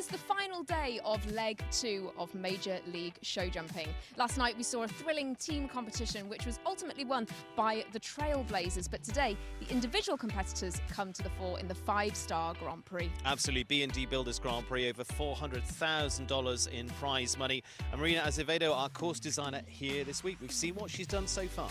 It's the final day of leg 2 of Major League show jumping. Last night we saw a thrilling team competition which was ultimately won by the Trailblazers, but today the individual competitors come to the fore in the 5-star Grand Prix. Absolutely, B&D Builders Grand Prix, over $400,000 in prize money. And Marina Azevedo, our course designer here this week, we've seen what she's done so far.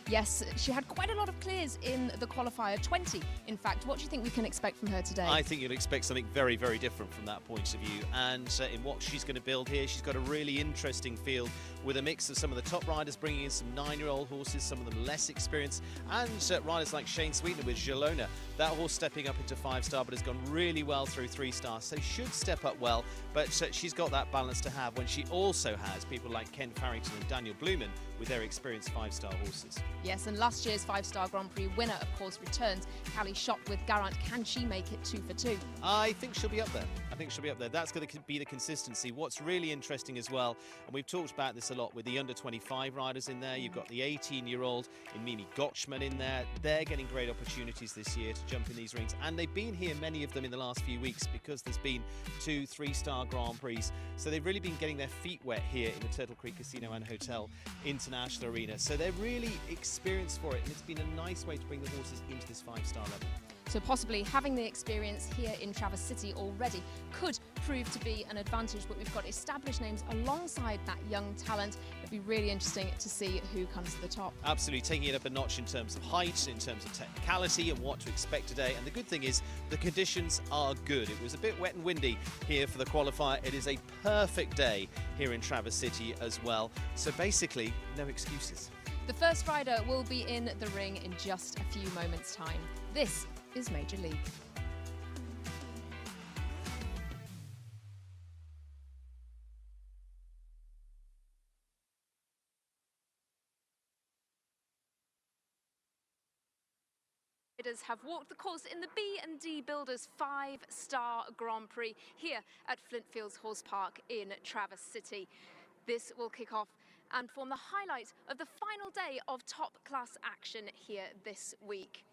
Yes, she had quite a lot of clears in the qualifier, 20 in fact. What do you think we can expect from her today? I think you'll expect something very, very different from that point of view. And in what she's going to build here, she's got a really interesting field with a mix of some of the top riders bringing in some 9-year-old horses, some of them less experienced, and riders like Shane Sweetener with Gelona. That horse stepping up into 5-star, but has gone really well through 3-star, so should step up well. But she's got that balance to have when she also has people like Ken Farrington and Daniel Blumen with their experienced 5-star horses. Yes, and last year's 5-star Grand Prix winner, of course, returns. Callie Schott with Garant. Can she make it 2 for 2? I think she'll be up there. I think she'll be up there. That's going to be the consistency. What's really interesting as well, and we've talked about this a lot with the under-25 riders in there. You've got the 18-year-old in Mimi Gotchman in there. They're getting great opportunities this year to jump in these rings, and they've been here, many of them, in the last few weeks because there's been 2 3-star Grand Prix. So they've really been getting their feet wet here in the Turtle Creek Casino and Hotel International Arena. So they're really experienced for it, and it's been a nice way to bring the horses into this 5-star level. So possibly having the experience here in Traverse City already could prove to be an advantage, but we've got established names alongside that young talent. It'll be really interesting to see who comes to the top. Absolutely, taking it up a notch in terms of height, in terms of technicality and what to expect today. And the good thing is the conditions are good. It was a bit wet and windy here for the qualifier. It is a perfect day here in Traverse City as well. So basically, no excuses. The first rider will be in the ring in just a few moments' time. This is Major League. Riders have walked the course in the B&D Builders 5-star Grand Prix here at Flintfields Horse Park in Traverse City. This will kick off and form the highlight of the final day of top-class action here this week.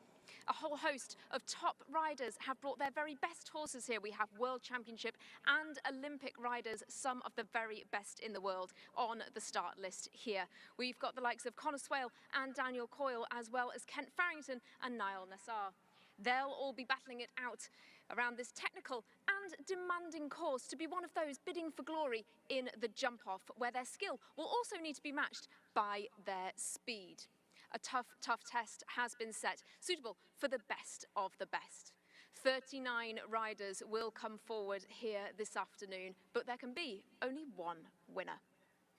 A whole host of top riders have brought their very best horses here. We have World Championship and Olympic riders, some of the very best in the world, on the start list here. We've got the likes of Connor Swale and Daniel Coyle, as well as Kent Farrington and Niall Nassar. They'll all be battling it out around this technical and demanding course to be one of those bidding for glory in the jump-off, where their skill will also need to be matched by their speed. A tough test has been set, suitable for the best of the best. 39 riders will come forward here this afternoon, but there can be only one winner.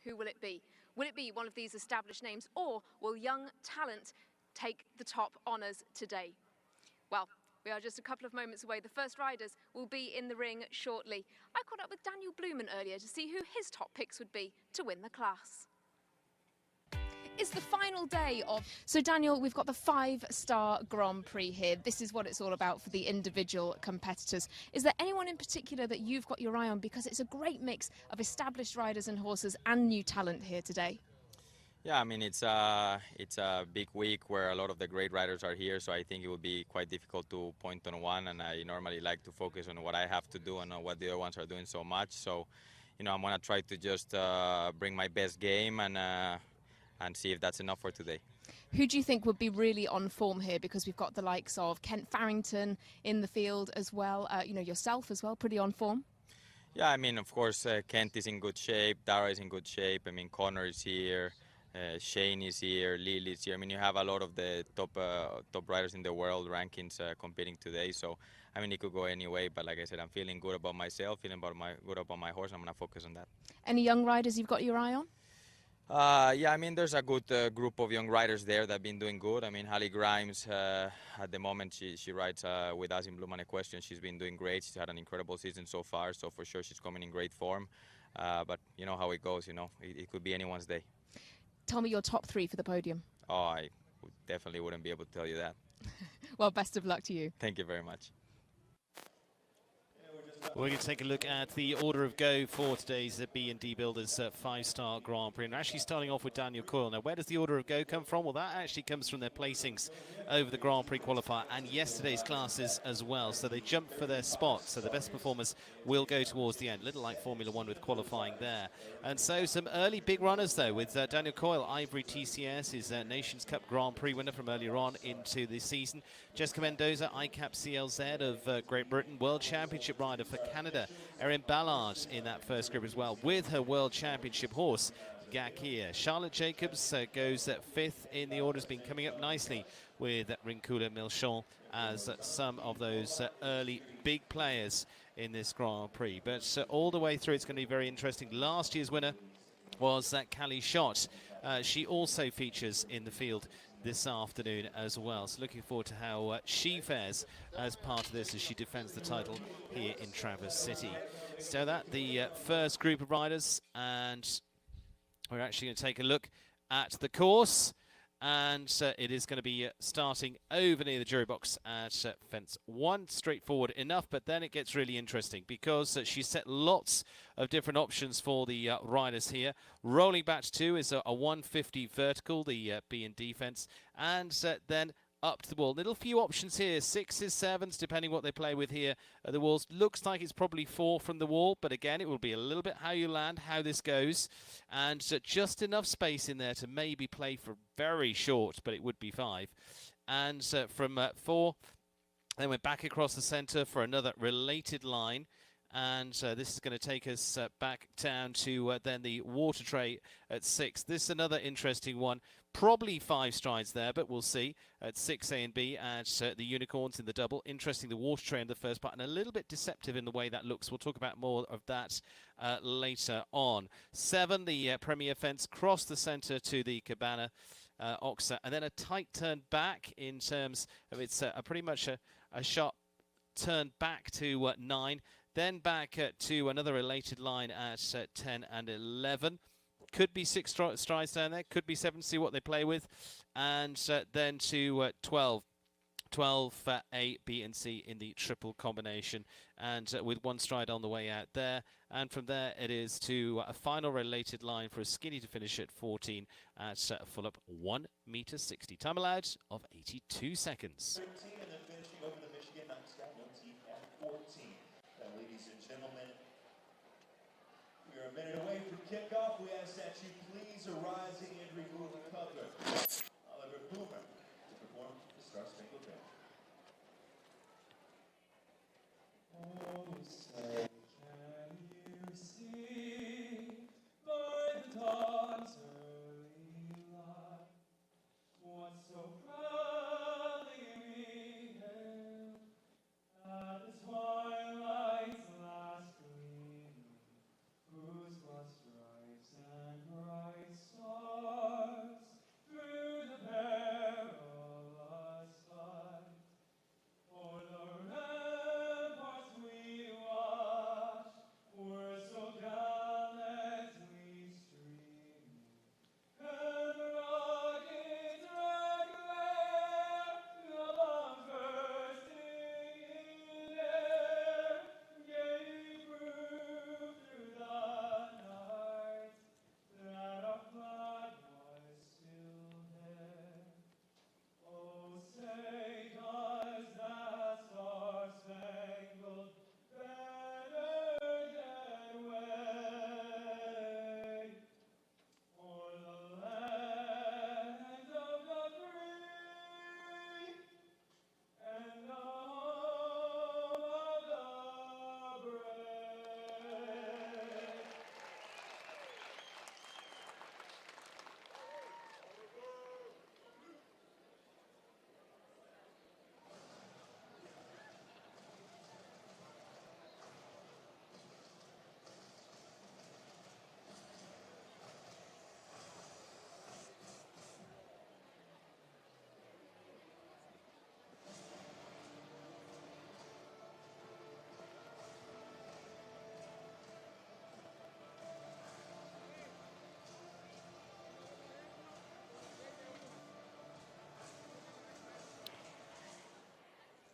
Who will it be? Will it be one of these established names, or will young talent take the top honours today? Well, we are just a couple of moments away. The first riders will be in the ring shortly. I caught up with Daniel Blumen earlier to see who his top picks would be to win the class. It's the final day of... So Daniel, we've got the 5-star Grand Prix here. This is what it's all about for the individual competitors. Is there anyone in particular that you've got your eye on? Because it's a great mix of established riders and horses and new talent here today. Yeah, I mean, it's a big week where a lot of the great riders are here, so I think it will be quite difficult to point on one, and I normally like to focus on what I have to do and not what the other ones are doing so much. So, you know, I'm going to try to just bring my best game and see if that's enough for today. Who do you think would be really on form here? Because we've got the likes of Kent Farrington in the field as well, you know, yourself as well, pretty on form. Yeah, I mean, of course, Kent is in good shape, Dara is in good shape, I mean, Connor is here, Shane is here, Lily is here. I mean, you have a lot of the top riders in the world rankings competing today, so I mean, it could go any way, but like I said, I'm feeling good about myself, feeling good about my horse. I'm going to focus on that. Any young riders you've got your eye on? Yeah, I mean, there's a good group of young riders there that have been doing good. I mean, Hallie Grimes, at the moment, she rides with us in Blue Man Equestrian. She's been doing great. She's had an incredible season so far, so for sure she's coming in great form. But you know how it goes, you know, it could be anyone's day. Tell me your top 3 for the podium. Oh, I definitely wouldn't be able to tell you that. Well, best of luck to you. Thank you very much. We're going to take a look at the order of go for today's B&D Builders 5-star Grand Prix. And we're actually starting off with Daniel Coyle. Now, where does the order of go come from? Well, that actually comes from their placings over the Grand Prix qualifier and yesterday's classes as well. So they jump for their spot. So the best performers will go towards the end, a little like Formula One with qualifying there. And so some early big runners, though, with Daniel Coyle, Ivory TCS, his Nations Cup Grand Prix winner from earlier on into the season. Jessica Mendoza, ICAP CLZ of Great Britain, World Championship rider for Canada. Erin Ballard in that first group as well, with her World Championship horse, Gakir. Charlotte Jacobs goes 5th in the order, has been coming up nicely with Rincula Milchon as some of those early big players in this Grand Prix. But all the way through, it's going to be very interesting. Last year's winner was Callie Schott. She also features in the field this afternoon as well. So looking forward to how she fares as part of this as she defends the title here in Traverse City. So that the first group of riders, and we're actually going to take a look at the course. And it is going to be starting over near the jury box at fence 1. Straightforward enough, but then it gets really interesting because she set lots of different options for the riders here. Rolling back to 2 is a 150 vertical, the B&D fence, and then up to the wall. Little few options here, 6s, 7s, depending what they play with here at the walls. Looks like it's probably 4 from the wall, but again, it will be a little bit how you land, how this goes, and just enough space in there to maybe play for very short, but it would be 5. And from 4, then we're back across the centre for another related line. And this is going to take us back down to then the water tray at 6. This is another interesting one. Probably 5 strides there, but we'll see. At 6A and B at the unicorns in the double. Interesting, the water tray in the first part, and a little bit deceptive in the way that looks. We'll talk about more of that later on. 7, the Premier fence, cross the centre to the Cabana Oxa, and then a tight turn back in terms of it's pretty much a sharp turn back to 9. Then back to another related line at 10 and 11. Could be 6 strides down there, could be 7, see what they play with. And then to 12. 12 A, B and C in the triple combination, and with 1 stride on the way out there. And from there it is to a final related line for a skinny to finish at 14 at full up 1 meter 60. Time allowed of 82 seconds. 13, and then finishing over the Michigan Mountain Scout, no team at 14. Now, ladies and gentlemen, we are a minute away from kickoff. We ask that you please arise and remove the cover. Oliver Boomer to perform the Star Spangled Banner. Oh, say, can you see by the dawn's early light what so proudly we hailed at the twilight's last gleaming, whose broad stripes and bright stars through the perilous fight o'er the ramparts we watched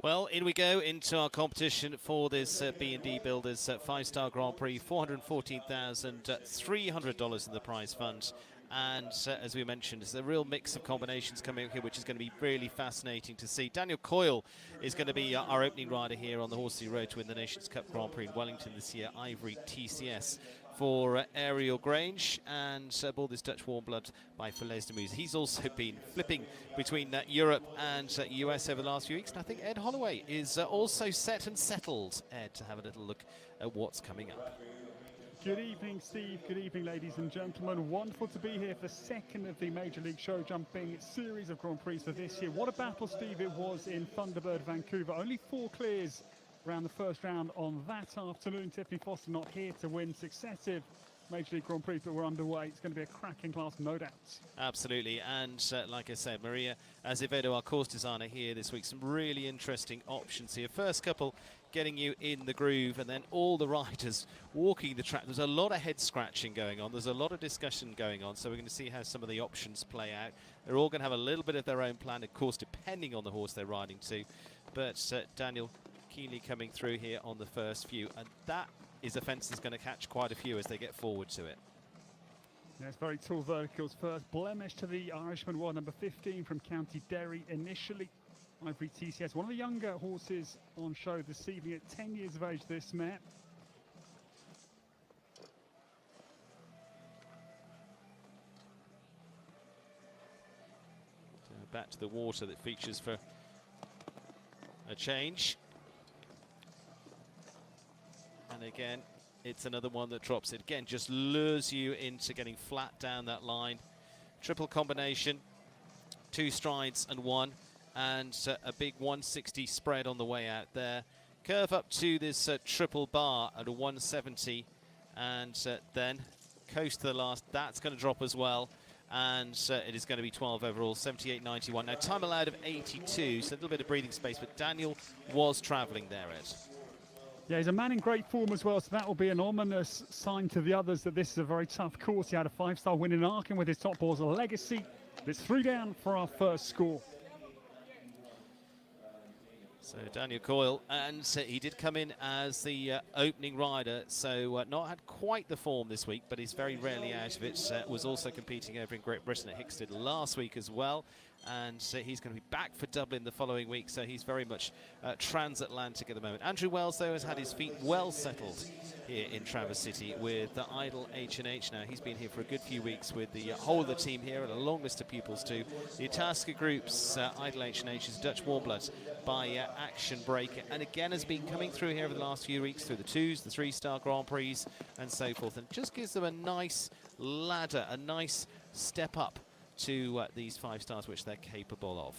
Well, in we go into our competition for this B&D Builders 5-star Grand Prix. $414,300 in the prize fund. And as we mentioned, there's a real mix of combinations coming up here, which is going to be really fascinating to see. Daniel Coyle is going to be our opening rider here on the Horseley Road to win the Nations Cup Grand Prix in Wellington this year. Ivory TCS for Ariel Grange, and aboard this Dutch warm blood by Falaise de Meuse. He's also been flipping between Europe and US over the last few weeks, and I think Ed Holloway is also set and settled. Ed, to have a little look at what's coming up. Good evening, Steve. Good evening, ladies and gentlemen. Wonderful to be here for the second of the Major League show jumping series of Grand Prix for this year. What a battle, Steve, it was in Thunderbird, Vancouver. Only 4 clears around the first round on that afternoon. Tiffany Foster not here to win successive Major League Grand Prix, but we're underway. It's going to be a cracking class, no doubt. Absolutely, and like I said, Maria Azevedo, our course designer here this week, some really interesting options here. First couple getting you in the groove, and then all the riders walking the track. There's a lot of head scratching going on. There's a lot of discussion going on, so we're going to see how some of the options play out. They're all going to have a little bit of their own plan, of course, depending on the horse they're riding to. But Daniel keenly coming through here on the first few, and that is a fence that's going to catch quite a few as they get forward to it. Yeah, it's very tall verticals first. Blemish to the Irishman, well, number 15 from County Derry initially. Ivory TCS, one of the younger horses on show this evening at 10 years of age, this mare. So back to the water that features for a change. And again, it's another one that drops it. Again, just lures you into getting flat down that line. Triple combination, 2 strides and 1. And a big 160 spread on the way out there. Curve up to this triple bar at a 170. And then coast to the last. That's going to drop as well. And it is going to be 12 overall, 78.91. Now, time allowed of 82, so a little bit of breathing space. But Daniel was travelling there, Ed. Yeah, he's a man in great form as well, so that will be an ominous sign to the others that this is a very tough course. He had a 5-star win in Aachen with his top balls, a legacy. It's 3 down for our first score. So Daniel Coyle, and he did come in as the opening rider, so not had quite the form this week, but he's very rarely out of it. Was also competing over in Great Britain at Hickstead last week as well, and he's going to be back for Dublin the following week, so he's very much transatlantic at the moment. Andrew Wells, though, has had his feet well settled here in Traverse City with the Idle H&H now. He's been here for a good few weeks with the whole of the team here, and a long list of pupils too. The Itasca Group's Idle H&H is Dutch Warmblood by Action Break, and again has been coming through here over the last few weeks through the 2s, the 3-star Grand Prix and so forth, and just gives them a nice ladder, a nice step up to these 5 stars which they're capable of.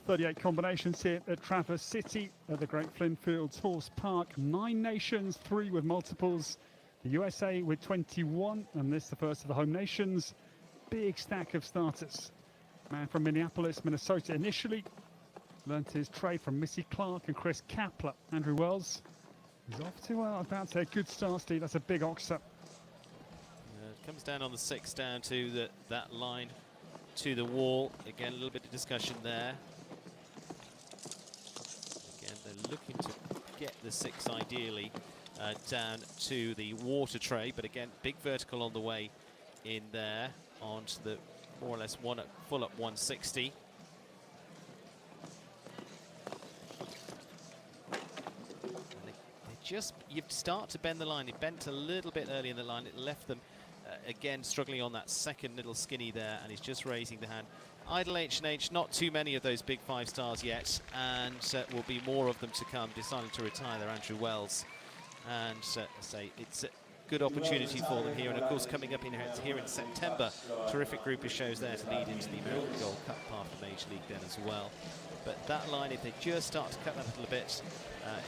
38 combinations here at Traverse City at the Great Flintfields Horse Park. 9 nations, 3 with multiples. The USA with 21, and this the first of the home nations. Big stack of starters. Man from Minneapolis, Minnesota initially. Learned his trade from Missy Clark and Chris Kapler. Andrew Wells is off to about a good start, Steve. That's a big oxer. Comes down on the 6 down to that line to the wall. Again, a little bit of discussion there. Again, they're looking to get the 6 ideally down to the water tray, but again, big vertical on the way in there onto the more or less full up 160. You start to bend the line. It bent a little bit early in the line. It left them again struggling on that second little skinny there, and he's just raising the hand. Idle H&H, not too many of those big 5 stars yet, and will be more of them to come. Deciding to retire there, Andrew Wells, and say it's a good opportunity for them here, and of course coming up here in September, terrific group of shows there to lead into the American Gold Cup part of the Major League then as well. But that line, if they just start to cut that a little bit,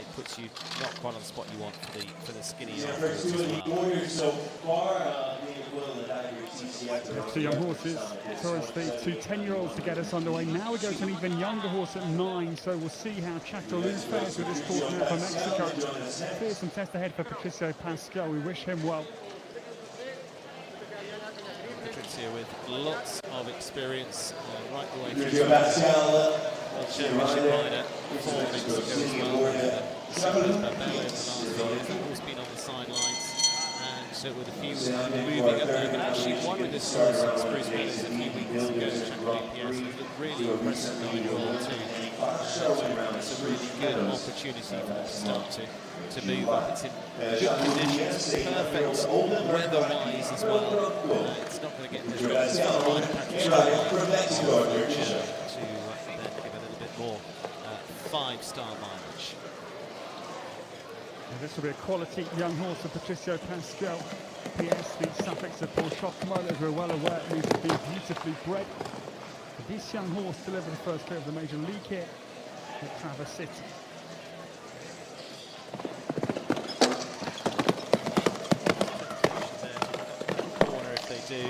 it puts you not quite on the spot you want for the skinny afterwards as well. 2 young horses, Torres Steve, 2 10-year-olds to get us underway. Now we go to an even younger horse at 9, so we'll see how Chateauroux fares with this horse now from Mexico. Fearsome test ahead for Patricio Pascal. We wish him well. Patricio with lots of experience right the way through. championship rider for Mexico as well. Similar to Babel over the last few years, they've always been on the sidelines, and so with a few moving up there. But actually, one with this horse, Bruce Meadows, a few weeks ago, Champagne PS, has looked really impressive 9-year-old too. It's a really good opportunity for them to start to move up. It's in good conditions, perfect weather-wise as well. It's not going to get this right. To then give a little bit more 5-star mileage. And this will be a quality young horse of Patricio Pascal. PS, the suffix of Paul Schockmole, as we're well aware, needs to be beautifully bred. But this young horse delivered the first clear of the major league here at Traverse City. Corner if they do.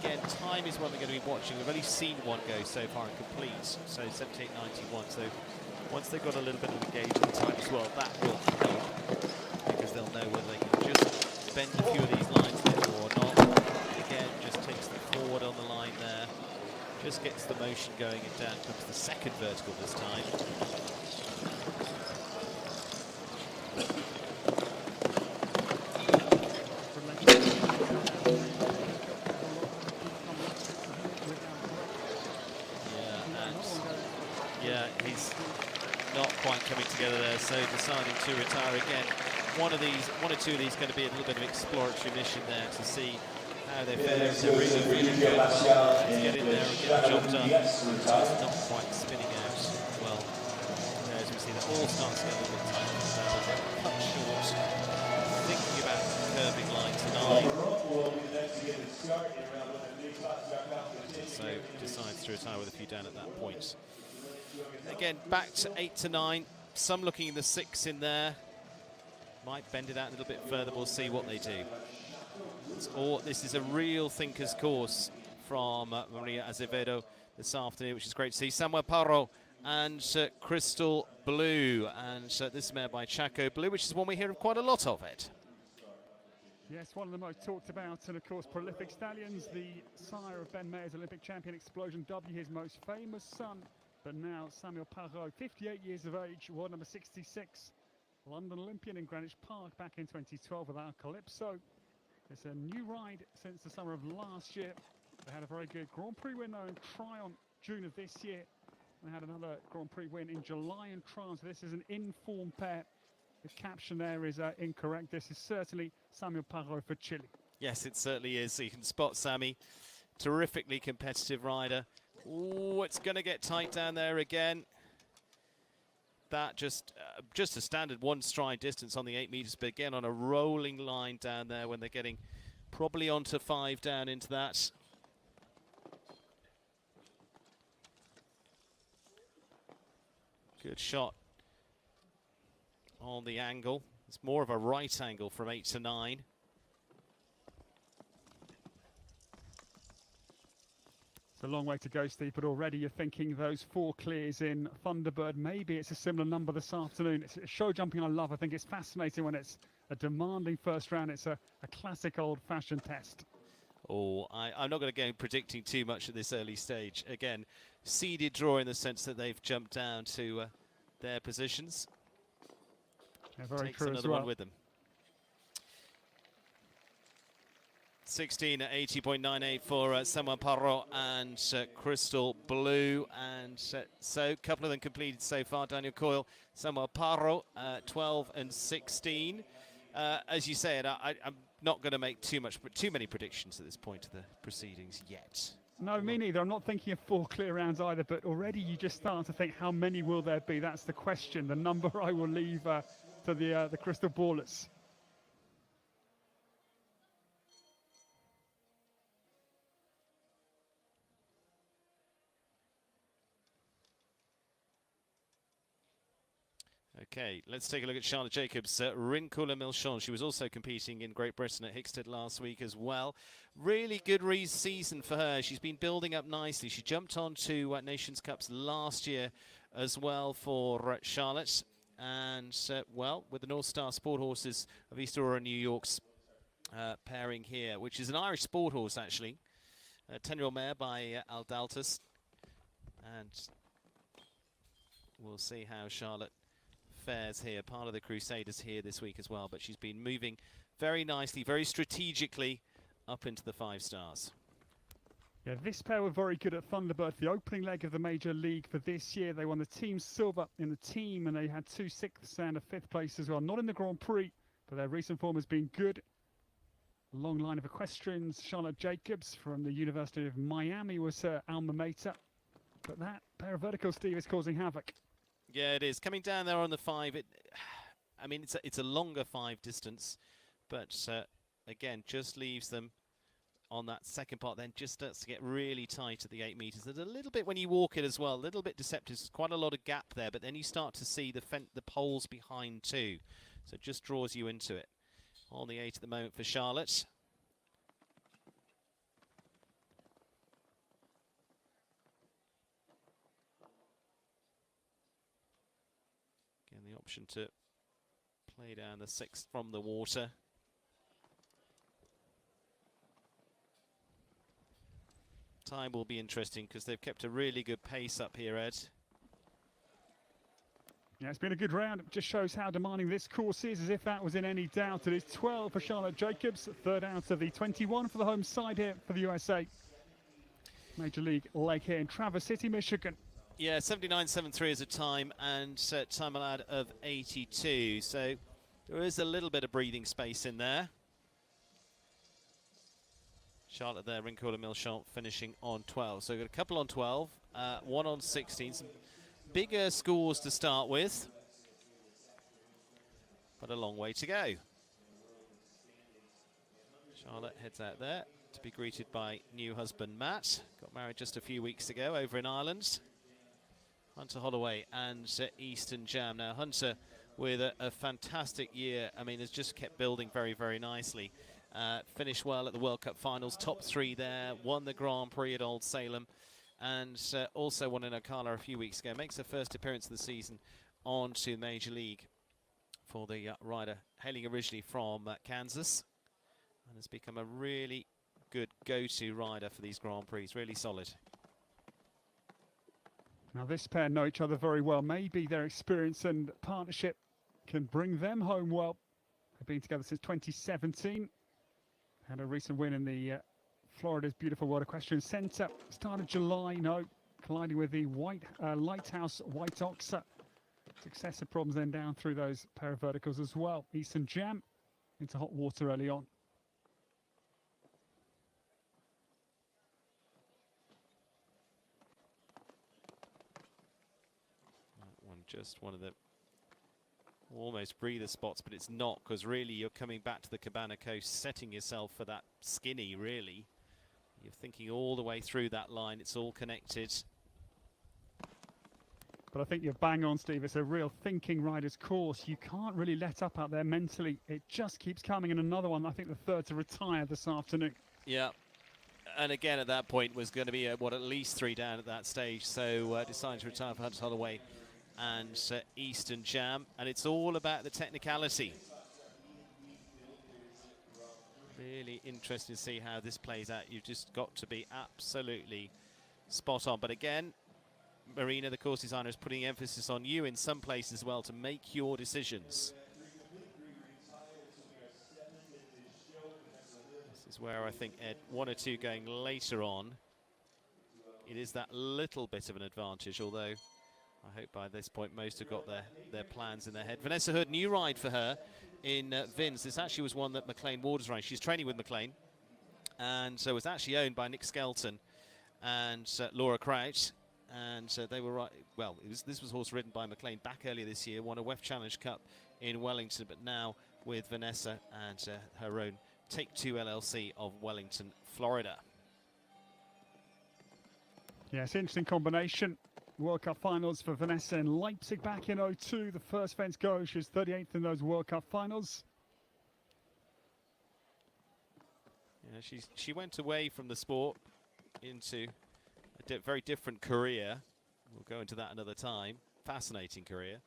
Again, time is what they're going to be watching. We've only seen one go so far and complete, so 78.91. So once they've got a little bit of engagement time as well, that will help, because they'll know whether they can just bend a few of these lines there or not. Again, just takes them forward on the line there, just gets the motion going, and down comes the second vertical this time. Yeah, he's not quite coming together there, so deciding to retire again. One or two of these going to be a little bit of exploratory mission there to see how they fare. If they're really good, well, to get in there and get the job done. It's not quite spinning out well. As we see, that all starts to get a little bit tight. Cut short, thinking about curving line to 9. So decides to retire with a few down at that point. Again, back to 8 to 9. Some looking in the 6 in there. Might bend it out a little bit further. We'll see what they do. This is a real thinker's course from Maria Azevedo this afternoon, which is great to see. Samuel Parro and Crystal Blue. And this mare by Chaco Blue, which is one we hear of quite a lot of it. Yes, one of the most talked about, and of course prolific stallions. The sire of Ben Mayer's Olympic champion Explosion W, his most famous son. But now Samuel Parro, 58 years of age, world number 66, London Olympian in Greenwich Park back in 2012 with our Calypso. It's a new ride since the summer of last year. They had a very good Grand Prix winner in Tryon June of this year. They had another Grand Prix win in July in Tryon. So this is an in-form pair. The caption there is incorrect. This is certainly Samuel Parro for Chile. Yes, it certainly is. So you can spot Sammy. Terrifically competitive rider. Oh, it's going to get tight down there again. That just a standard one stride distance on the 8 meters, but again on a rolling line down there when they're getting probably onto 5 down into that. Good shot on the angle. It's more of a right angle from 8 to 9. It's a long way to go, Steve, but already you're thinking those 4 clears in Thunderbird. Maybe it's a similar number this afternoon. It's a show jumping I love. I think it's fascinating when it's a demanding first round. It's a classic old-fashioned test. Oh, I'm not going to go predicting too much at this early stage. Again, seeded draw in the sense that they've jumped down to their positions. Yeah, very Takes true another as well. one with them. 16 at 80.98 for Samuel Parro and Crystal Blue. And so a couple of them completed so far. Daniel Coyle, Samuel Parro, 12 and 16. As you said, I'm not going to make too many predictions at this point of the proceedings yet. No, me neither. I'm not thinking of 4 clear rounds either, but already you just start to think, how many will there be? That's the question. The number I will leave to the crystal ballers. Okay, let's take a look at Charlotte Jacobs. Rincula Milchon, she was also competing in Great Britain at Hickstead last week as well. Really good season for her. She's been building up nicely. She jumped on to Nations Cups last year as well for Charlotte. And, well, with the North Star Sport Horses of East Aurora, New York's pairing here, which is an Irish sport horse, actually. A 10-year-old mare by Aldaltus. And we'll see how Charlotte fares here. Part of the Crusaders here this week as well, but she's been moving very nicely, very strategically up into the 5 stars. Yeah, this pair were very good at Thunderbird, the opening leg of the Major League for this year. They won the team silver in the team, and they had 2 6th and a 5th place as well. Not in the Grand Prix, but their recent form has been good. A long line of equestrians. Charlotte Jacobs from the University of Miami was her alma mater. But that pair of verticals, Steve, is causing havoc. Yeah, it is. Coming down there on the 5, I mean, it's a longer 5 distance, but again, just leaves them on that second part, then just starts to get really tight at the 8 meters. There's a little bit when you walk it as well, a little bit deceptive. There's quite a lot of gap there, but then you start to see the poles behind too. So it just draws you into it. On the 8 at the moment for Charlotte. Again, the option to play down the 6th from the water. Time will be interesting because they've kept a really good pace up here, Ed. Yeah, it's been a good round. It just shows how demanding this course is, as if that was in any doubt. It is 12 for Charlotte Jacobs, 3rd out of the 21 for the home side here for the USA. Major League leg here in Traverse City, Michigan. Yeah, 79.73 is a time, and time allowed of 82. So there is a little bit of breathing space in there. Charlotte there, Rincola Milchamp finishing on 12. So we've got a couple on 12, one on 16. Some bigger scores to start with, but a long way to go. Charlotte heads out there to be greeted by new husband Matt. Got married just a few weeks ago over in Ireland. Hunter Holloway and Eastern Jam. Now Hunter with a fantastic year. I mean, has just kept building very, very nicely. Finished well at the World Cup finals, top 3 there, won the Grand Prix at Old Salem, and also won in Ocala a few weeks ago. Makes her first appearance of the season onto Major League for the rider hailing originally from Kansas, and has become a really good go-to rider for these Grand Prix. Really solid. Now this pair know each other very well. Maybe their experience and partnership can bring them home well. They've been together since 2017. Had a recent win in the Florida's beautiful World Equestrian Centre. Start of July, colliding with the Lighthouse White Ox. Successive problems then down through those pair of verticals as well. Eastern Jam into hot water early on. That one just one of the almost breather spots, but it's not, because really you're coming back to the Cabana Coast, setting yourself for that skinny, really. You're thinking all the way through that line, it's all connected. But I think you're bang on, Steve. It's a real thinking rider's course. You can't really let up out there mentally. It just keeps coming. And another one, I think the 3rd to retire this afternoon. Yeah. And again, at that point, was going to be, at least 3 down at that stage. So decided to retire for Hunter Holloway and Eastern Jam. And it's all about the technicality. Really interesting to see how this plays out. You've just got to be absolutely spot on. But again, Marina, the course designer, is putting emphasis on you in some places as well to make your decisions. This is where I think, Ed, 1 or 2 going later on, it is that little bit of an advantage, although I hope by this point most have got their plans in their head. Vanessa Hood, new ride for her in Vins. This actually was one that McLean Warders ran. She's training with McLean, and so was actually owned by Nick Skelton and Laura Crouch. And they were right. Well, this was horse ridden by McLean back earlier this year, won a WEF Challenge Cup in Wellington, but now with Vanessa and her own Take 2 LLC of Wellington, Florida. Yeah, it's an interesting combination. World Cup finals for Vanessa in Leipzig back in 02. The first fence go. She was 38th in those World Cup finals. Yeah, she went away from the sport into a very different career. We'll go into that another time. Fascinating career.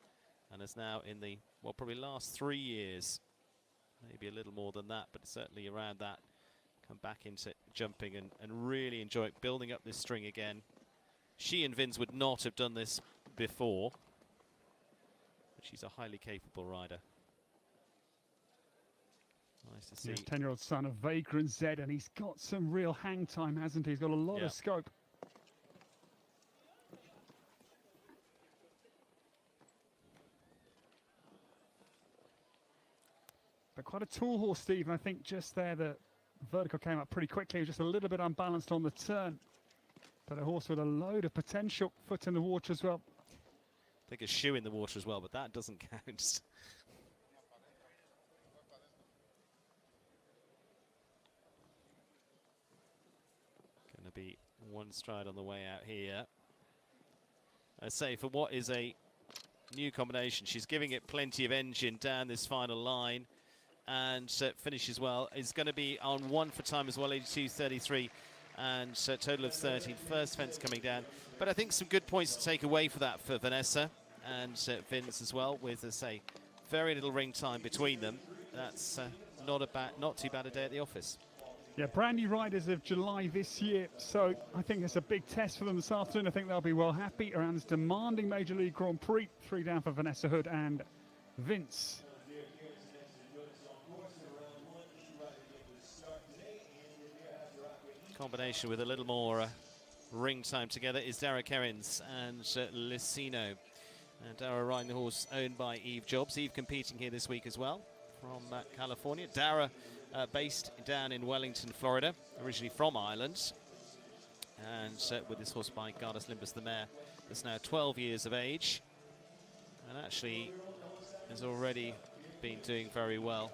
And is now in the, probably last 3 years, maybe a little more than that, but certainly around that come back into jumping and really enjoy it, building up this string again. She and Vince would not have done this before, but she's a highly capable rider. Nice to see. Yeah, 10-year-old son of Vagrant Zed, and he's got some real hang time, hasn't he? He's got a lot of scope. But quite a tall horse, Steve, and I think just there the vertical came up pretty quickly. He was just a little bit unbalanced on the turn. But a horse with a load of potential, foot in the water as well. Take a shoe in the water as well, but that doesn't count. Going to be one stride on the way out here. I say, for what is a new combination, she's giving it plenty of engine down this final line, and finishes well. Is going to be on 1 for time as well, 82.33, and total of 13. First fence coming down, but I think some good points to take away for that for Vanessa and Vince as well, with, as I say, very little ring time between them. That's not too bad a day at the office. Yeah, brand new riders of July this year, so I think it's a big test for them this afternoon. I think they'll be well happy around this demanding Major League Grand Prix. 3 down for Vanessa Hood and Vince. Combination with a little more ring time together is Dara Kerins and Licino. And Dara riding the horse owned by Eve Jobs. Eve competing here this week as well from California. Dara based down in Wellington, Florida, originally from Ireland. And with this horse by Gardus Limbus, the mare, that's now 12 years of age. And actually has already been doing very well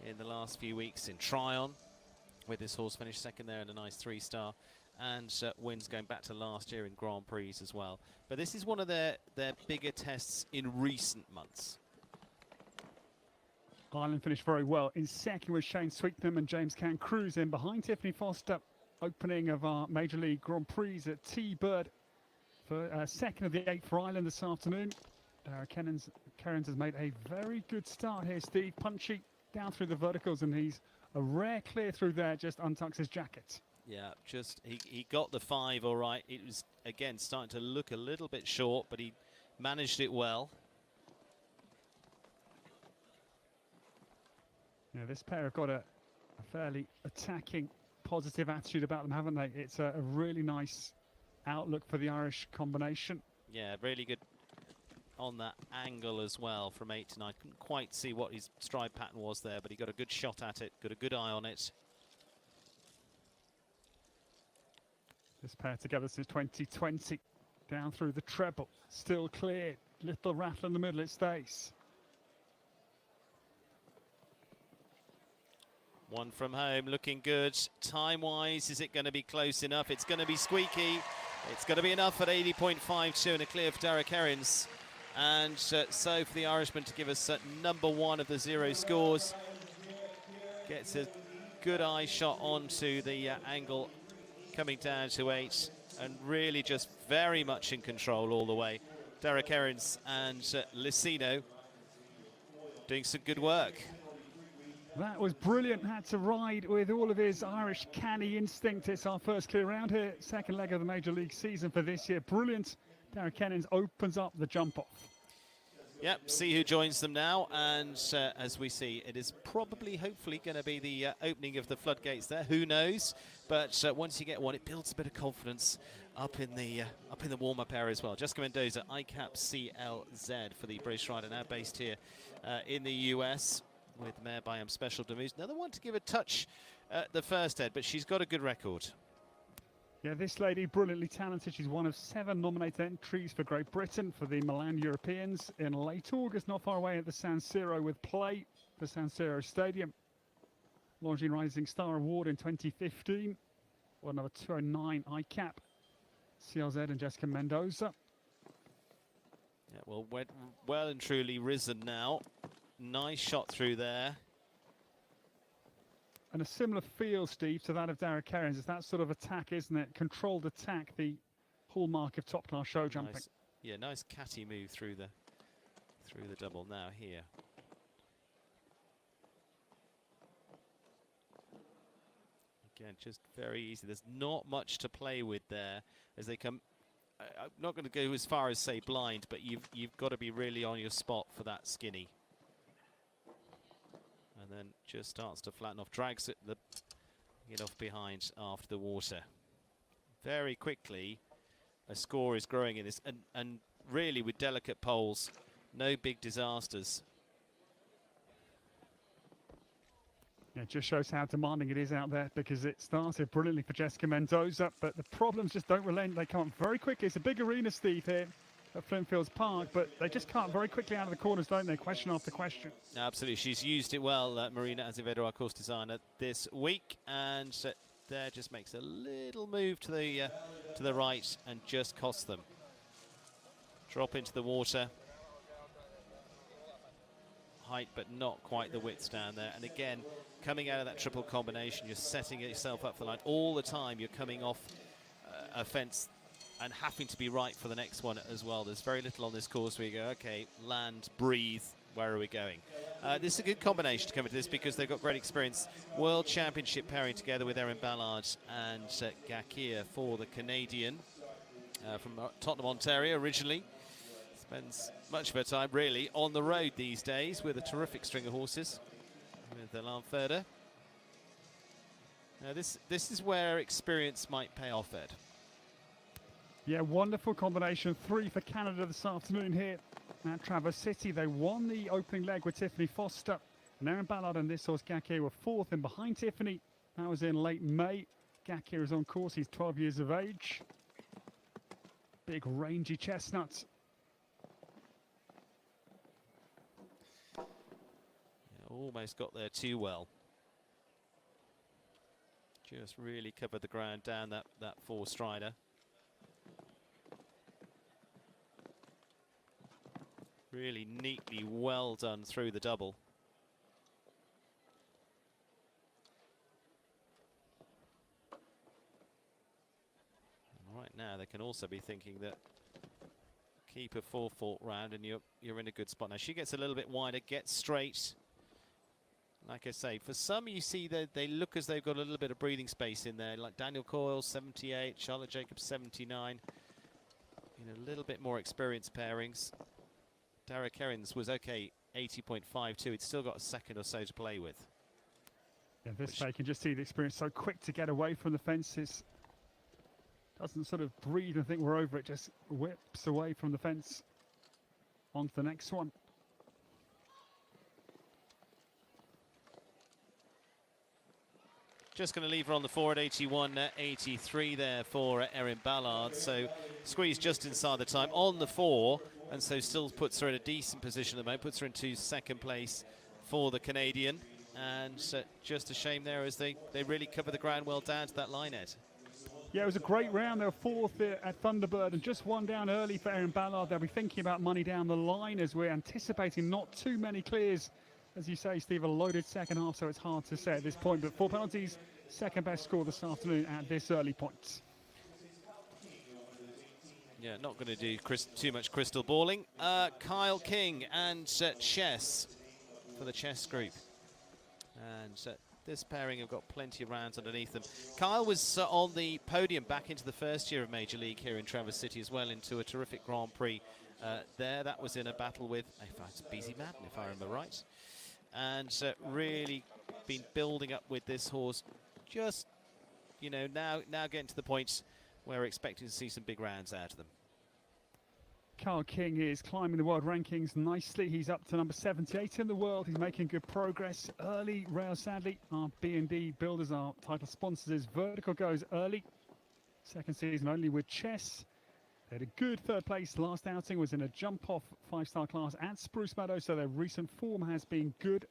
in the last few weeks in Tryon. With this horse finished second there in a nice 3-star, and wins going back to last year in Grand Prix as well. But this is one of their bigger tests in recent months. Ireland finished very well. In second was Shane Sweetnam and James Can Cruz in behind Tiffany Foster. Opening of our Major League Grand Prix at T-Bird for second of the 8th for Ireland this afternoon. Dara Kerins has made a very good start here, Steve. Punchy down through the verticals, and he's a rare clear through there, just untucks his jacket. Yeah, just he got the 5 all right. It was, again, starting to look a little bit short, but he managed it well. Yeah, this pair have got a fairly attacking, positive attitude about them, haven't they? It's a really nice outlook for the Irish combination. Yeah, really good on that angle as well from 8 to 9. Couldn't quite see what his stride pattern was there, but he got a good shot at it, got a good eye on it. This pair together since 2020, down through the treble, still clear, little rattle in the middle, it stays. One from home, looking good. Time-wise, is it going to be close enough? It's going to be squeaky. It's going to be enough at 80.52 and a clear for Dara Kerins. And so for the Irishman to give us number 1 of the 0 scores. Gets a good eye shot onto the angle coming down to 8, and really just very much in control all the way. Dara Kerins and Licino doing some good work. That was brilliant. Had to ride with all of his Irish canny instinct. It's our first clear round here. Second leg of the Major League season for this year. Brilliant. Dara Kerins opens up the jump off. Yep, see who joins them now. And as we see, it is probably, hopefully, going to be the opening of the floodgates there. Who knows? But once you get one, it builds a bit of confidence up in the warm-up area as well. Jessica Mendoza, ICAP CLZ for the British rider, now based here in the US. With mare by Special Demus. Another one to give a touch at the first head, but she's got a good record. Yeah, this lady, brilliantly talented. She's one of 7 nominated entries for Great Britain for the Milan Europeans in late August, not far away at the San Siro with play, the San Siro Stadium. Longines Rising Star Award in 2015. Or number 209 ICAP. CLZ and Jessica Mendoza. Yeah, well and truly risen now. Nice shot through there. And a similar feel, Steve, to that of Dara Kerins. It's that sort of attack, isn't it? Controlled attack, the hallmark of top-class show jumping. Nice, yeah, nice catty move through the double now here. Again, just very easy. There's not much to play with there as they come. I'm not going to go as far as say blind, but you've got to be really on your spot for that skinny. And then just starts to flatten off, drags it off behind after the water. Very quickly, a score is growing in this, and really with delicate poles, no big disasters. Yeah, it just shows how demanding it is out there, because it started brilliantly for Jessica Mendoza, but the problems just don't relent. They come very quickly. It's a big arena, Steve, here at Flintfields Park, but they just come very quickly out of the corners, don't they? Question after question. Absolutely, she's used it well, Marina Azevedo, our course designer, this week, and there just makes a little move to the right and just costs them. Drop into the water. Height, but not quite the width down there. And again, coming out of that triple combination, you're setting yourself up for the line. All the time you're coming off a fence and having to be right for the next one as well. There's very little on this course where you go, okay, land, breathe, where are we going? This is a good combination to come into this because they've got great experience. World Championship pairing together with Erin Ballard and Gakir for the Canadian from Tottenham, Ontario originally. Spends much of her time really on the road these days with a terrific string of horses with the Lanfurder. Now this is where experience might pay off, Ed. Yeah, wonderful combination. 3 for Canada this afternoon here at Traverse City. They won the opening leg with Tiffany Foster. And Erin Ballard and this horse Gakir were 4th in behind Tiffany. That was in late May. Gakir is on course. He's 12 years of age. Big rangy chestnut. Almost got there too well. Just really covered the ground down that 4-strider. Really neatly well done through the double. And right now they can also be thinking that keep a 4-fault round and you're in a good spot. Now she gets a little bit wider, gets straight. Like I say, for some you see that they look as they've got a little bit of breathing space in there, like Daniel Coyle, 78, Charlotte Jacobs, 79. A little bit more experienced pairings. Dara Kerins was okay, 80.52. It's still got a second or so to play with. Yeah, this way you can just see the experience so quick to get away from the fences. Doesn't sort of breathe and think we're over it, just whips away from the fence onto the next one. Just going to leave her on the 4 at 81.83 there for Erin Ballard. So squeeze just inside the time on the 4, and so still puts her in a decent position at the moment, puts her into 2nd place for the Canadian. And just a shame there as they really cover the ground well down to that line, Ed. Yeah, it was a great round. They were 4th at Thunderbird and just one down early for Erin Ballard. They'll be thinking about money down the line as we're anticipating not too many clears. As you say, Steve, a loaded second half, so it's hard to say at this point. But 4 penalties, 2nd best score this afternoon at this early point. Yeah, not going to do too much crystal balling. Kyle King and Chess for the Chess group. And this pairing have got plenty of rounds underneath them. Kyle was on the podium back into the 1st year of Major League here in Traverse City as well, into a terrific Grand Prix there. That was in a battle with, it's BZ Madden, if I remember right. And really been building up with this horse. Just, now getting to the point where we're expecting to see some big rounds out of them. Carl King is climbing the world rankings nicely. He's up to number 78 in the world. He's making good progress. Early rail, sadly. Our B&D Builders, our title sponsors, is Vertical goes early. 2nd season only with Chess. They had a good 3rd place. Last outing was in a jump-off 5-star class at Spruce Meadow, so their recent form has been good.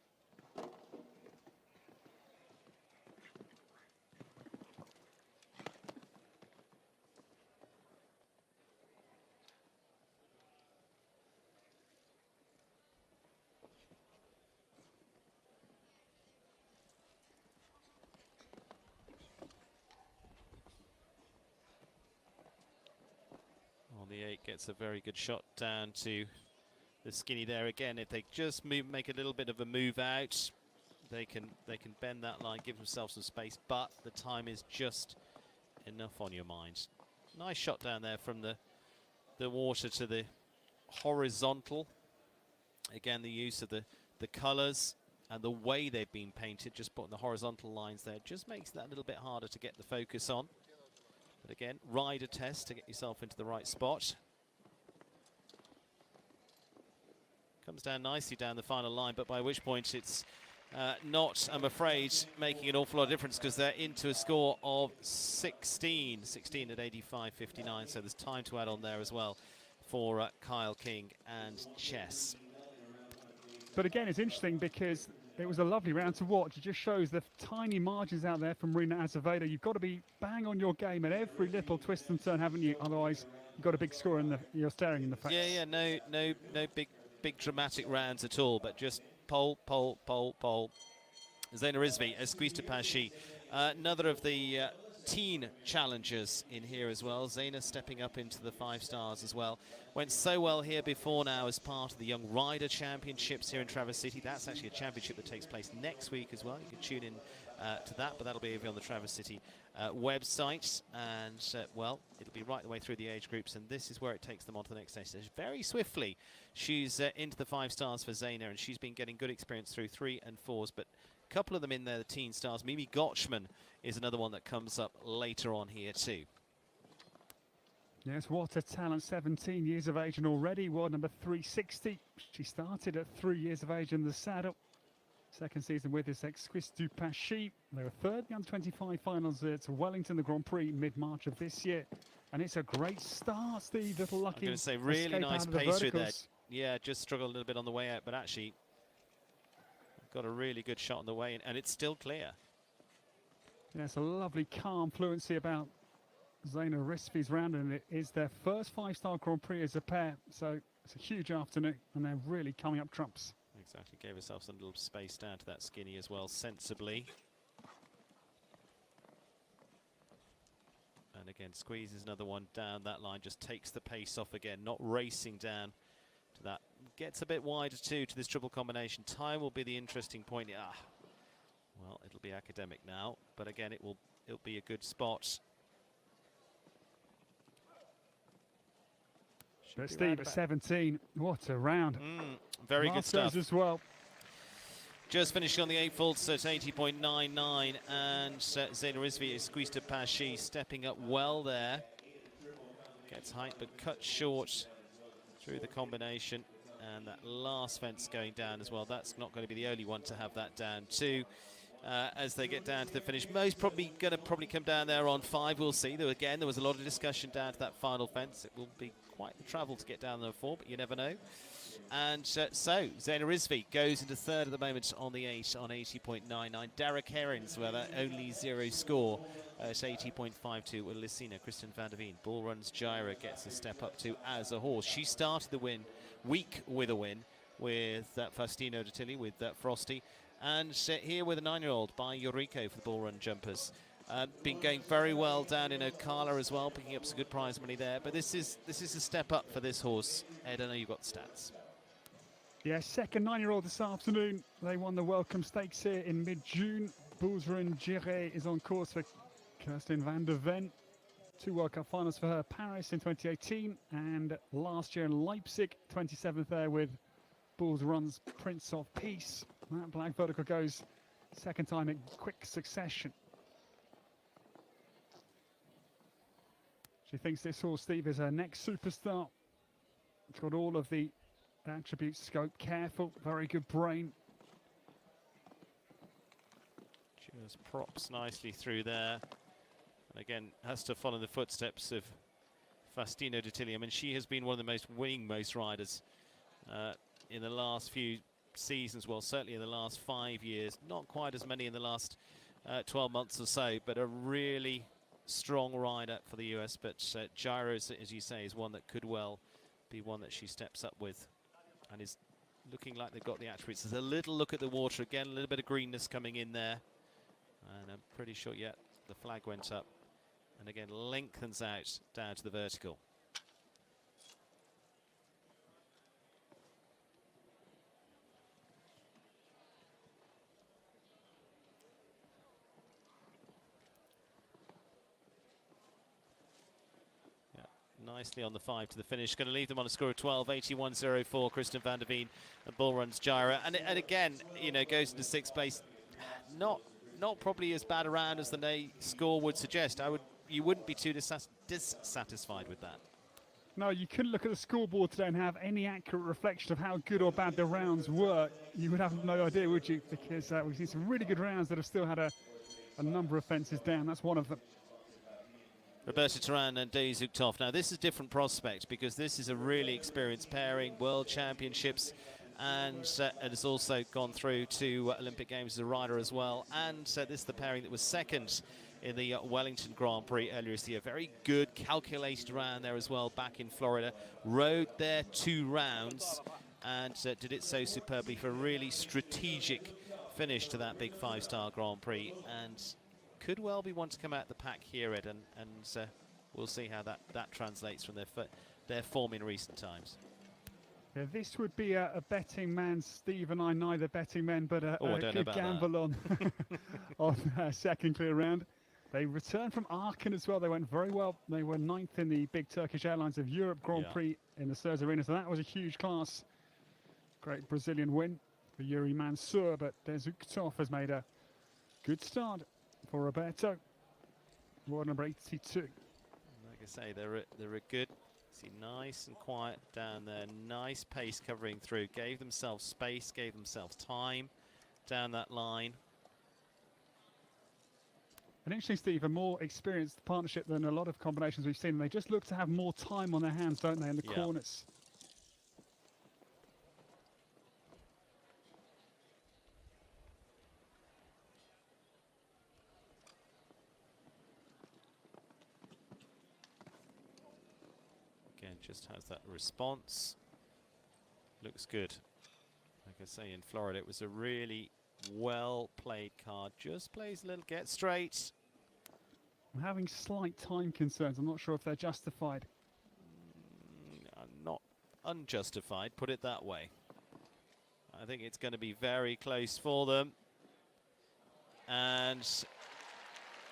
The 8 gets a very good shot down to the skinny there again. If they just make a little bit of a move out, they can bend that line, give themselves some space, but the time is just enough on your mind. Nice shot down there from the water to the horizontal. Again, the use of the colours and the way they've been painted, just putting the horizontal lines there, just makes that a little bit harder to get the focus on. But again, rider test to get yourself into the right spot. Comes down nicely down the final line, but by which point it's not, I'm afraid, making an awful lot of difference, because they're into a score of 16 at 85.59, so there's time to add on there as well for Kyle King and Chess. But again, it's interesting because it was a lovely round to watch. It just shows the tiny margins out there from Marina Azevedo. You've got to be bang on your game at every little twist and turn, haven't you? Otherwise, you've got a big score and you're staring in the face. Yeah, no big dramatic rounds at all, but just pole. Zaina Rizvi, Esquista Pashi, another of the teen challengers in here as well. Zaina stepping up into the 5 stars as well. Went so well here before now as part of the Young Rider Championships here in Traverse City. That's actually a championship that takes place next week as well. You can tune in to that, but that'll be over on the Traverse City website. And, well, it'll be right the way through the age groups, and this is where it takes them on to the next stage. Very swiftly, she's into the 5 stars for Zaina, and she's been getting good experience through 3 and 4s, but a couple of them in there, the teen stars. Mimi Gotchman is another one that comes up later on here too. Yes, what a talent, 17 years of age and already world number 360. She started at 3 years of age in the saddle. Second season with this Exquis du Pachi. They were third in the under-25 finals at Wellington, the Grand Prix, mid-March of this year. And it's a great start, Steve. Little lucky. I'm going to say really nice pace through there. Yeah, just struggled a little bit on the way out, but actually got a really good shot on the way in, and it's still clear. Yeah, it's a lovely calm fluency about Zaina Rizvi's round, and it is their first 5-star Grand Prix as a pair, so it's a huge afternoon, and they're really coming up trumps. Exactly, gave herself some little space down to that skinny as well, sensibly. And again, squeezes another one down that line, just takes the pace off again, not racing down to that. Gets a bit wider too to this triple combination. Time will be the interesting point. Well, it'll be academic now, but again, it'll be a good spot. But Steve at 17, what a round. Very good stuff as well. Just finishing on the 8 faults at 80.99, and Zaina Rizvi Esquista Pachi stepping up well there. Gets height but cut short through the combination, and that last fence going down as well. That's not going to be the only one to have that down too. As they get down to the finish, Mo's probably going to come down there on 5. We'll see. There was a lot of discussion down to that final fence. It will be quite the travel to get down there 4, but you never know. And so Zaina Rizvi goes into 3rd at the moment on the 8 on 80.99. Derek Herrings with that only 0 score at 80.52 with Lucina. Kristen van der Veen. Bull Runs Gyra gets a step up to as a horse. She started the week with a win with Faustino Dattili with Frosty. And here with a 9-year-old by Yuriko for the Bull Run Jumpers. Been going very well down in Ocala as well, picking up some good prize money there. But this is a step up for this horse. Ed, I know you've got the stats. Yeah, second 9-year-old this afternoon. They won the Welcome Stakes here in mid-June. Bouzeren Giré is on course for Kirsten van der Ven. 2 World Cup finals for her, Paris in 2018 and last year in Leipzig, 27th there with Bulls Run's Prince of Peace. That black vertical goes second time in quick succession. She thinks this horse, Steve, is her next superstar. It's got all of the attributes, scope, careful, very good brain. Just props nicely through there. And again, has to follow the footsteps of Faustino Dattili. I mean, she has been one of the most winning most riders in the last few seasons, well, certainly in the last 5 years. Not quite as many in the last 12 months or so, but a really strong rider for the US. But Gyros, as you say, is one that could well be one that she steps up with and is looking like they've got the attributes. There's a little look at the water again, a little bit of greenness coming in there. And I'm pretty sure, yeah, the flag went up. And again, lengthens out down to the vertical. nicely on the 5 to the finish. Going to leave them on a score of 12, 81.04. Kristen van der Veen and bull runs Gyra. And again, you know, goes into 6th place. Not probably as bad a round as the score would suggest. You wouldn't be too dissatisfied with that. No, you couldn't look at the scoreboard today and have any accurate reflection of how good or bad the rounds were. You would have no idea, would you? Because we've seen some really good rounds that have still had a number of fences down. That's one of them. Roberta Turan and Dei Zuchtov. Now, this is a different prospect because this is a really experienced pairing, World Championships, and has also gone through to Olympic Games as a rider as well. And this is the pairing that was second in the Wellington Grand Prix earlier this year. Very good, calculated round there as well back in Florida. Rode there 2 rounds and did it so superbly for a really strategic finish to that big 5-star Grand Prix. And could well be one to come out the pack here, Ed, and we'll see how that translates from their form in recent times. Yeah, this would be a betting man. Steve and I, neither betting men, but a good gamble on second clear round. They returned from Aachen as well. They went very well. They were 9th in the big Turkish Airlines of Europe Grand Prix in the Sirs Arena, so that was a huge class. Great Brazilian win for Yuri Mansour, but Zuchtov has made a good start for Roberto. World number 82. Like I say, they're a good, see, nice and quiet down there. Nice pace covering through. Gave themselves space, gave themselves time down that line. And interesting, Steve, a more experienced partnership than a lot of combinations we've seen. They just look to have more time on their hands, don't they, in the corners. Again, just has that response. Looks good. Like I say, in Florida, it was a really well-played card. Just plays a little get straight. I'm having slight time concerns. I'm not sure if they're justified. Not unjustified, put it that way. I think it's going to be very close for them. And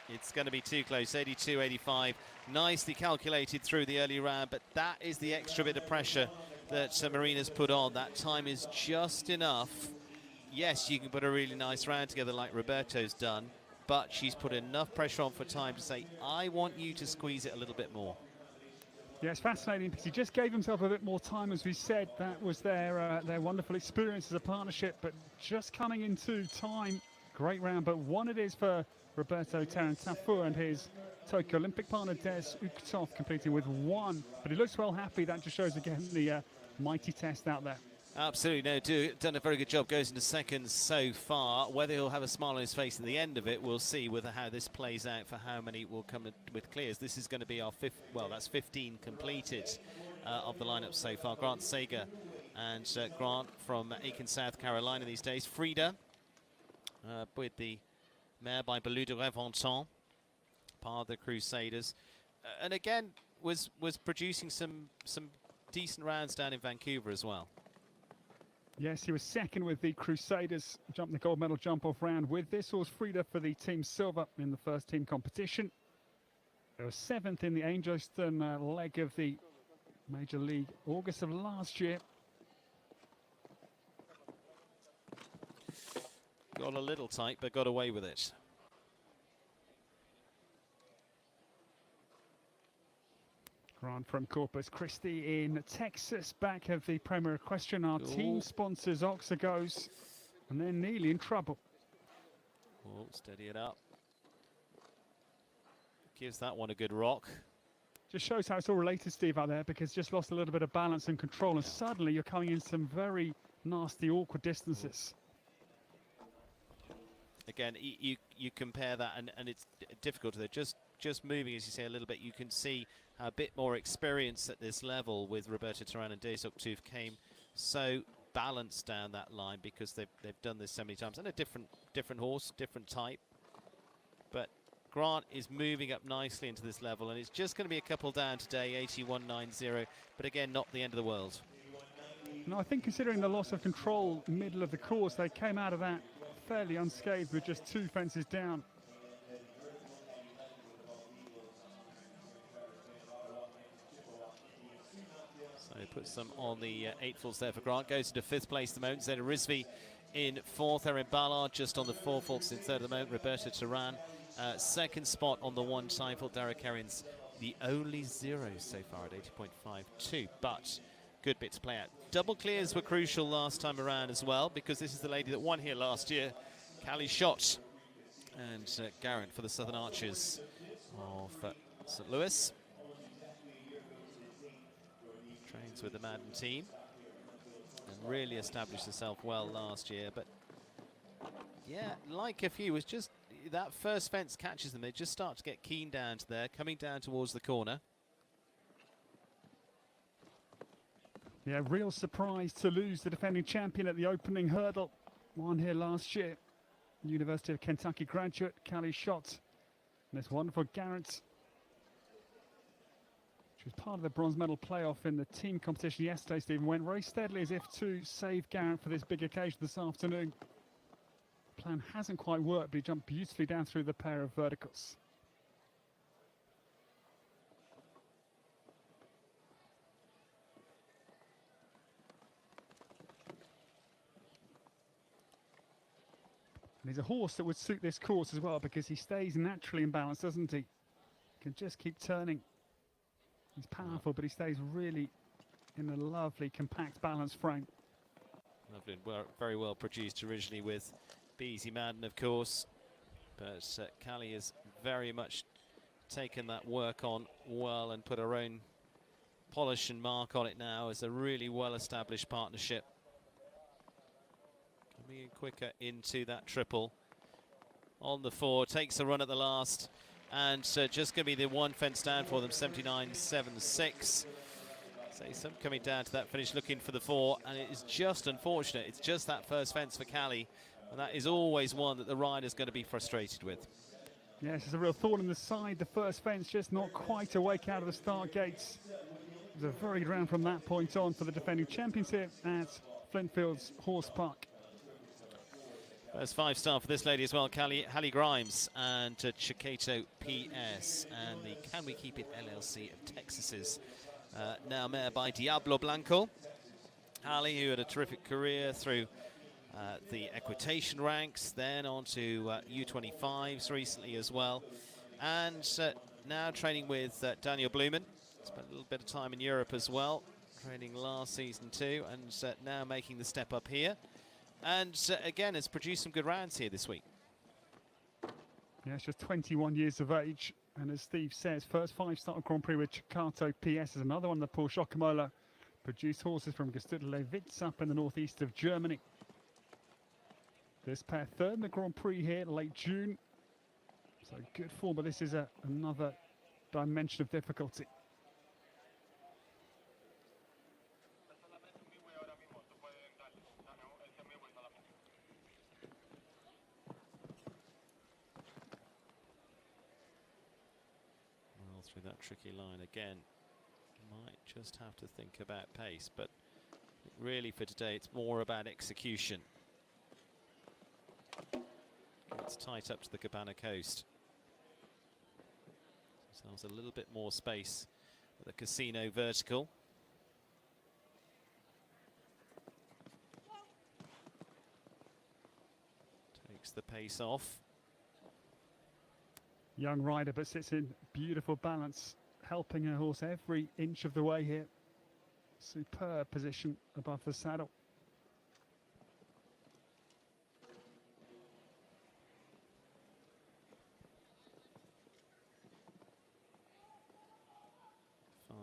it's going to be too close, 82-85. Nicely calculated through the early round, but that is the extra bit of pressure that Marina's put on. That time is just enough. Yes, you can put a really nice round together like Roberto's done, but she's put enough pressure on for time to say, I want you to squeeze it a little bit more. Yeah, it's fascinating because he just gave himself a bit more time, as we said. That was their wonderful experience as a partnership, but just coming into time. Great round, but one it is for Roberto Tarantafu and his Tokyo Olympic partner Des Zuchtov completing with 1. But he looks well happy. That just shows again the mighty test out there. Absolutely, no, done a very good job. Goes into second so far. Whether he'll have a smile on his face at the end of it, we'll see with how this plays out for how many will come with clears. This is going to be our 5th, well, that's 15 completed of the lineup so far. Grant Sager and Grant from Aiken, South Carolina these days. Frida with the mare by Belou de Reventon, part of the Crusaders. And again, was producing some decent rounds down in Vancouver as well. Yes, he was second with the Crusaders, jumped the gold medal jump-off round with this horse, Frida, for the Team Silver in the first team competition. They were 7th in the Angelston leg of the Major League August of last year. Got a little tight, but got away with it. Grant from Corpus Christi in Texas, back of the Premier Equestrian. Our team sponsors Oxagos, and they're nearly in trouble. Oh, steady it up. Gives that one a good rock. Just shows how it's all related, Steve, out there, because just lost a little bit of balance and control, and suddenly you're coming in some very nasty, awkward distances. Again, you compare that, and it's difficult. They're just moving, as you say, a little bit. You can see a bit more experience at this level with Roberta Turan and Dei Zuchtov came so balanced down that line because they've done this so many times. And a different horse, different type. But Grant is moving up nicely into this level, and it's just going to be a couple down today, 81.90. But again, not the end of the world. No, I think considering the loss of control middle of the course, they came out of that fairly unscathed with just 2 fences down. So he puts them on the 8 there for Grant. Goes into 5th place at the moment. Zeta Rizvi in 4th. Erin Ballard just on the 4 faults in 3rd at the moment. Roberta Turan 2nd spot on the 1 time fault. Derek Herrings the only 0 so far at 80.52. But good bit to play out. Double clears were crucial last time around as well, because this is the lady that won here last year, Callie Schott. And Garrett for the Southern Archers of St. Louis. Trains with the Madden team and really established herself well last year. But yeah, like a few, was just that first fence catches them. They just start to get keen down to there, coming down towards the corner. Yeah, real surprise to lose the defending champion at the opening hurdle. Won here last year. University of Kentucky graduate, Callie Schott. And this wonderful Garrett. She was part of the bronze medal playoff in the team competition yesterday, Stephen. Went very steadily as if to save Garrett for this big occasion this afternoon. The plan hasn't quite worked, but he jumped beautifully down through the pair of verticals. And he's a horse that would suit this course as well, because he stays naturally in balance, doesn't he? Can just keep turning. He's powerful, but he stays really in a lovely, compact, balanced frame. Lovely, very well produced originally with Beezy Madden, of course. But Callie has very much taken that work on well and put her own polish and mark on it now as a really well-established partnership. Coming in quicker into that triple on the 4, takes a run at the last, and just going to be the 1 fence down for them, 79.76. So some coming down to that finish looking for the 4, and it is just unfortunate. It's just that first fence for Callie, and that is always one that the rider's going to be frustrated with. Yes, it's a real thorn in the side. The first fence just not quite awake out of the start gates. It was a very good round from that point on for the defending champions here at Flintfield's Horse Park. First 5-star for this lady as well, Hallie Grimes and Chiquito PS, and the Can We Keep It LLC of Texas's now mare by Diablo Blanco. Hallie, who had a terrific career through the equitation ranks, then on to U25s recently as well, and now training with Daniel Blumen. Spent a little bit of time in Europe as well, training last season too, and now making the step up here. And again, has produced some good rounds here this week. Yeah, she's just 21 years of age. And as Steve says, first 5-star Grand Prix with Chicato PS is another one that Paul Schockemöller produced horses from Gestüt-Lewitz up in the northeast of Germany. This pair 3rd in the Grand Prix here, late June. So good form, but this is another dimension of difficulty. Through that tricky line again, might just have to think about pace, but really for today it's more about execution. It's tight up to the Cabana coast. Themselves a little bit more space at the Casino vertical. Takes the pace off. Young rider, but sits in beautiful balance, helping her horse every inch of the way here. Superb position above the saddle.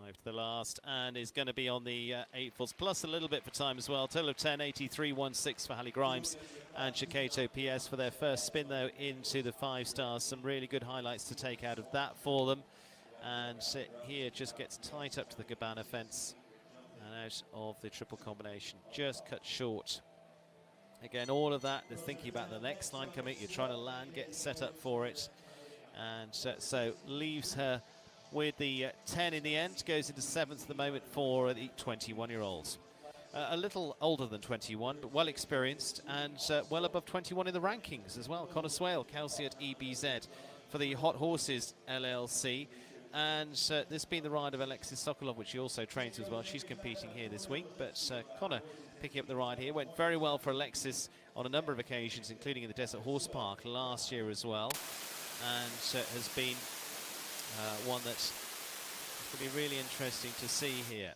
To the last, and is going to be on the 8 falls, plus a little bit for time as well. Total of 10.83.16 for Hallie Grimes and Chiquito PS for their first spin, though, into the 5 stars. Some really good highlights to take out of that for them. And here just gets tight up to the Cabana fence and out of the triple combination. Just cut short. Again, all of that, they're thinking about the next line coming. You're trying to land, get set up for it. And so leaves her with the 10 in the end, goes into 7th at the moment for the 21-year-olds. A little older than 21, but well experienced, and well above 21 in the rankings as well. Connor Swale, Kelsey at EBZ for the Hot Horses LLC. And this being the ride of Alexis Sokolov, which she also trains as well. She's competing here this week, but Connor picking up the ride here. Went very well for Alexis on a number of occasions, including in the Desert Horse Park last year as well. And has been one that's going to be really interesting to see here.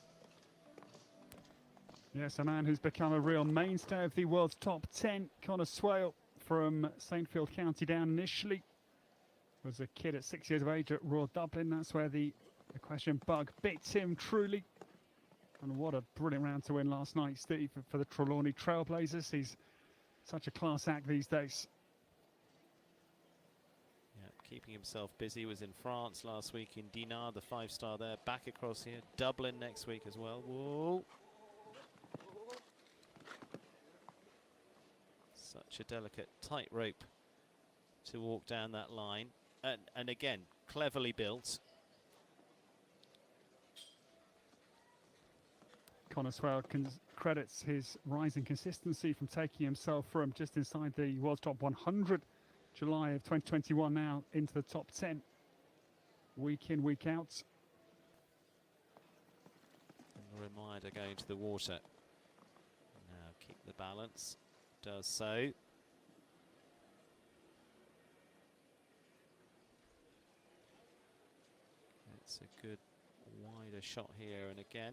Yes, a man who's become a real mainstay of the world's top 10. Connor Swale from Saintfield County Down initially. Was a kid at 6 years of age at Royal Dublin. That's where the equestrian bug bit him truly. And what a brilliant round to win last night, Steve, for the Trelawney Trailblazers. He's such a class act these days. Yeah, keeping himself busy. Was in France last week in Dinard, the 5-star there. Back across here. Dublin next week as well. Whoa. Such a delicate tightrope to walk down that line. And again, cleverly built. Connor Swale credits his rising consistency from taking himself from just inside the world's top 100 July of 2021 now into the top 10 week in, week out. And the reminder going to the water. Now keep the balance. Does so. It's a good wider shot here, and again,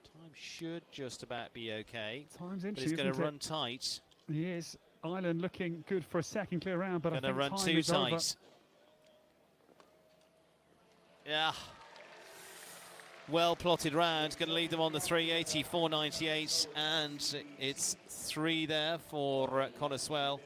time should just about be okay. Time's but interesting. He's going to run tight. He is. Ireland looking good for a second clear round, but I think run time too is tight. over. Yeah. Well plotted round. Going to lead them on the 384.98, and it's 3 there for Connor Swale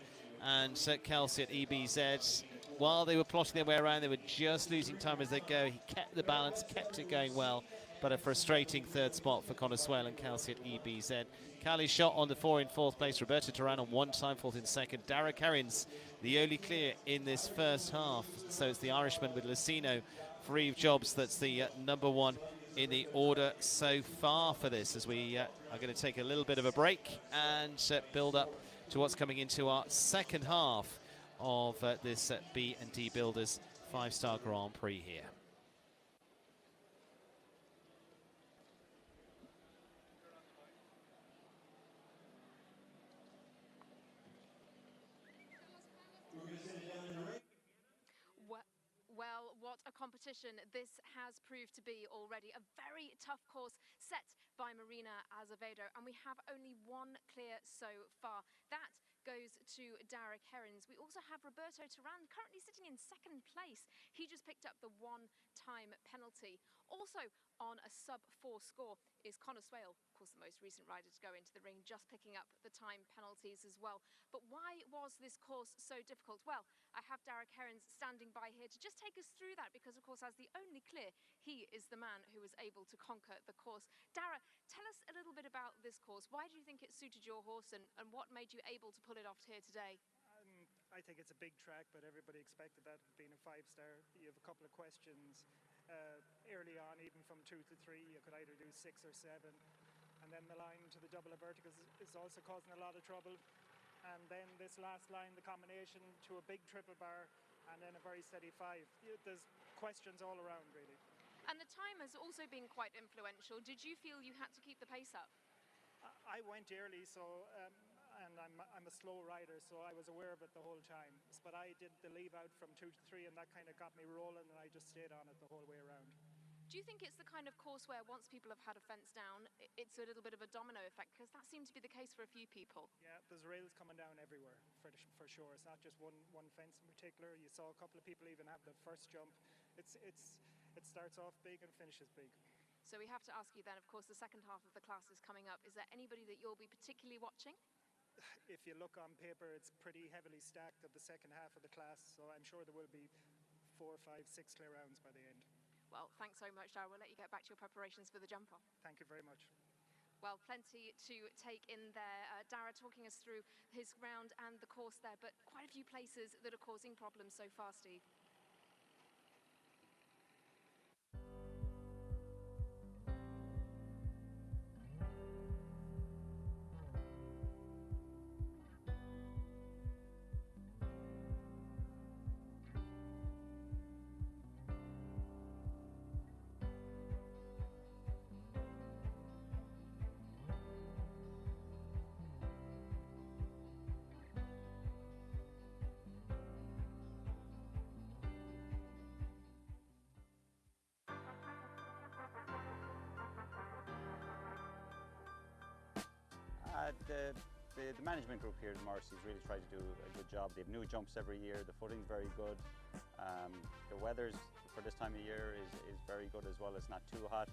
and Kelsey at EBZ. While they were plotting their way around, they were just losing time as they go. He kept the balance, kept it going well, but a frustrating third spot for Connor Swale and Kelsey at EBZ. Cali shot on the 4 in 4th place. Roberto Turan on 1 time, 4th in 2nd. Dara Kerrins, the only clear in this first half. So it's the Irishman with Lucino for Eve Jobs that's the number 1 in the order so far for this, as we are going to take a little bit of a break and build up to what's coming into our second half of this B&D Builders 5-star Grand Prix here. Well, what a competition this has proved to be already. A very tough course set by Marina Azevedo, and we have only 1 clear so far. That goes to Dara Kerrins. We also have Roberto Turan currently sitting in 2nd place. He just picked up the 1-time penalty. Also on a sub-4 score is Connor Swale, of course the most recent rider to go into the ring, just picking up the time penalties as well. But why was this course so difficult? Well, I have Dara Kerrins standing by here to just take us through that, because of course as the only clear, he is the man who was able to conquer the course. Dara, tell us a little bit about this course. Why do you think it suited your horse, and what made you able to pull it off here today? I think it's a big track, but everybody expected that being a 5-star. You have a couple of questions early on, even from 2 to 3. You could either do 6 or 7, and then the line to the double of verticals is also causing a lot of trouble. And then this last line, the combination to a big triple bar and then a very steady 5. There's questions all around, really. And the time has also been quite influential. Did you feel you had to keep the pace up? I went early, so and I'm a slow rider, so I was aware of it the whole time. But I did the leave out from 2 to 3, and that kind of got me rolling, and I just stayed on it the whole way around. Do you think it's the kind of course where once people have had a fence down, it's a little bit of a domino effect? Because that seemed to be the case for a few people. Yeah, there's rails coming down everywhere, for sure. It's not just one fence in particular. You saw a couple of people even have the first jump. It starts off big and finishes big. So we have to ask you then, of course, the second half of the class is coming up. Is there anybody that you'll be particularly watching? If you look on paper, it's pretty heavily stacked at the second half of the class, so I'm sure there will be 4, 5, 6 clear rounds by the end. Well, thanks so much, Dara. We'll let you get back to your preparations for the jump-off. Thank you very much. Well, plenty to take in there. Dara talking us through his round and the course there, but quite a few places that are causing problems so far, Steve. The management group here at Morrissey's really tried to do a good job. They have new jumps every year, the footing's very good. The weather's for this time of year is very good as well. It's not too hot.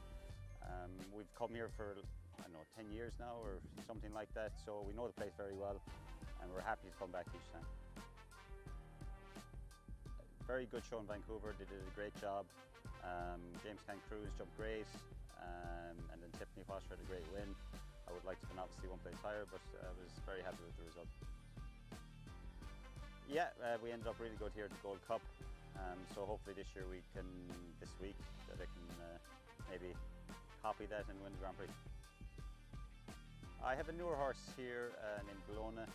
We've come here for, I don't know, 10 years now or something like that, so we know the place very well and we're happy to come back each time. Very good show in Vancouver, they did a great job. James Cruz jumped great, and then Tiffany Foster had a great win. I would like to have been obviously one place higher, but I was very happy with the result. Yeah, we ended up really good here at the Gold Cup, so hopefully this year this week, that I can maybe copy that and win the Grand Prix. I have a newer horse here named Bologna.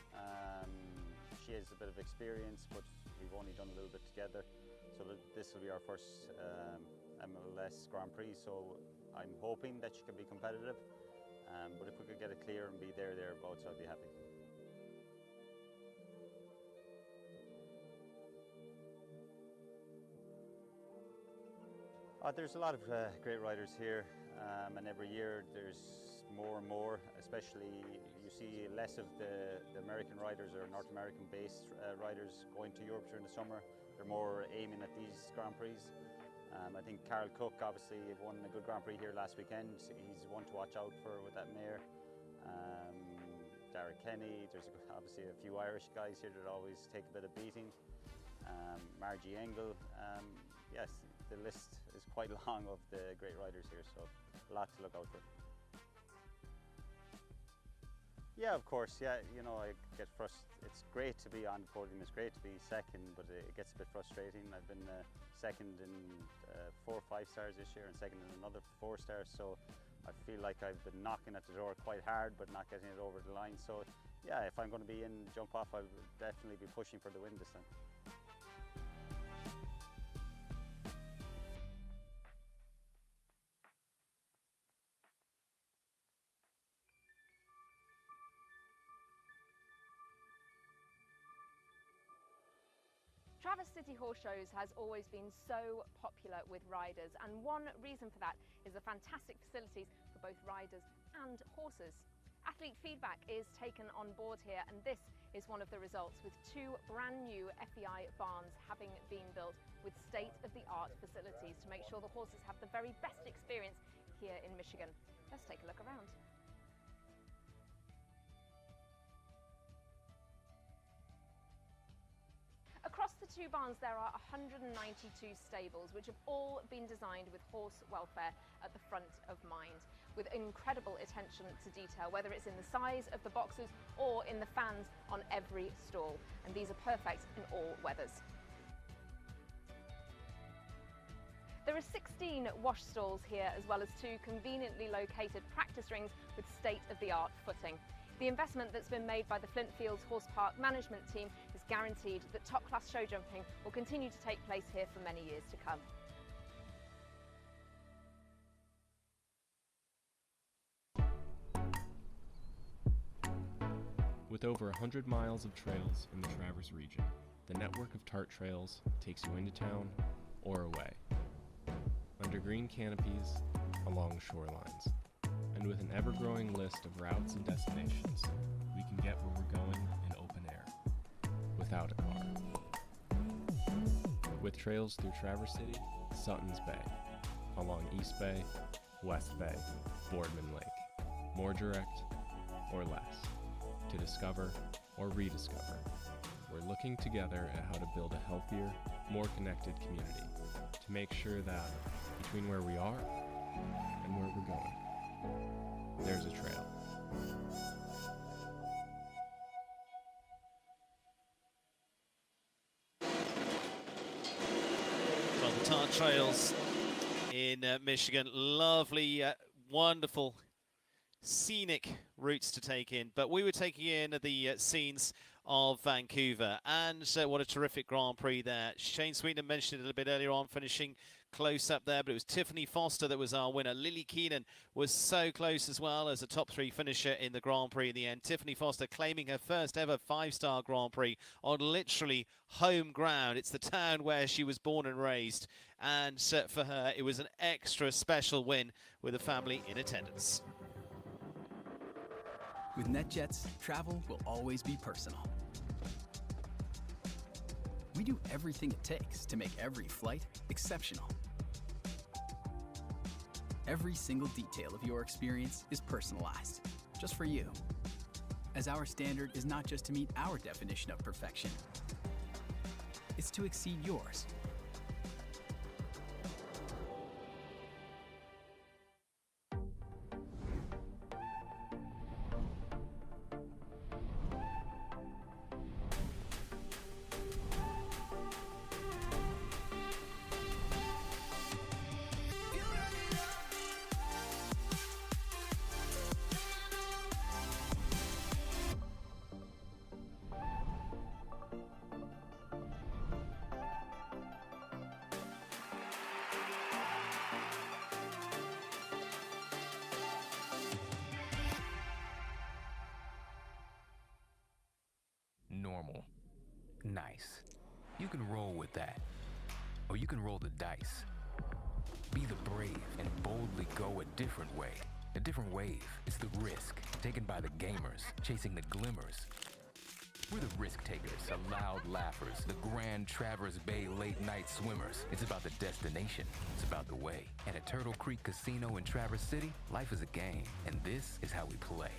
She has a bit of experience, but we've only done a little bit together. So this will be our first MLS Grand Prix, so I'm hoping that she can be competitive. But if we could get it clear and be thereabouts, I'd be happy. There's a lot of great riders here, and every year there's more and more, especially you see less of the American riders or North American based riders going to Europe during the summer. They're more aiming at these Grand Prix. I think Carl Cook obviously won a good Grand Prix here last weekend. He's one to watch out for with that mare. Derek Kenny, there's obviously a few Irish guys here that always take a bit of beating. Margie Engel, yes, the list is quite long of the great riders here, so a lot to look out for. Yeah, of course, yeah, you know, I get frustrated. It's great to be on the podium, it's great to be second, but it gets a bit frustrating. I've been second in 4 5 stars this year and second in another 4 stars, so I feel like I've been knocking at the door quite hard but not getting it over the line. So yeah, if I'm going to be in jump off, I'll definitely be pushing for the win this time. Traverse City Horse Shows has always been so popular with riders, and one reason for that is the fantastic facilities for both riders and horses. Athlete feedback is taken on board here, and this is one of the results, with 2 brand new FEI barns having been built with state-of-the-art facilities to make sure the horses have the very best experience here in Michigan. Let's take a look around. Across the 2 barns there are 192 stables, which have all been designed with horse welfare at the front of mind, with incredible attention to detail, whether it's in the size of the boxes or in the fans on every stall, and these are perfect in all weathers. There are 16 wash stalls here, as well as 2 conveniently located practice rings with state-of-the-art footing. The investment that's been made by the Flint Fields Horse Park management team is guaranteed that top-class show jumping will continue to take place here for many years to come. With over 100 miles of trails in the Traverse region, the network of TART trails takes you into town or away, under green canopies, along shorelines, and with an ever-growing list of routes and destinations, we can get where we're going in open air, without a car. With trails through Traverse City, Suttons Bay, along East Bay, West Bay, Boardman Lake, more direct or less, to discover or rediscover. We're looking together at how to build a healthier, more connected community, to make sure that between where we are and where we're going, there's a trail. Well, the TART trails in Michigan, lovely, wonderful, scenic routes to take in. But we were taking in the scenes of Vancouver, and what a terrific Grand Prix there. Shane Sweeten mentioned it a little bit earlier on, finishing close up there, but it was Tiffany Foster that was our winner. Lily Keenan was so close as well as a top 3 finisher in the Grand Prix in the end. Tiffany Foster claiming her first ever 5-star Grand Prix on literally home ground. It's the town where she was born and raised, and for her it was an extra special win with the family in attendance. With NetJets, travel will always be personal. We do everything it takes to make every flight exceptional. Every single detail of your experience is personalized, just for you. As our standard is not just to meet our definition of perfection, it's to exceed yours. Normal. Nice. You can roll with that. Or you can roll the dice. Be the brave and boldly go a different way. A different wave. It's the risk taken by the gamers, chasing the glimmers. We're the risk takers, the loud laughers, the grand Traverse Bay late night swimmers. It's about the destination. It's about the way. And at Turtle Creek Casino in Traverse City, life is a game, and this is how we play.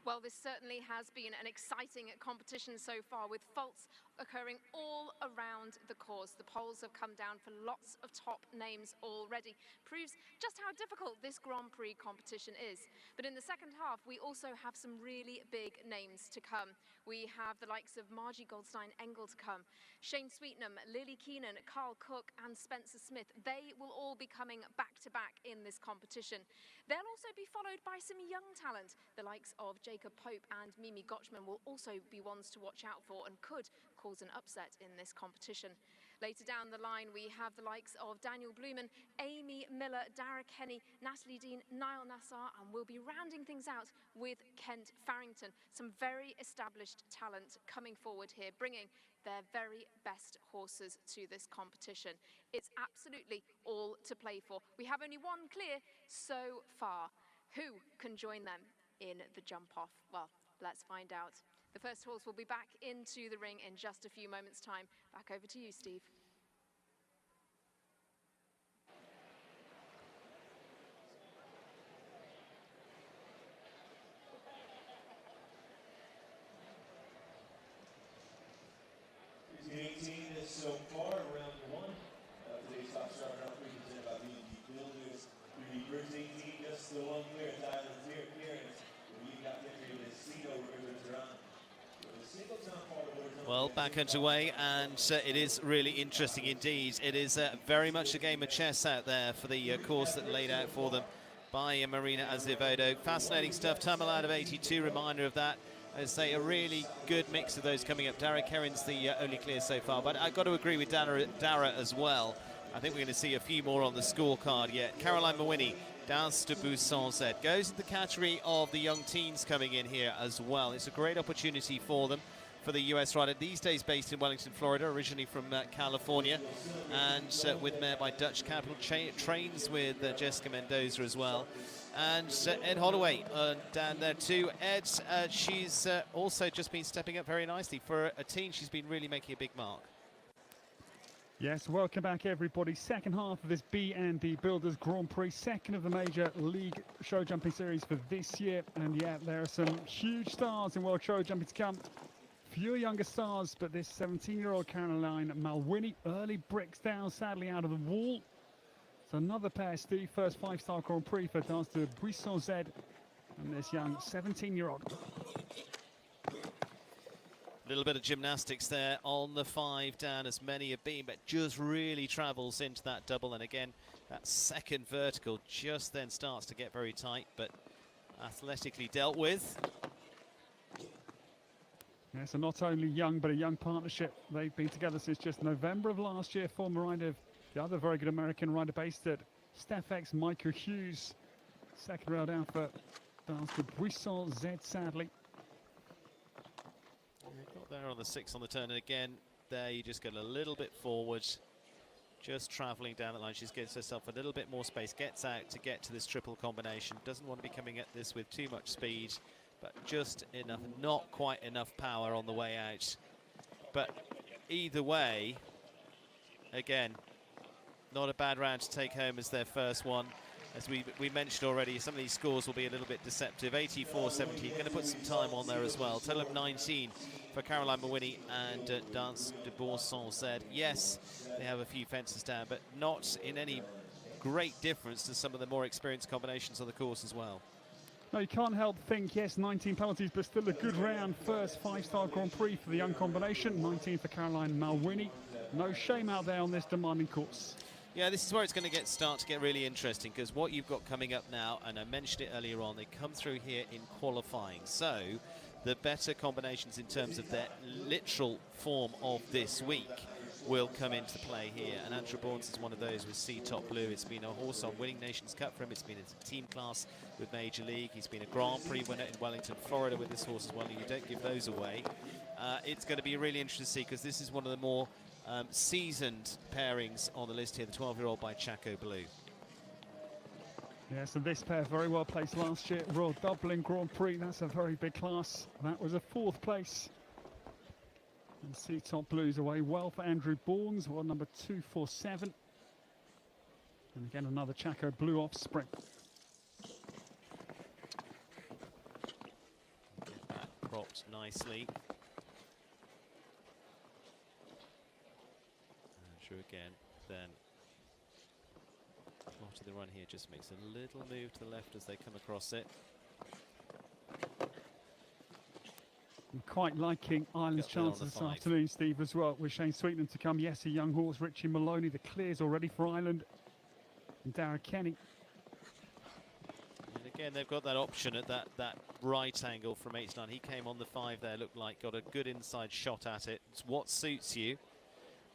Well, this certainly has been an exciting competition so far, with faults occurring all around the course. The polls have come down for lots of top names already. Proves just how difficult this Grand Prix competition is. But in the second half, we also have some really big names to come. We have the likes of Margie Goldstein-Engel to come, Shane Sweetnam, Lily Keenan, Carl Cook and Spencer Smith. They will all be coming back to back in this competition. They'll also be followed by some young talent. The likes of Jacob Pope and Mimi Gotchman will also be ones to watch out for and could cause an upset in this competition. Later down the line, we have the likes of Daniel Blumen, Amy Miller, Dara Kenny, Natalie Dean, Niall Nassar, and we'll be rounding things out with Kent Farrington. Some very established talent coming forward here, bringing their very best horses to this competition. It's absolutely all to play for. We have only one clear so far. Who can join them in the jump off? Well, let's find out. The first horse will be back into the ring in just a few moments' time. Back over to you, Steve. Today's 18 is so far, round one. Today's top star Grand Prix presented by CND Builders. First 18, just the one clear, Tyler clearance. We got entry with Cito River-Duran. Well, back underway, and it is really interesting indeed. It is very much a game of chess out there for the course that laid out for them by Marina Azevedo. Fascinating stuff. Tumble out of 82, reminder of that. I say a really good mix of those coming up. Dara Kerrin's the only clear so far, but I've got to agree with Dara as well. I think we're going to see a few more on the scorecard yet. Caroline Mawhinney, Danse de Bousson goes in the category of the young teens coming in here as well. It's a great opportunity for them, for the US rider, these days based in Wellington, Florida, originally from California, and with mare by Dutch Capital, trains with Jessica Mendoza as well. And Ed Holloway down there too. Ed, she's also just been stepping up very nicely. For a teen, she's been really making a big mark. Yes, welcome back everybody. Second half of this B&D Builders Grand Prix, second of the major league show jumping series for this year. And yeah, there are some huge stars in world show jumping to come. Fewer younger stars, but this 17-year-old Caroline Mawhinney early bricks down, sadly out of the wall. So another pair, Steve, first five-star Grand Prix for Danse de Bousson Z and this young 17-year-old. A little bit of gymnastics there on the 5 down, as many have been, but just really travels into that double. And again, that second vertical just then starts to get very tight, but athletically dealt with. Yeah, so not only young, but a young partnership. They've been together since just November of last year. Former rider of the other very good American rider based at StepX, Michael Hughes. Second rail down for Danse de Bousson Z, sadly. Got there on the 6 on the turn, and again, there you just get a little bit forward, just travelling down the line. She gives herself a little bit more space, gets out to get to this triple combination. Doesn't want to be coming at this with too much speed, but just enough, not quite enough power on the way out. But either way, again, not a bad round to take home as their first one. As we mentioned already, some of these scores will be a little bit deceptive. 84-17, going to put some time on there as well. Total of 19 for Caroline Mawhinney and Danse de Bousson Z. Yes, they have a few fences down, but not in any great difference to some of the more experienced combinations on the course as well. No, you can't help think, yes, 19 penalties, but still a good round. First five-star Grand Prix for the young combination. 19 for Caroline Mawhinney. No shame out there on this demanding course. Yeah, this is where it's going to start to get really interesting, because what you've got coming up now, and I mentioned it earlier on, they come through here in qualifying. So the better combinations in terms of their literal form of this week will come into play here. And Andrew Bournes is one of those with C-Top Blue. It's been a horse on winning Nations Cup for him. It's been in team class with Major League. He's been a Grand Prix winner in Wellington, Florida with this horse as well. And you don't give those away. It's going to be really interesting to see, because this is one of the more seasoned pairings on the list here, the 12-year-old by Chaco Blue. Yeah, so this pair very well placed last year. Royal Dublin Grand Prix, that's a very big class. That was a 4th place. And C-Top Blues away well for Andrew Bournes, well, number 247. And again, another Chaco Blue offspring. propped nicely. Andrew again, then after the run here just makes a little move to the left as they come across it. I'm quite liking Ireland's chances this afternoon, Steve, as well, with Shane Sweetman to come. Yes, a young horse, Richie Maloney. The clear's already for Ireland. And Dara Kenny. And again, they've got that option at that right angle from H9. He came on the 5 there, looked like got a good inside shot at it. It's what suits you.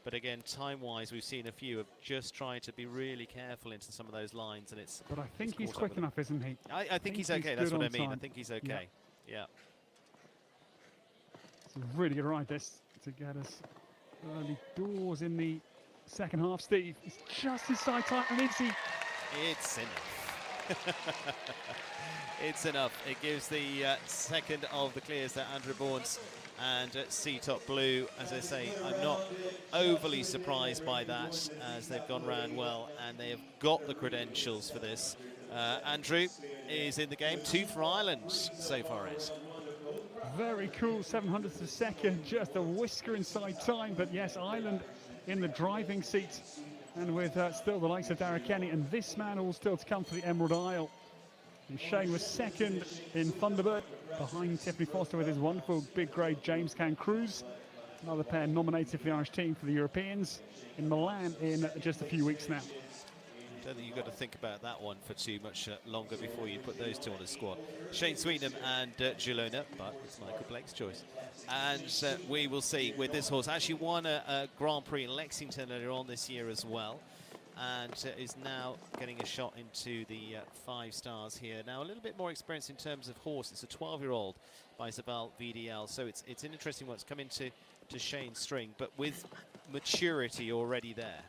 But again, time-wise, we've seen a few of just trying to be really careful into some of those lines, and it's. But I think he's quick enough, isn't he? I think he's okay. That's what I mean. I think he's okay. Yeah. It's a really good ride this to get us early doors in the second half, Steve. It's just inside time, and is he? It's enough. It's enough. It gives the second of the clears to Andrew Bournes and C-Top Blue. As I say, I'm not overly surprised by that, as they've gone round well and they have got the credentials for this. Andrew is in the game, 2 for Ireland so far. Very cool, 700ths of a second, just a whisker inside time. But yes, Ireland in the driving seat, and with still the likes of Dara Kenny and this man all still to come for the Emerald Isle. And Shane was second in Thunderbird, behind Tiffany Foster with his wonderful big grade James Can Cruz. Another pair nominated for the Irish team for the Europeans in Milan in just a few weeks now. I don't think you've got to think about that one for too much longer before you put those two on the squad. Shane Sweetnam and Gelona, but it's Michael Blake's choice. And we will see with this horse. Actually won a Grand Prix in Lexington earlier on this year as well, and is now getting a shot into the 5 stars here. Now a little bit more experience in terms of horse. It's a 12-year-old by Zabal VDL, so it's an interesting one. It's come into Shane's string, but with maturity already there.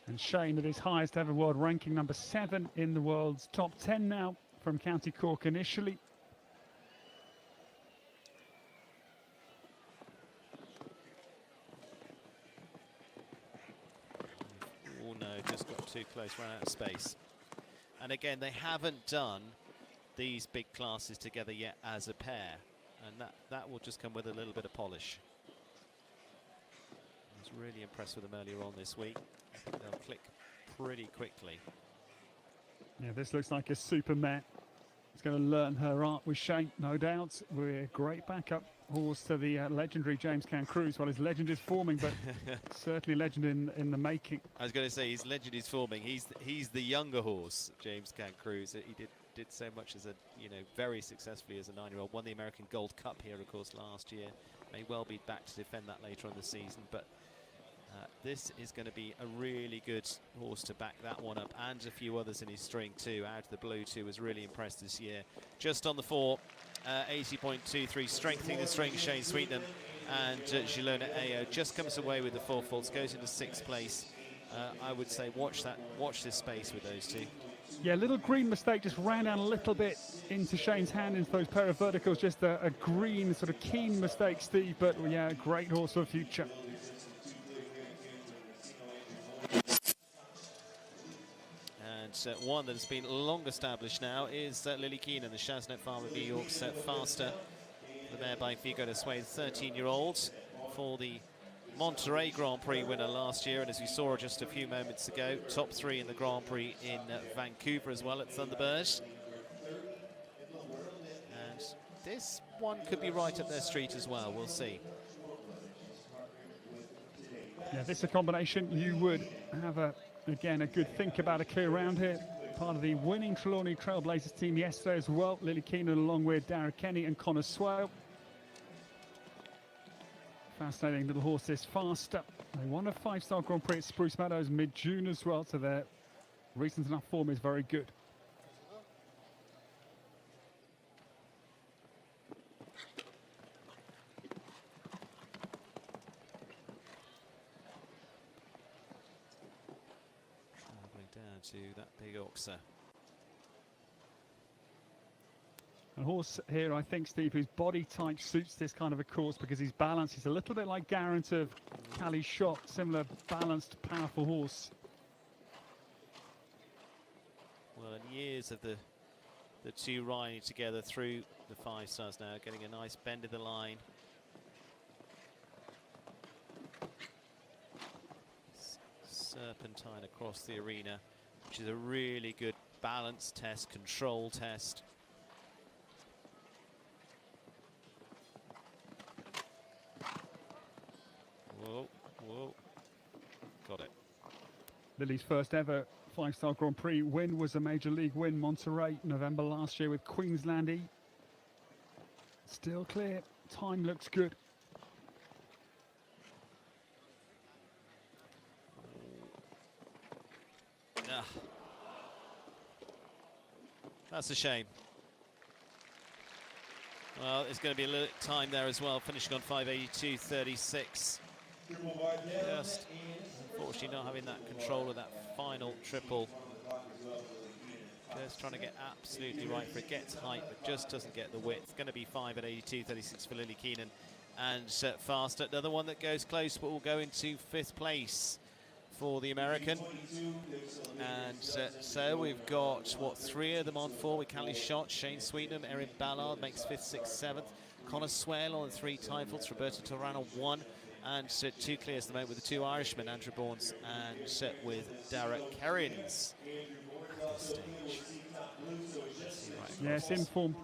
And Shane at his highest ever world ranking, number 7 in the world's top 10 now from County Cork initially. Oh no, just got too close, ran out of space. And again, they haven't done these big classes together yet as a pair, and that will just come with a little bit of polish. I was really impressed with them earlier on this week. I think they'll click pretty quickly. Yeah, this looks like a super mare. It's going to learn her art with Shane, no doubt. We're a great backup horse to the legendary James Can Cruz. Well, his legend is forming, but certainly legend in the making. I was going to say his legend is forming. He's the younger horse, James Can Cruz. He did so much as very successfully as a 9-year-old. Won the American Gold Cup here, of course, last year. May well be back to defend that later on the season, but this is going to be a really good horse to back that one up, and a few others in his string too. Out of the Blue too was really impressed this year. Just on the 4, 80.23, strengthening the string, Shane Sweetnam, and Gelona Ayo just comes away with the 4 faults, goes into 6th place. I would say watch this space with those two. Yeah, little green mistake, just ran down a little bit into Shane's hand into those pair of verticals. Just a green sort of keen mistake, Steve, but yeah, great horse for the future. And one that's been long established now is Lily Keenan, the Chasnet Farm of New York's faster. The mare by Figo de Suede, 13-year-old, for the Monterey Grand Prix winner last year, and as we saw just a few moments ago, top 3 in the Grand Prix in Vancouver as well at Thunderbird. And this one could be right up their street as well, we'll see. Yeah, this is a combination you would have again a good think about a clear round here. Part of the winning Trelawney Trailblazers team yesterday as well. Lily Keenan along with Dara Kenny and Connor Swale. Fascinating little horse, this faster. They won a 5-star Grand Prix at Spruce Meadows mid-June as well, so their recent enough form is very good. Travelling down to that big Oxer. A horse here, I think, Steve, whose body type suits this kind of a course because his balance is a little bit like Garant of Cali Shot, similar balanced, powerful horse. Well, in years of the the two riding together through the 5 stars now, getting a nice bend of the line. Serpentine across the arena, which is a really good balance test, control test. Whoa, whoa, got it. Lily's first ever 5-star Grand Prix win was a Major League win, Monterey, November last year with Queensland. Still clear, time looks good. Ah. That's a shame. Well, there's going to be a little time there as well, finishing on 5:82.36. Just unfortunately not having that control of that final triple. Just trying to get absolutely right for it. Gets height, but just doesn't get the width. Going to be 5 at 82.36 for Lily Keenan. And faster. Another one that goes close, but will go into 5th place for the American. And so we've got, what, 3 of them on 4 with Callie Schott, Shane Sweetenham, Erin Ballard makes 5th, 6th, 7th. Connor Swale on 3 time faults, Roberto Torano 1. And 2 clears at the moment with the 2 Irishmen, Andrew Bournes and with Dara Kerrins. Yes, informed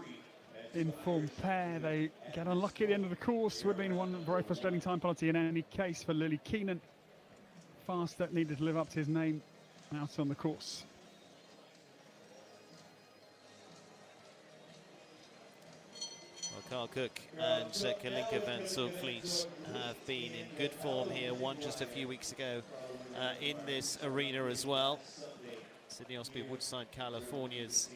pair. They get unlucky at the end of the course. Would have been one very frustrating time penalty in any case for Lily Keenan. Faster needed to live up to his name out on the course. Well, Carl Cook and Kalinka van Zorgvliet have been in good form here. Won just a few weeks ago in this arena as well. Sydney Osprey, Woodside, California's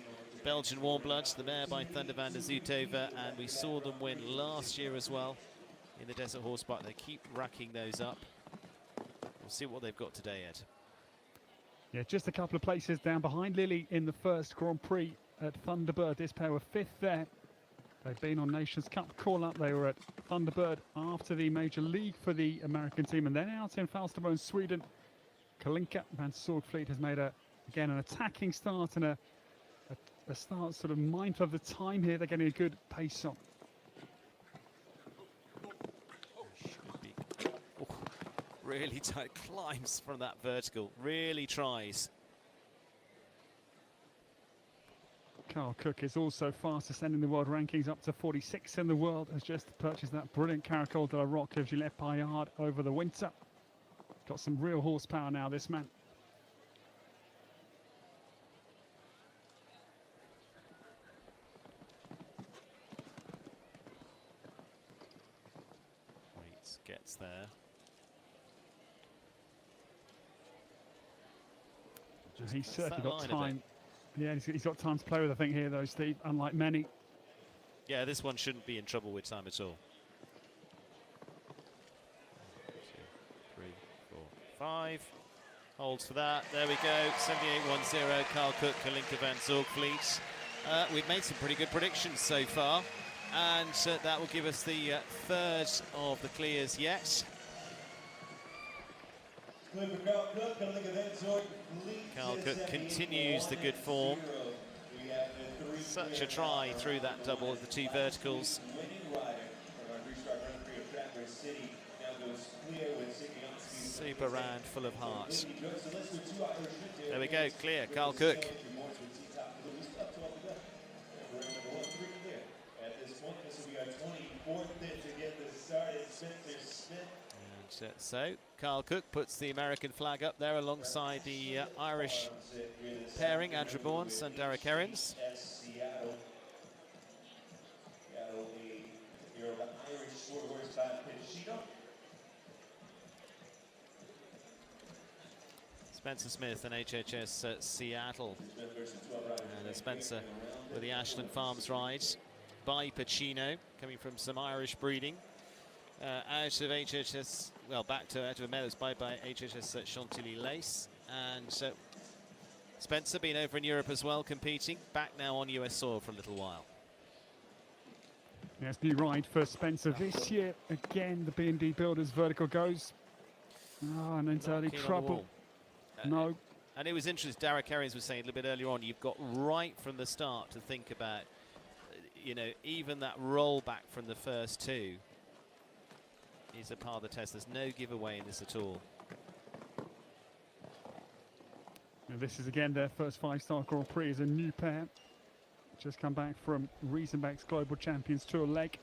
Belgian Warmbloods, the mare by Thunder van der Zoethoven, and we saw them win last year as well in the Desert Horse Park. They keep racking those up. We'll see what they've got today, Ed. Yeah, just a couple of places down behind Lily in the first Grand Prix at Thunderbird. This pair were 5th there. They've been on Nations Cup call-up. They were at Thunderbird after the Major League for the American team, and then out in Falsterbo in Sweden. Kalinka van Zorgvliet has made again an attacking start and a start sort of mindful of the time here. They're getting a good pace on. Really tight climbs from that vertical, really tries. Carl Cook is also fastest in the world rankings, up to 46 in the world. Has just purchased that brilliant Caracol de la Roque of Gillette Paillard over the winter. Got some real horsepower now, this man. Waits gets there. He's certainly got time. Yeah, he's got time to play with, I think, here, though, Steve, unlike many. Yeah, this one shouldn't be in trouble with time at all. 1, 2, 3, 4, 5. Holds for that. There we go. 78.10. Carl Cook, Kalinka van Zorgvliet. We've made some pretty good predictions so far, and that will give us the 3rd of the clears yet. Carl Cook continues the good form. Such a try through that double of the 2 verticals. Super round, full of heart. There we go, clear, Carl Cook. And so Carl Cook puts the American flag up there alongside the Irish pairing, Andrew Bournes and Dara Kerrins. Spencer Smith and HHS Seattle. And Spencer with the Ashland Farms ride by Pacino, coming from some Irish breeding. Out of HHS, well, out of Meadows by HHS Chantilly Lace. And Spencer been over in Europe as well, competing. Back now on US soil for a little while. Yes, new ride for Spencer this year. Again, the B&D Builders vertical goes. Oh, and into early trouble. No. And it was interesting, Derek Herrings was saying a little bit earlier on, you've got right from the start to think about, you know, even that roll back from the first two is a part of the test. There's no giveaway in this at all. And this is again their first five-star Grand Prix as a new pair. Just come back from Riesenbeck's Global Champions Tour leg.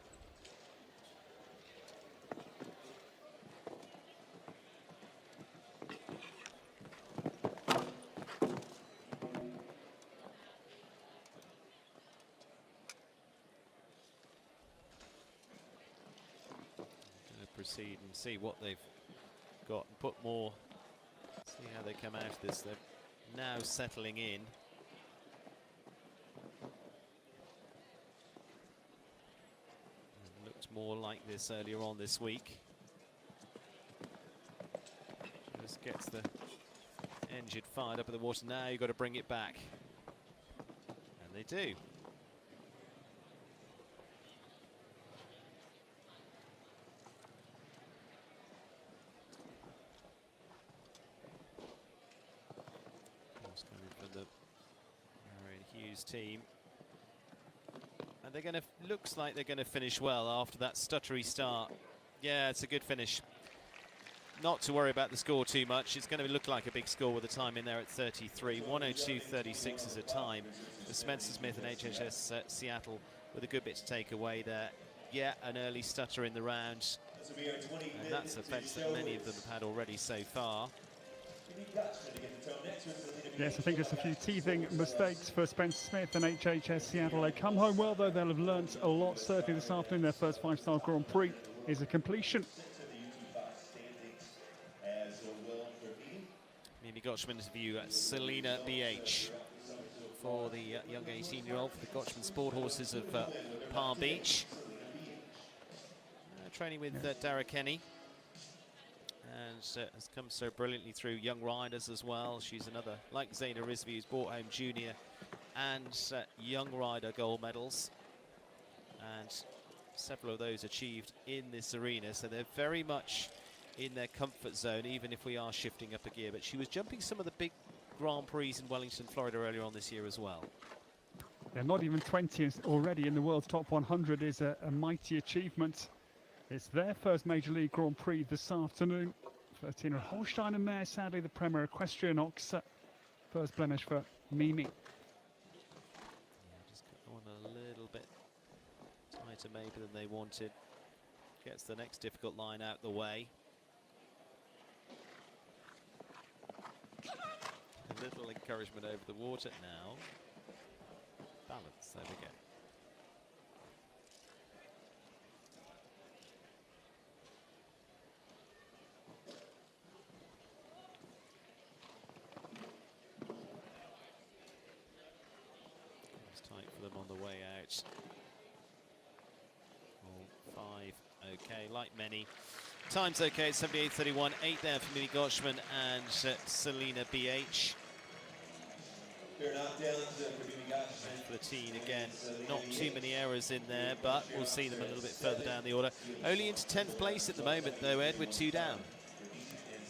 Proceed and see what they've got and put more, see how they come out of this. They're now settling in. It looked more like this earlier on this week. Just gets the engine fired up in the water. Now you've got to bring it back, and they do. Team, and they're going to, looks like they're going to finish well after that stuttery start. Yeah, it's a good finish. Not to worry about the score too much. It's going to look like a big score with the time in there at 33. 1:02.36 is a time for Spencer Smith and HHS Seattle with a good bit to take away there. Yeah, an early stutter in the round, and that's a fence that many of them have had already so far. Yes, I think just a few teething mistakes for Spencer Smith and HHS Seattle. They come home well, though. They'll have learnt a lot, certainly this afternoon. Their first five-star Grand Prix is a completion. Mimi Gotchman's view at Selena BH for the young 18-year-old for the Gotchman Sport Horses of Palm Beach. Training with Dara Kenny. And has come so brilliantly through young riders as well. She's another, like Zaina Rizvi, who's brought home junior and young rider gold medals. And several of those achieved in this arena. So they're very much in their comfort zone, even if we are shifting up a gear. But she was jumping some of the big Grand Prix in Wellington, Florida earlier on this year as well. They're not even 20th already in the world's top 100 is a mighty achievement. It's their first Major League Grand Prix this afternoon. 13 Holstein and Mare, sadly the Premier Equestrian Ox. First blemish for Mimi. Yeah, just got on a little bit tighter maybe than they wanted. Gets the next difficult line out the way. A little encouragement over the water now. Balance, there we go. On the way out. All five okay, like many. Time's okay, 78.31, 8 there for Mimi Gotchman and Selena BH. For the teen again, not too many errors in there, but we'll see them a little bit further down the order. Only into 10th place at the moment though, Ed, with 2 down.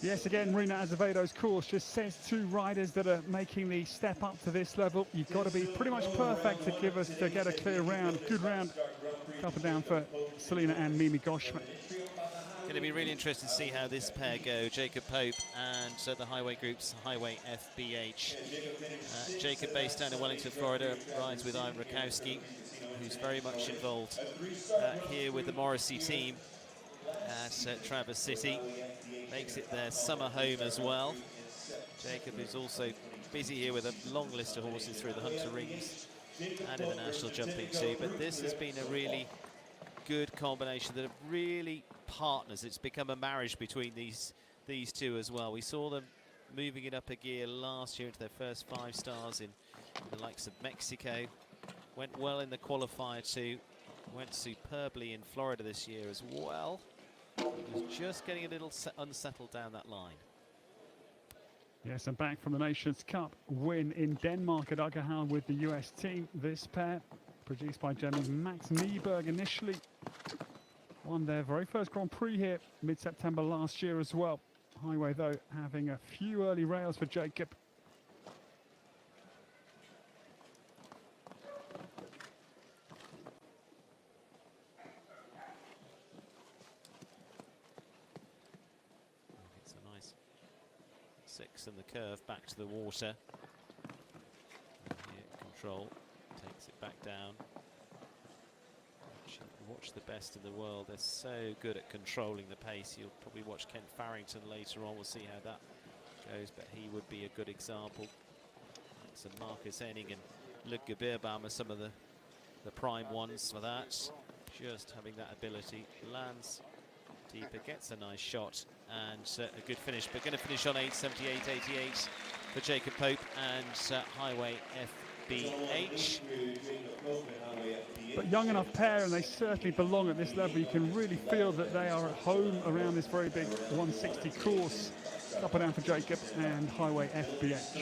Yes, again, Marina Azevedo's course just says 2 riders that are making the step up to this level. You've got to be pretty much perfect to get a clear round, good round, up and down for Selena and Mimi Gotchman. Going to be really interesting to see how this pair go. Jacob Pope and the Highway Group's Highway FBH. Jacob, based down in Wellington, Florida, rides with Ivan Rakowski, who's very much involved here with the Morrissey team at Traverse City. Makes it their summer home as well. Jacob is also busy here with a long list of horses through the Hunter Rings and in the national jumping too. But this has been a really good combination that are really partners. It's become a marriage between these two as well. We saw them moving it up a gear last year into their first 5 stars in the likes of Mexico. Went well in the qualifier too. Went superbly in Florida this year as well. Was just getting a little unsettled down that line. Yes, and back from the Nations Cup win in Denmark at Uggerhall with the US team. This pair, produced by Germany's Max Nieberg initially, won their very first Grand Prix here mid-September last year as well. Highway, though, having a few early rails for Jacob. 6 and the curve back to the water. Here, control, takes it back down. Watch the best in the world. They're so good at controlling the pace. You'll probably watch Kent Farrington later on. We'll see how that goes, but he would be a good example. So Marcus Henning and Luc Gebierbam are some of the prime ones for that. Just having that ability. Lands deeper, gets a nice shot, and a good finish, but going to finish on 8:78.88 for Jacob Pope and Highway FBH. But young enough pair, and they certainly belong at this level. You can really feel that they are at home around this very big 160 course. Up and down for Jacob and Highway FBH.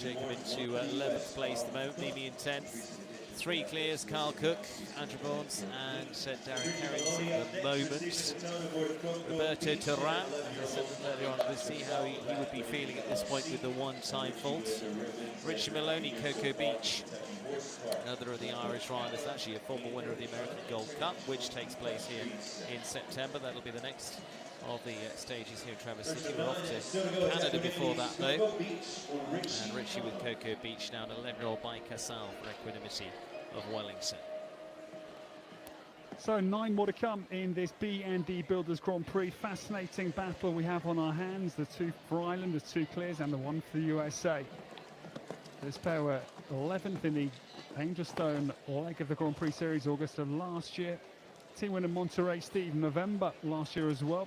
Jacob into 11th place at the moment, Mimi in 10th. 3 clears, Carl Cook, Andrew Barnes and Darren Carrington at the moment. Roberto Turan, as I said earlier on, we'll see how he would be feeling at this point with the one-time fault. Richie Maloney, Cocoa Beach, another of the Irish riders, actually a former winner of the American Gold Cup, which takes place here in September. That'll be the next of the stages here in Traverse City. We're off to Canada before that though. And Richie with Cocoa Beach now, an 11-year-old by Casal for Equanimity of Wellington. So 9 more to come in this B&D Builders Grand Prix. Fascinating battle we have on our hands. The 2 for Ireland, the 2 clears and the 1 for the USA. This pair were 11th in the Angelstone leg of the Grand Prix Series August of last year. Team winner Monterey Steve November last year as well.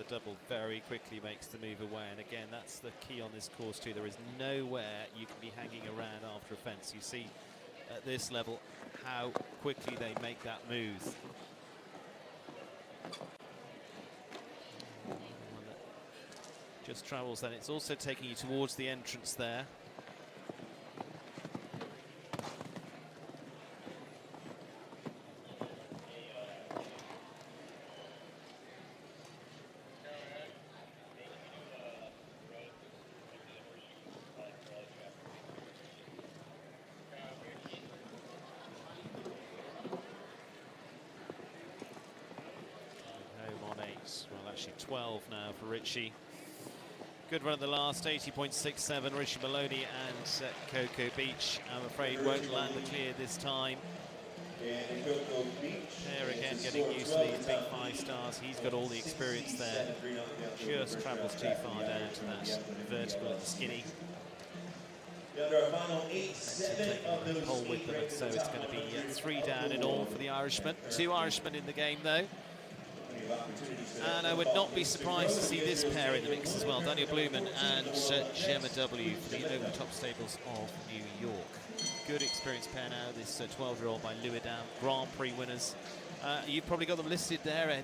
Double very quickly makes the move away, and again that's the key on this course too. There is nowhere you can be hanging around after a fence. You see at this level how quickly they make that move. Just travels then. It's also taking you towards the entrance there. Well, actually 12 now for Richie. Good run at the last, 80.67. Richie Maloney and Cocoa Beach, I'm afraid, won't land the clear this time. There again, getting used to these big 5 stars. He's got all the experience there. Just travels too far down to that vertical at the skinny. Pole with them, and so it's going to be 3 down in all for the Irishman. 2 Irishmen in the game though. And I would not be surprised to see this pair in the mix as well, Daniel Blumen and Gemma W for the Over the Top Stables of New York. Good experienced pair now, this 12-year-old by Louis-Dam, Grand Prix winners. You've probably got them listed there, Ed.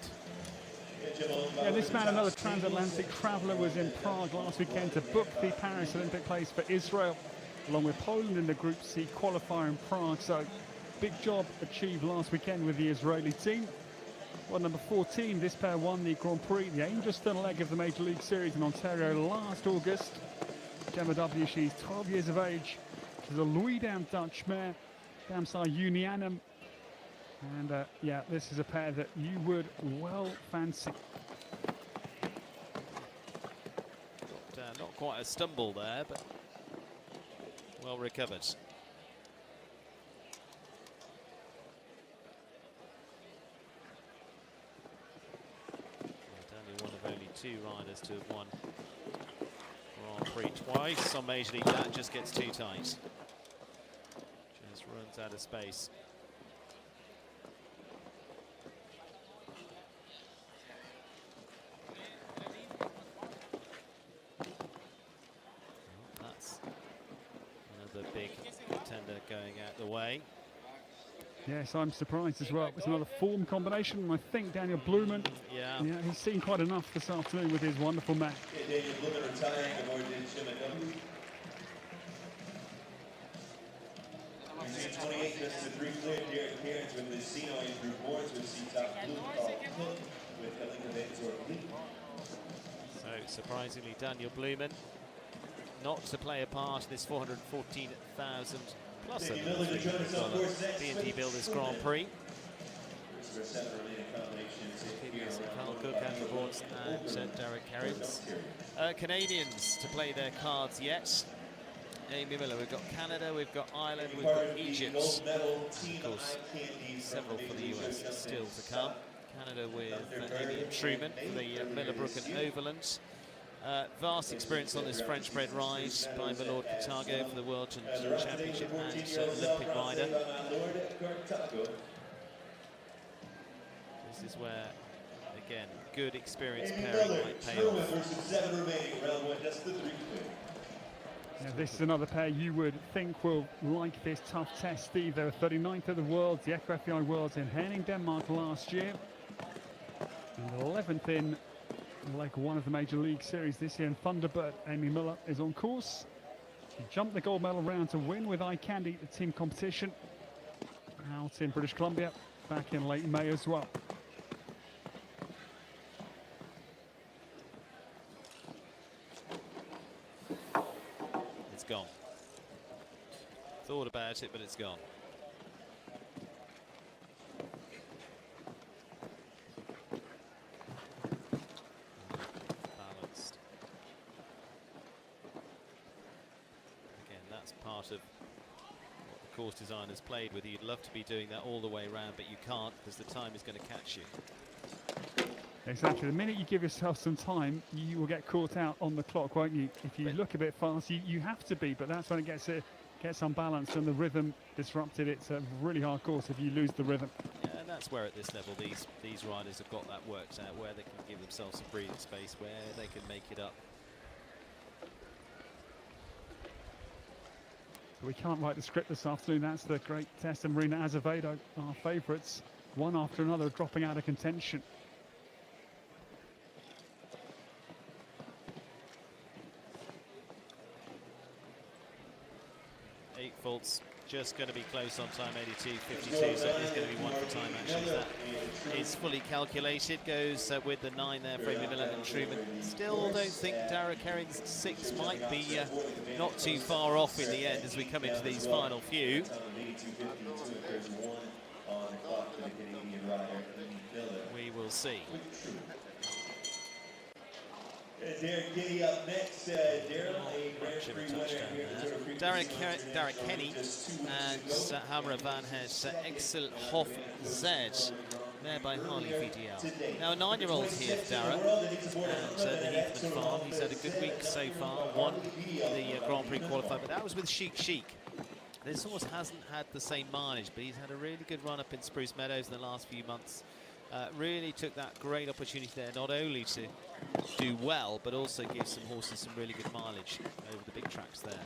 Yeah, this man, another transatlantic traveller, was in Prague last weekend to book the Paris Olympic place for Israel, along with Poland in the Group C qualifier in Prague. So, big job achieved last weekend with the Israeli team. Well, number 14, this pair won the Grand Prix, the Angelstone leg of the Major League Series in Ontario last August. Gemma W, she's 12 years of age. She's a Louis-Dam Dutch mare, Damsar Unianum. And yeah, this is a pair that you would well fancy. Not quite a stumble there, but well recovered. One of only 2 riders to have won Grand Prix twice on Major League. That just gets too tight. Just runs out of space. Well, that's another big contender going out the way. Yes, I'm surprised as well. It's another form combination. I think Daniel Blumen, yeah, he's seen quite enough this afternoon with his wonderful mare. Between 28, just the 3 clear, Derek Cairns with the Sino Andrew Boards with C-top blue, Carl Cook with Helena Ventor Lee. So surprisingly, Daniel Blumen not to play a part in this 414,000 plus $300 B&D Builders Grand Prix. Carl Cook, Andrew Boards and Derek Cairns. Canadians to play their cards yet. Amy Miller, we've got Canada, we've got Ireland, we've got Egypt. And of course, several for the US still to come. Canada with Amy and Truman for the Millebrook and Overland. Vast experience on this French-bred ride by Milord Cartago for the World Championship and Olympic rider. This is where, again, good experience pairing might pay off. Yeah, this is another pair you would think will like this tough test, Steve. They were 39th at the Worlds, the EcoFI Worlds in Henning, Denmark last year. And 11th in leg 1 of the Major League Series this year. And Thunderbird, Amy Miller, is on course. She jumped the gold medal round to win with Eye Candy, the team competition, out in British Columbia back in late May as well. It's gone. Thought about it, but it's gone. Balanced. Again, that's part of what the course designers played with. You'd love to be doing that all the way around, but you can't because the time is going to catch you. Exactly. The minute you give yourself some time, you will get caught out on the clock, won't you? If you look a bit fast, you have to be, but that's when it gets unbalanced and the rhythm disrupted. It's a really hard course if you lose the rhythm. Yeah, and that's where at this level these riders have got that worked out, where they can give themselves some breathing space, where they can make it up. We can't write the script this afternoon. That's the great test. And Marina Azevedo, our favourites, one after another, dropping out of contention. Eight faults, just going to be close on time, 82.52, so it is going to be one for time actually. That is fully calculated, goes with the 9 there for Amy Miller and Truman. Still don't think Dara Kerring's 6 might be not too far off in the end as we come into these final few. We will see. Derek Kenny up next. Derek Kenny and Hamra Van Hes, Excel Hof Z, there by Harley VDL. Now a 9-year-old here, Dara, and the Heathman Farm. He's had a good week so far, won the Grand Prix qualifier, but that was with Chic. This horse hasn't had the same mileage, but he's had a really good run up in Spruce Meadows in the last few months. Really took that great opportunity there, not only to do well, but also give some horses some really good mileage over the big tracks there.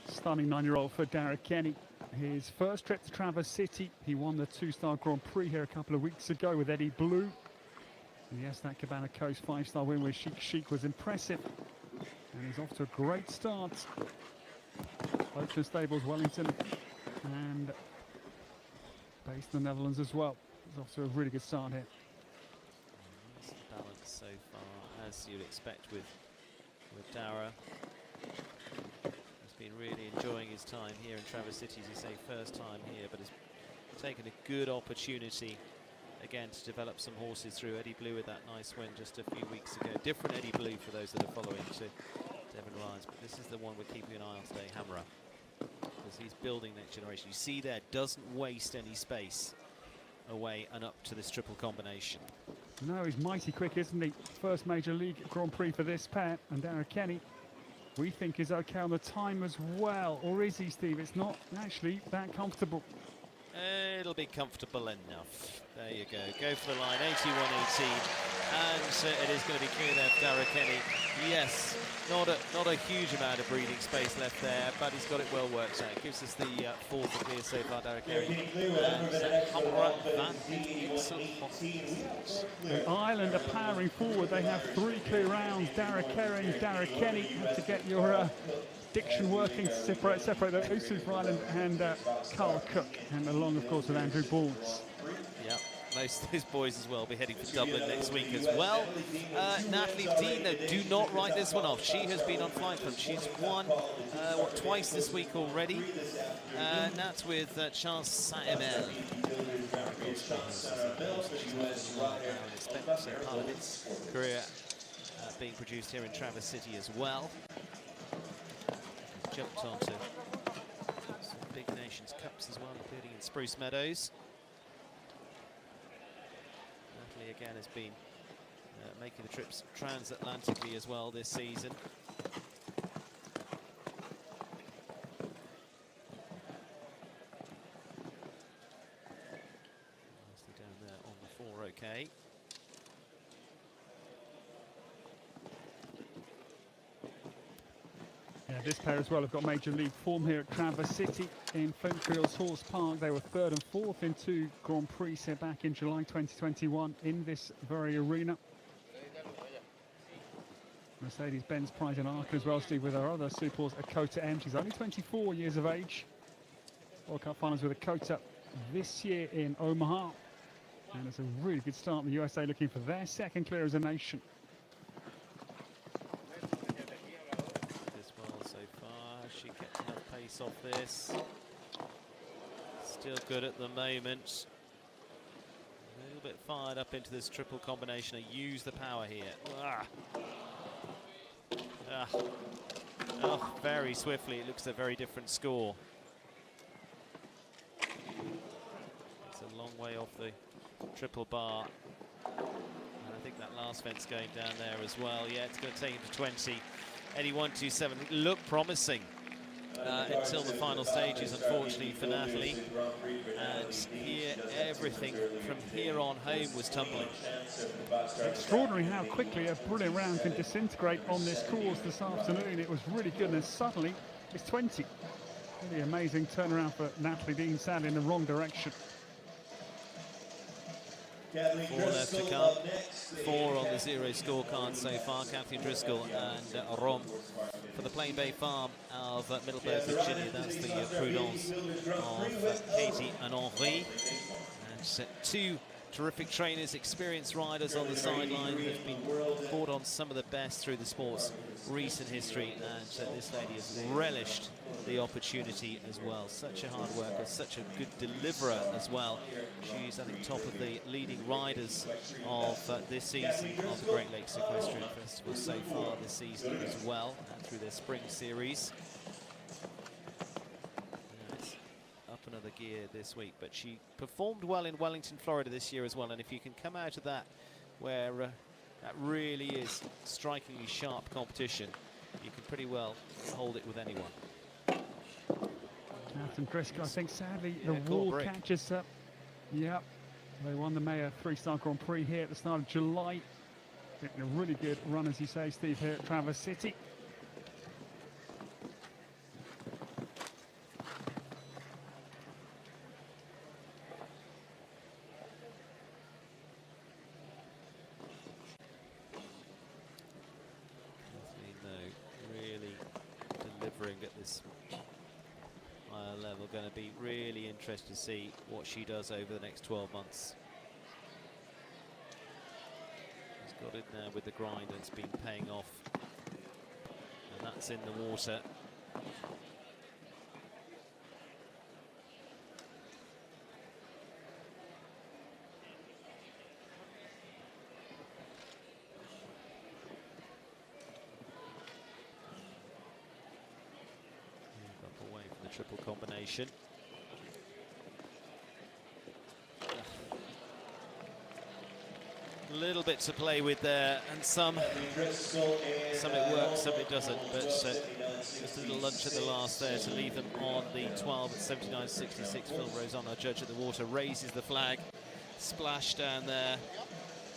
Stunning 9-year-old for Derek Kenny. His first trip to Traverse City. He won the 2-star Grand Prix here a couple of weeks ago with Eddie Blue. And yes, that Cabana Coast 5-star win with Chic was impressive. And he's off to a great start. Oakland Stables, Wellington, and based in the Netherlands as well. He's off to a really good start here. Balance so far, as you'd expect with Dara. He's been really enjoying his time here in Traverse City, as you say, first time here, but has taken a good opportunity again to develop some horses through. Eddie Blue with that nice win just a few weeks ago. Different Eddie Blue for those that are following to Devon Ryan's, but this is the one we're keeping an eye on today, Hamra, because he's building next generation. You see there, doesn't waste any space away and up to this triple combination. No, he's mighty quick, isn't he? First Major League Grand Prix for this pair, and Derek Kenny, we think, is okay on the time as well. Or is he, Steve? It's not actually that comfortable. It'll be comfortable enough. There you go. Go for the line, 81.18. And it is going to be clear there for Dara Kenny. Yes, not a huge amount of breathing space left there, but he's got it well worked out. Gives us the fourth clear so far, Dara Kenny. And The Ireland are powering forward. They have 3 clear rounds. Dara Kerring, Dara Kenny. Have to get your diction working to separate those two for Ireland, and Carl Cook, and along, of course, with Andrew Bournes. Yeah, most of those boys as well be heading for Dublin next week as well. Natalie Dean, though, do not write this one off. She has been on flight from. She's won, twice this week already. And that's with Charles Saint-Emel. Spent part of its career being produced here in Traverse City as well. Jumped onto some big Nations Cups as well, including in Spruce Meadows. Natalie again has been making the trips transatlantically as well this season. Nicely down there on the 4, okay. Yeah, this pair as well have got major league form here at Traverse City in Flintfields Horse Park. They were 3rd and 4th in 2 Grand Prix here back in July 2021 in this very arena. Mercedes-Benz prize in Arca as well, Steve, with our other supports, Akota M. She's only 24 years of age. World Cup finals with Akota this year in Omaha. And it's a really good start. The USA looking for their 2nd clear as a nation. Off this, still good at the moment. A little bit fired up into this triple combination. I use the power here. Oh, very swiftly. It looks a very different score. It's a long way off the triple bar. And I think that last fence going down there as well. Yeah, it's going to take him to 20. Eddie 127 looked promising. Until the final stages, unfortunately for Natalie, and here everything from here on home was tumbling. Extraordinary how quickly a brilliant round can disintegrate on this course this afternoon. It was really good, and then suddenly it's 20. Really amazing turnaround for Natalie Dean, sadly in the wrong direction. 4 left to come. 4 on the 0 scorecard so far. Kathleen Driscoll and Rom for the Plain Bay Farm of Middleburg, Virginia. That's the Prudence of Katie and Henri. And 2 terrific trainers, experienced riders on the sideline who've been brought on some of the best through the sport's recent history, and this lady has relished the opportunity as well. Such a hard worker, such a good deliverer as well. She's, I think, top of the leading riders of this season of the Great Lakes Equestrian Festival so far this season as well, and through their spring series. Another gear this week, but she performed well in Wellington, Florida this year as well, and if you can come out of that where that really is strikingly sharp competition, you can pretty well hold it with anyone. Kathleen Driscoll, I think sadly the wall catches up. Yep, they won the Mayor 3-star Grand Prix here at the start of July. Getting a really good run, as you say, Steve, here at Traverse City. Going to be really interested to see what she does over the next 12 months. She's got in there with the grind, and it's been paying off, and that's in the water. Triple combination. A little bit to play with there, and some it works, some it doesn't, but just a little lunch at the last there to leave them on the 12 at 79.66. Phil Rosano, our judge at the water, raises the flag. Splash down there,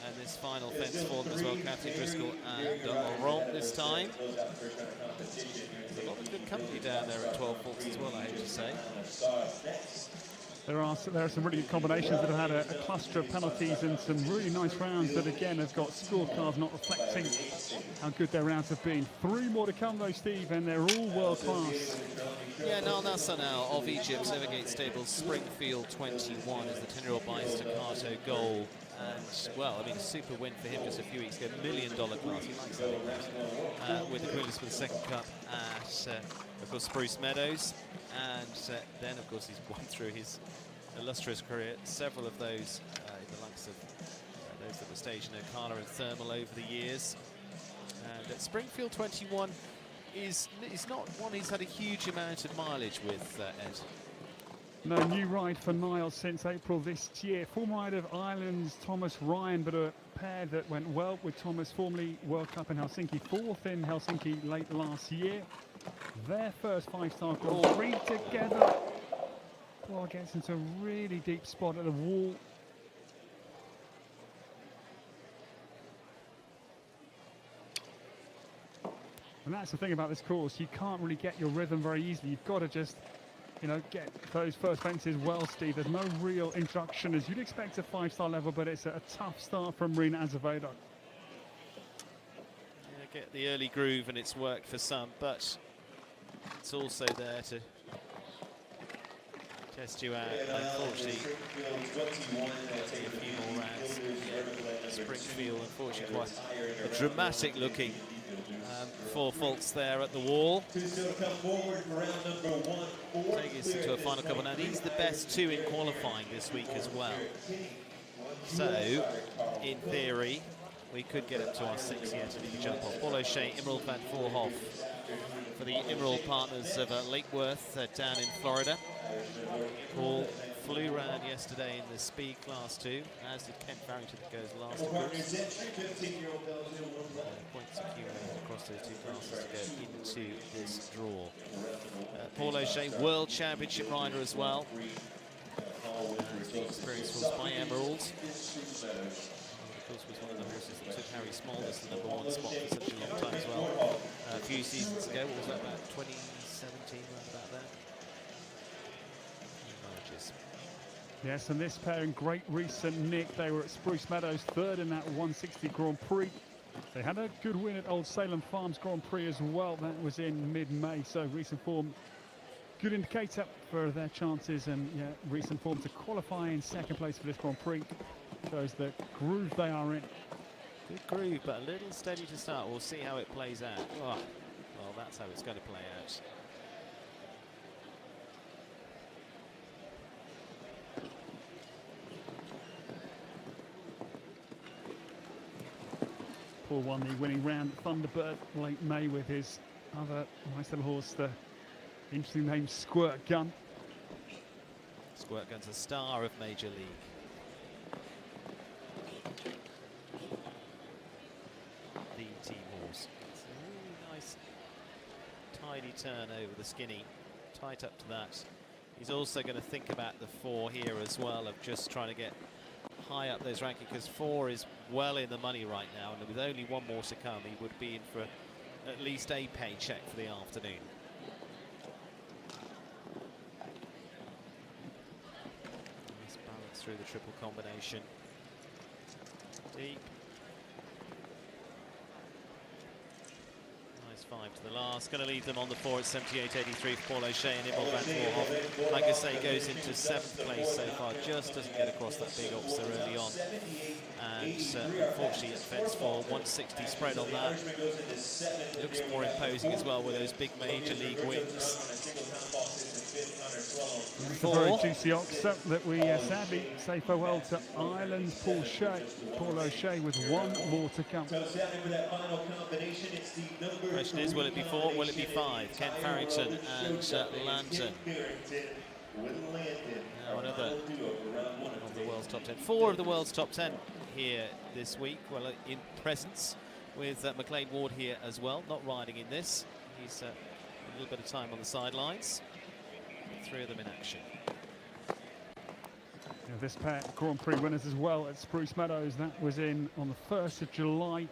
and this final fence for them as well. Kathleen Driscoll and Ron this time. There's a lot of good company down there at 12 Forks as well, I hate to say. There are some really good combinations that have had a cluster of penalties and some really nice rounds that again have got scorecards not reflecting how good their rounds have been. 3 more to come though, Steve, and they're all world class. Yeah, Nal Nasser now of Egypt's Evergate Stables Springfield 21 is the 10-year-old by staccato goal. And, well, I mean, a super win for him just a few weeks ago. $1 million class. He likes that. With the Queen Elizabeth II Cup at, of course, Spruce Meadows. And then, of course, he's won through his illustrious career several of those in the likes of those that were staged in Ocala and Thermal over the years. And Springfield 21 is not one he's had a huge amount of mileage with, Ed. No new ride for Niles since April this year. Former rider of Ireland's Thomas Ryan, but a pair that went well with Thomas, formerly World Cup in Helsinki, 4th in Helsinki late last year. Their first 5-star Grand Prix together. Ball gets into a really deep spot at the wall. And that's the thing about this course, you can't really get your rhythm very easily. You've got to just, you know, get those first fences well, Steve. There's no real introduction as you'd expect at 5-star level, but it's a tough start from Marina Azevedo. Yeah, get the early groove and it's worked for some, but it's also there to test you out. Unfortunately, a few more rounds. Yeah, Springfield, unfortunately, quite a dramatic looking 4 faults there at the wall. Taking us into a final couple now. He's the best 2 in qualifying this week as well. So, in theory, we could get up to our 6 yet and he can jump off. Paul O'Shea, Emerald van Voorhoff for the Emerald partners of Lake Worth down in Florida. Paul flew round yesterday in the speed class 2, as did Kent Farrington that goes last, of course. Points accumulated across those 2 classes to go into this draw. Paul O'Shea, World Championship rider as well. The experience was by Emerald. Of course, was one of the horses that took Harry Smalders the #1 spot for such a long time as well. A few seasons ago, what was that, about 2017, around about there? Yes, and this pair in great recent nick. They were at Spruce Meadows, 3rd in that 160 Grand Prix. They had a good win at Old Salem Farms Grand Prix as well. That was in mid-May, so recent form, good indicator for their chances, and yeah, recent form to qualify in 2nd place for this Grand Prix shows the groove they are in. Good groove, but a little steady to start. We'll see how it plays out. Oh, well, that's how it's going to play out. Paul won the winning round at Thunderbird late May with his other nice little horse, the interesting name Squirt Gun. Squirt Gun's a star of Major League. The team horse. It's a really nice tidy turn over the skinny, tight up to that. He's also going to think about the 4 here as well, of just trying to get high up those rankings, because 4 is well in the money right now, and with only 1 more to come, he would be in for at least a paycheck for the afternoon. Nice balance through the triple combination. Deep. Nice 5 to the last. Going to leave them on the 4 at 78.83 for Paul O'Shea and Emerald van Voorhoff. Like I say, goes into 7th place so far. Just doesn't get across that big officer early on. And unfortunately at fence 4, 160 spread on that. Looks more imposing as well with those big Major League wins. It's a very juicy ox that we sadly say farewell to Ireland's Paul O'Shea with 1 more to come. Question is, will it be 4, will it be 5? Kent Farrington and Lantern. Now another of the world's top 10. 4 of the world's top 10 here this week. Well, in presence with McLean Ward here as well, not riding in this. He's a little bit of time on the sidelines. 3 of them in action. Yeah, this pair Grand Prix winners as well at Spruce Meadows. That was in on the 1st of July.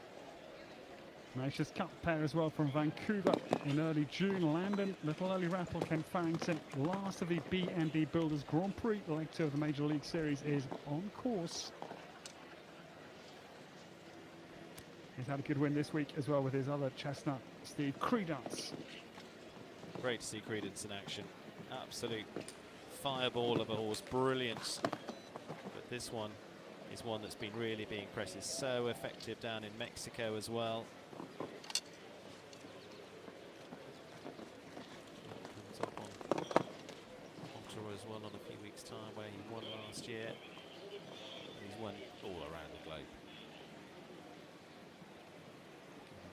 Nations Cup pair as well from Vancouver in early June. Landon, little early rattle. Ken Farrington, last of the B&D Builders Grand Prix. Leg 2 of the Major League Series is on course. He's had a good win this week as well with his other chestnut, Steve Credence. Great to see Credence in action. Absolute fireball of a horse, brilliant. But this one is one that's been really being impressive. So effective down in Mexico as well. Comes up on Ottawa as well in a few weeks' time, where he won last year. He's won all around the globe.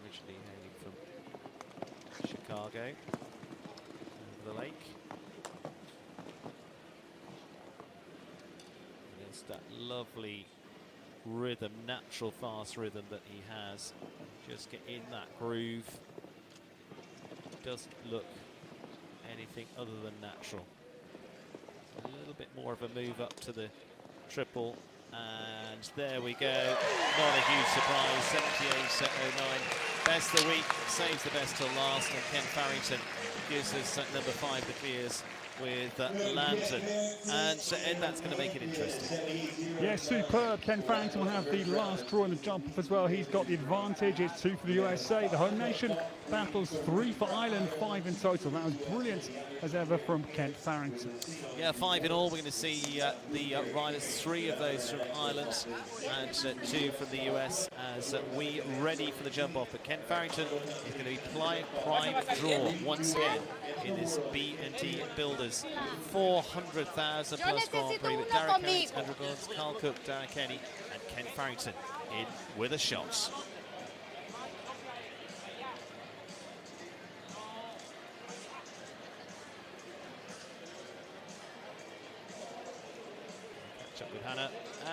Originally hailing from Chicago, over the lake. And it's that lovely rhythm, natural fast rhythm that he has. Just get in that groove. Doesn't look anything other than natural. A little bit more of a move up to the triple. And there we go. Not a huge surprise. 78.09. Best of the week. Saves the best till last. And Ken Farrington gives us number 5 the clears with Lambton. And that's going to make it interesting. Yeah, superb. Ken Farrington will have the last draw in the jump off as well. He's got the advantage. It's 2 for the USA. The home nation battles 3 for Ireland, 5 in total. That was brilliant as ever from Ken Farrington. Yeah, 5 in all. We're going to see the riders, 3 of those from Ireland and 2 from the US as we ready for the jump off. But Ken Farrington is going to be prime draw once again in this B&D Builders 400,000 plus Grand Prix with Derek Harris, Andrew Gordon, Carl Cook, Darren Kenny and Ken Farrington in with a shot. Catch up with Hannah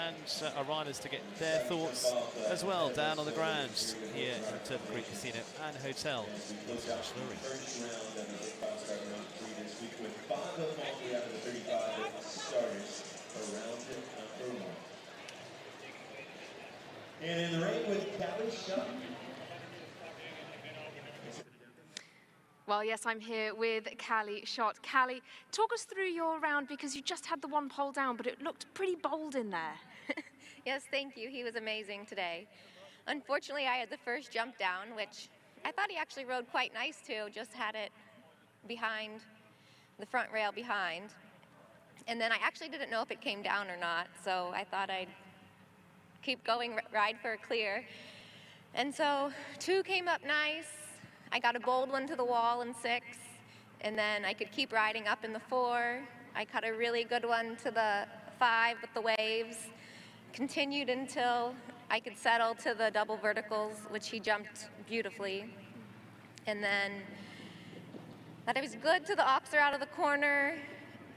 and our riders to get their thoughts as well down on the grounds here in Turtle Creek Casino and Hotel in National And in the ring with Callie Shot. Well, yes, I'm here with Callie Shot. Callie, talk us through your round because you just had the 1 pole down, but it looked pretty bold in there. Yes, thank you. He was amazing today. Unfortunately, I had the first jump down, which I thought he actually rode quite nice too, just had it behind, the front rail behind. And then I actually didn't know if it came down or not, so I thought I'd keep going, ride for a clear. And so 2 came up nice. I got a bold one to the wall in 6, and then I could keep riding up in the 4. I cut a really good one to the 5 with the waves. Continued until I could settle to the double verticals, which he jumped beautifully. And then that I was good to the oxer out of the corner.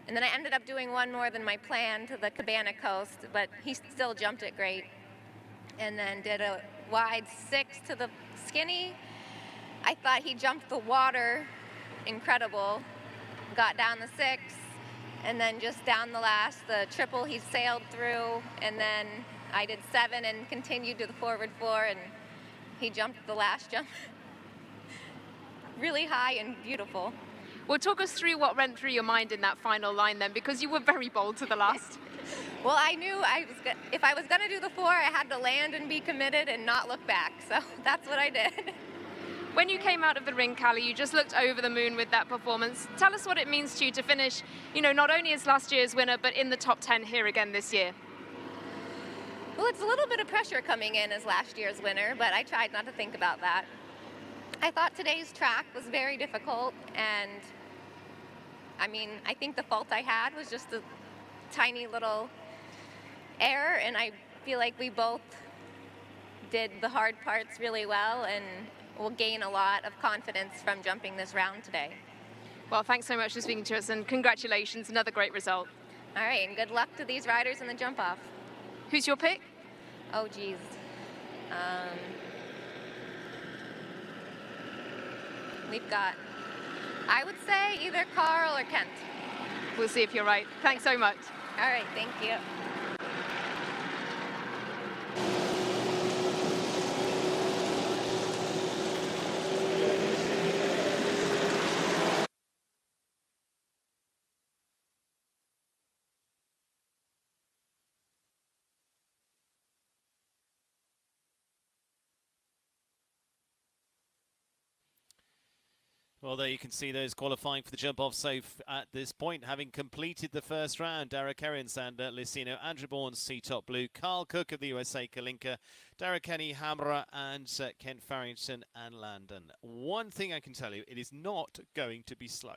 And then I ended up doing 1 more than my plan to the Cabana Coast, but he still jumped it great. And then did a wide 6 to the skinny. I thought he jumped the water, incredible. Got down the 6, and then just down the last, the triple he sailed through, and then I did 7 and continued to the forward 4, and he jumped the last jump. Really high and beautiful. Well, talk us through what went through your mind in that final line then, because you were very bold to the last. Well, I knew if I was going to do the 4, I had to land and be committed and not look back, so that's what I did. When you came out of the ring, Callie, you just looked over the moon with that performance. Tell us what it means to you to finish, you know, not only as last year's winner, but in the top 10 here again this year. Well, it's a little bit of pressure coming in as last year's winner, but I tried not to think about that. I thought today's track was very difficult, and I mean, I think the fault I had was just a tiny little error, and I feel like we both did the hard parts really well, and we'll gain a lot of confidence from jumping this round today. Well, thanks so much for speaking to us, and congratulations, another great result. All right, and good luck to these riders in the jump off. Who's your pick? Oh, geez. We've got, I would say, either Carl or Kent. We'll see if you're right. Thanks so much. All right, thank you. Well, there you can see those qualifying for the jump-off. So at this point, having completed the first round, Derek Herrens and Licino, Andrew Bourne's C-Top Blue, Carl Cook of the USA, Kalinka, Derek Kenny, Hamra, and Kent Farrington and Landon. One thing I can tell you, it is not going to be slow.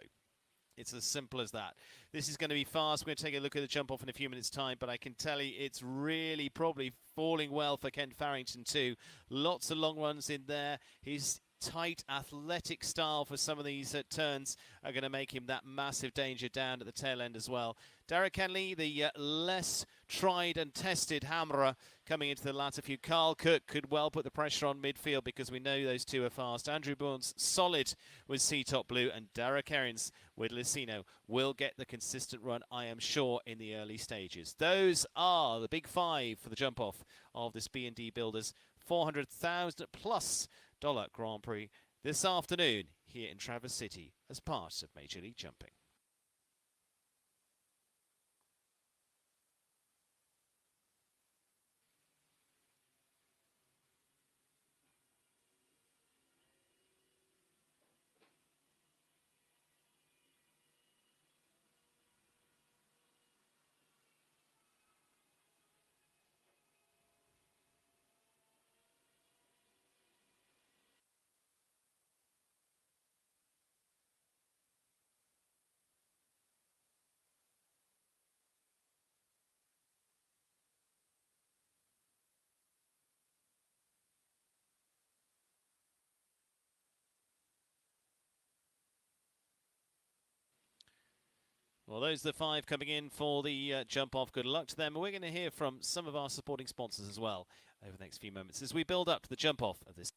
It's as simple as that. This is going to be fast. We're going to take a look at the jump-off in a few minutes' time, but I can tell you it's really probably falling well for Kent Farrington too. Lots of long runs in there. His tight athletic style for some of these turns are going to make him that massive danger down at the tail end as well. Derek Henley, the less tried and tested hammerer, coming into the latter few. Carl Cook could well put the pressure on midfield because we know those two are fast. Andrew Bourne's solid with C-Top Blue, and Derek Herrens with Licino will get the consistent run, I am sure, in the early stages. Those are the big five for the jump-off of this B&D Builders $400,000+ Grand Prix this afternoon here in Traverse City as part of Major League Jumping. Well, those are the five coming in for the jump-off. Good luck to them. And we're going to hear from some of our supporting sponsors as well over the next few moments as we build up to the jump-off of this.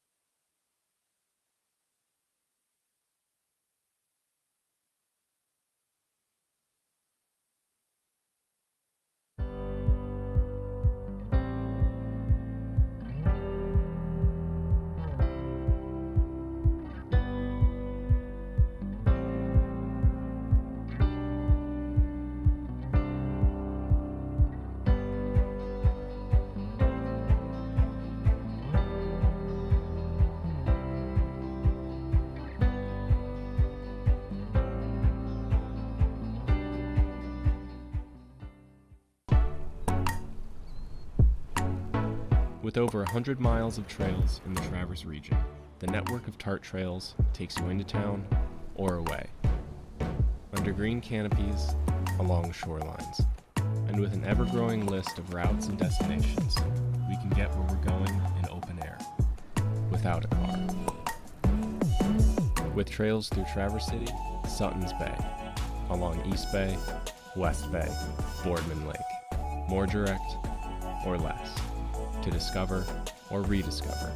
With over 100 miles of trails in the Traverse region, the network of TART trails takes you into town or away, under green canopies, along shorelines, and with an ever-growing list of routes and destinations, we can get where we're going in open air, without a car. With trails through Traverse City, Sutton's Bay, along East Bay, West Bay, Boardman Lake, more direct or less, to discover or rediscover.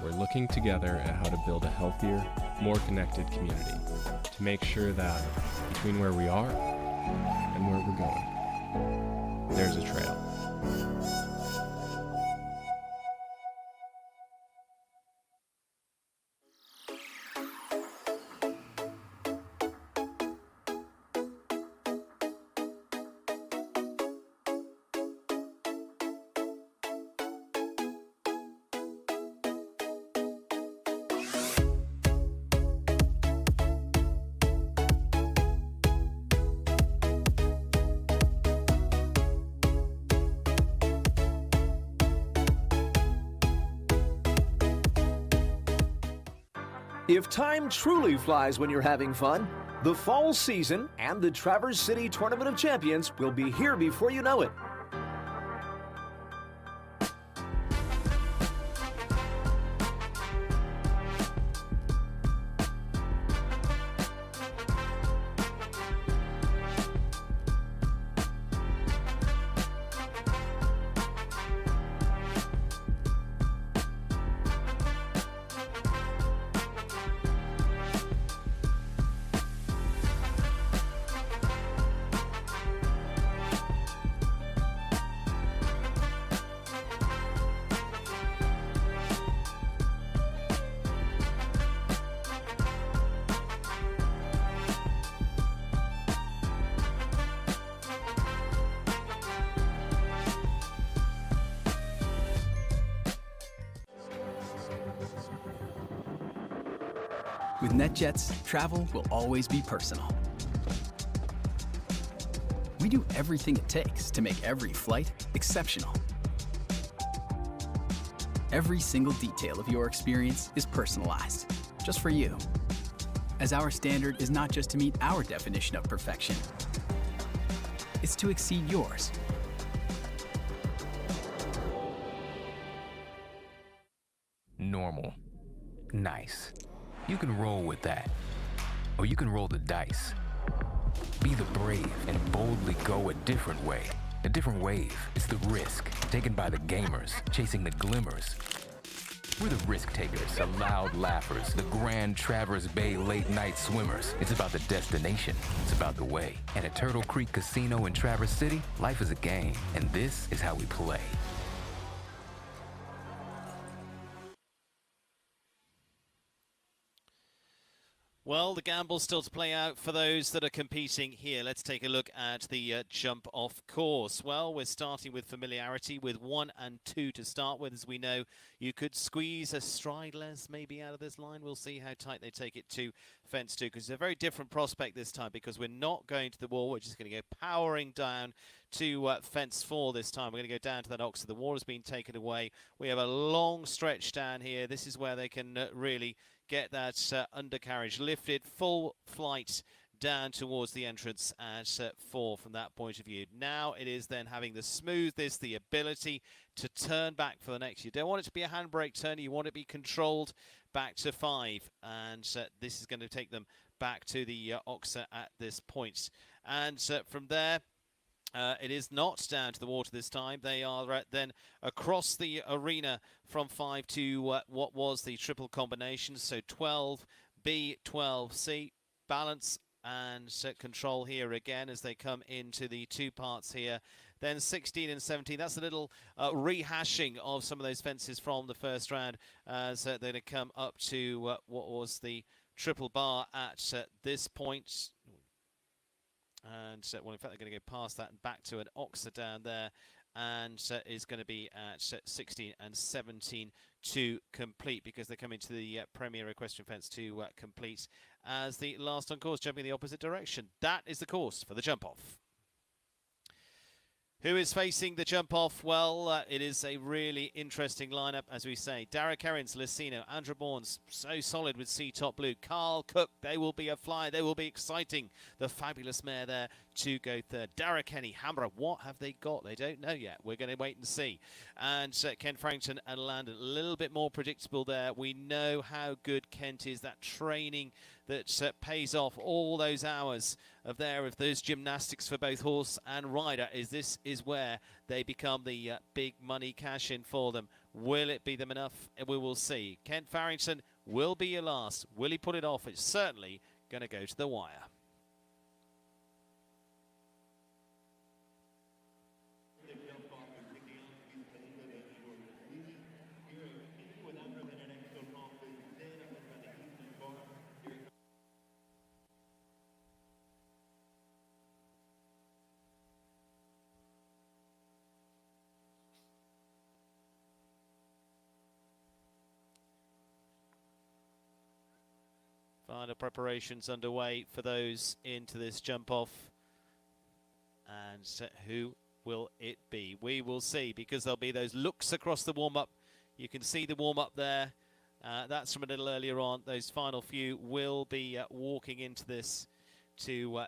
We're looking together at how to build a healthier, more connected community to make sure that between where we are and where we're going, there's a trail. If time truly flies when you're having fun, the fall season and the Traverse City Tournament of Champions will be here before you know it. With NetJets, travel will always be personal. We do everything it takes to make every flight exceptional. Every single detail of your experience is personalized, just for you. As our standard is not just to meet our definition of perfection, it's to exceed yours. Normal. Nice. You can roll with that. Or you can roll the dice. Be the brave and boldly go a different way. A different wave. It's the risk taken by the gamers, chasing the glimmers. We're the risk takers, the loud laughers, the grand Traverse Bay late night swimmers. It's about the destination. It's about the way. And at Turtle Creek Casino in Traverse City, life is a game, and this is how we play. Well, the gamble's still to play out for those that are competing here. Let's take a look at the jump-off course. Well, we're starting with familiarity with 1 and 2 to start with. As we know, you could squeeze a stride less maybe out of this line. We'll see how tight they take it to fence 2, because it's a very different prospect this time, because we're not going to the wall. We're just going to go powering down to fence 4 this time. We're going to go down to that Oxford. The wall has been taken away. We have a long stretch down here. This is where they can really get that undercarriage lifted, full flight down towards the entrance at 4 from that point of view. Now it is then having the smoothness, the ability to turn back for the next. You don't want it to be a handbrake turn, you want it to be controlled back to 5, and this is going to take them back to the Oxer at this point. And from there, it is not down to the water this time. They are then across the arena from 5 to what was the triple combination. So 12B, 12C, balance and control here again as they come into the 2 parts here. Then 16 and 17, that's a little rehashing of some of those fences from the first round as they're going to come up to what was the triple bar at this point. And well, in fact, they're going to go past that and back to an Oxer down there, and is going to be at 16 and 17 to complete, because they come into the Premier Equestrian Fence to complete as the last on course, jumping in the opposite direction. That is the course for the jump off. Who is facing the jump off? Well, it is a really interesting lineup, as we say. Derek Herrins, Lucino, Andrew Bourne's so solid with C Top Blue. Carl Cook, they will be a fly. They will be exciting. The fabulous mare there to go third. Darragh Kenny, Hamra, what have they got? They don't know yet. We're going to wait and see. And Ken Farrington and Landon, a little bit more predictable there. We know how good Kent is. That training that pays off, all those hours of those gymnastics for both horse and rider. This is where they become the big money cash in for them. Will it be them enough? We will see. Kent Farrington will be your last. Will he put it off? It's certainly going to go to the wire. Final preparations underway for those into this jump off. And who will it be? We will see, because there'll be those looks across the warm-up. You can see the warm-up there. That's from a little earlier on. Those final few will be walking into this to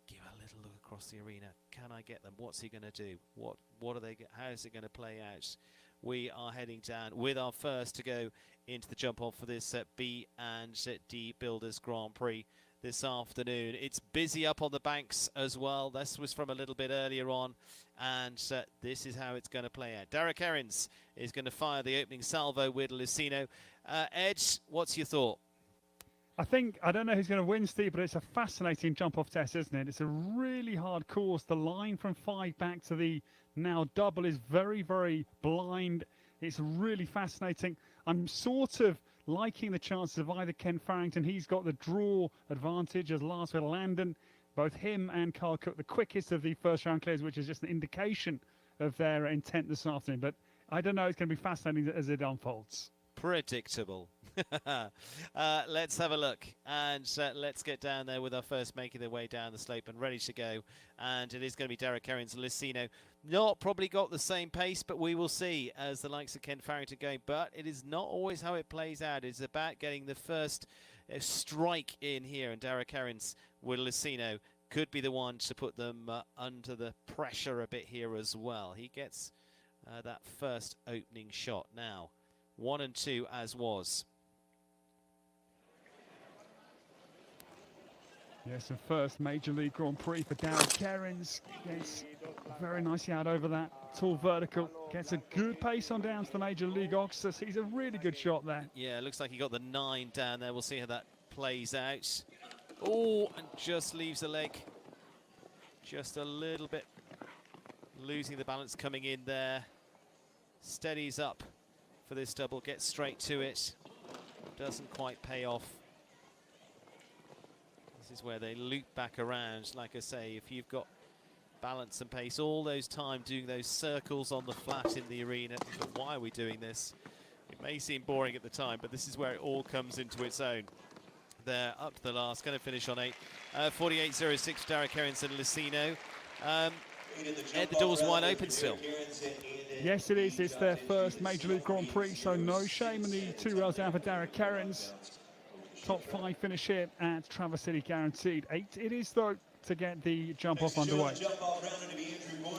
give a little look across the arena. Can I get them? What's he going to do? What are they? How is it going to play out? We are heading down with our first to go into the jump off for this B and D Builders Grand Prix this afternoon. It's busy up on the banks as well. This was from a little bit earlier on, and this is how it's going to play out. Derek Herrins is going to fire the opening salvo with Lucino. Ed, what's your thought? I don't know who's going to win, Steve, but it's a fascinating jump-off test, isn't it? It's a really hard course. The line from 5 back to the now double is very, very blind. It's really fascinating. I'm sort of liking the chances of either Ken Farrington. He's got the draw advantage as last with Landon. Both him and Carl Cook, the quickest of the first-round clears, which is just an indication of their intent this afternoon. But I don't know. It's going to be fascinating as it unfolds. Predictable. Let's have a look, and let's get down there with our first making their way down the slope and ready to go. And it is going to be Derek Herrings and Licino. Not probably got the same pace, but we will see as the likes of Ken Farrington going. But it is not always how it plays out. It's about getting the first strike in here, and Derek Herrings with Licino could be the one to put them under the pressure a bit here as well. He gets that first opening shot now. 1 and 2 as was. Yes, and first Major League Grand Prix for Derek Herrings. Gets very nicely out over that tall vertical. Gets a good pace on down to the Major League Oxus. He's a really good shot there. Yeah, looks like he got the 9 down there. We'll see how that plays out. Oh, and just leaves the leg just a little bit. Losing the balance coming in there. Steadies up for this double, gets straight to it. Doesn't quite pay off. This is where they loop back around. Like I say, if you've got balance and pace all those time doing those circles on the flat in the arena, why are we doing this? It may seem boring at the time, but this is where it all comes into its own. They're up to the last, going to finish on 8. 48.06 Derek Herrings and Licino. Ed, the door's wide open still. Yes, it is. It's their first Major League Grand Prix, so no shame in the 2 rails down for Derek Herrings. Top 5 finish here at Traverse City guaranteed. 8 it is, though, to get the jump off underway.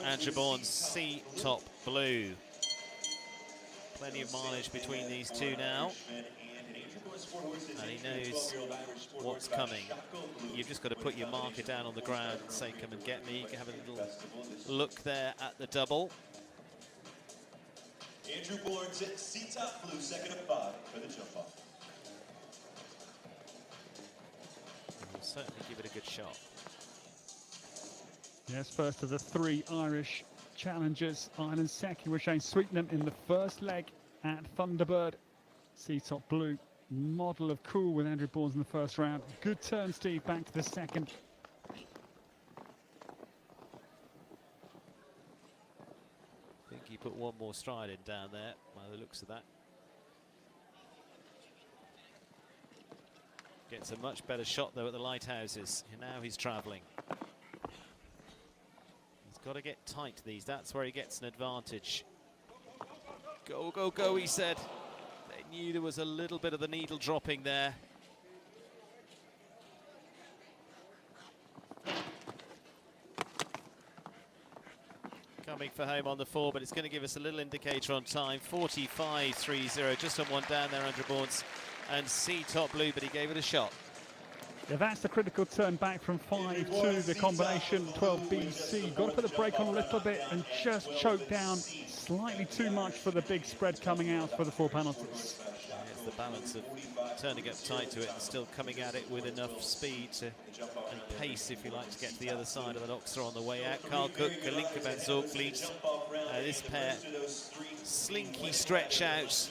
Andrew Bourne's C-top blue. Plenty of mileage between these two now. And he knows what's coming. You've just got to put your marker down on the ground and say, come and get me. You can have a little look there at the double. Andrew Bourne's at C-top blue, 2nd of 5 for the jump off. We'll certainly give it a good shot. Yes, first of the 3 Irish challengers. Ireland second with Shane Sweetnam in the first leg at Thunderbird. C-top blue. Model of cool with Andrew Bourne in the first round. Good turn, Steve, back to the second. I think he put one more stride in down there by the looks of that. Gets a much better shot though at the lighthouses. And now he's travelling. He's got to get tight to these. That's where he gets an advantage. Go, go, go, he said. They knew there was a little bit of the needle dropping there. Coming for home on the 4, but it's going to give us a little indicator on time. 45.30, just on one down there, Andrew Bourne's and C-top blue, but he gave it a shot. Yeah, that's the critical turn back from 5 to the combination 12BC. Got to put the brake on a little bit and just choke down slightly too much for the big spread coming out for the 4 penalties. It's the balance of turning up tight to it and still coming at it with enough speed to, and pace, if you like, to get to the other side of the Oxer on the way out. Carl Cook, Kalinka van Zorgvliet, this pair, slinky stretch out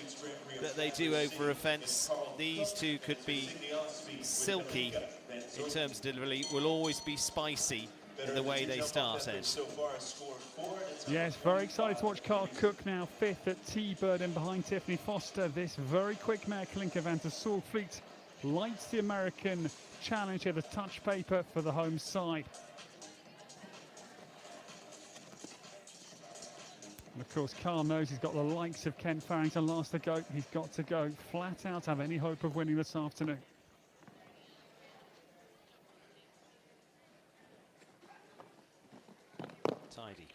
that they do over a fence. These two could be silky in terms of delivery, will always be spicy in the way they start, Ed. Yes, very excited to watch Carl Cook now 5th at T-Bird and behind Tiffany Foster. This very quick mare, Kalinka van Zorgvliet, lights the American challenge here, the touch paper for the home side. And of course, Carl knows he's got the likes of Ken Farrington last to go. He's got to go flat out to have any hope of winning this afternoon. Tidy.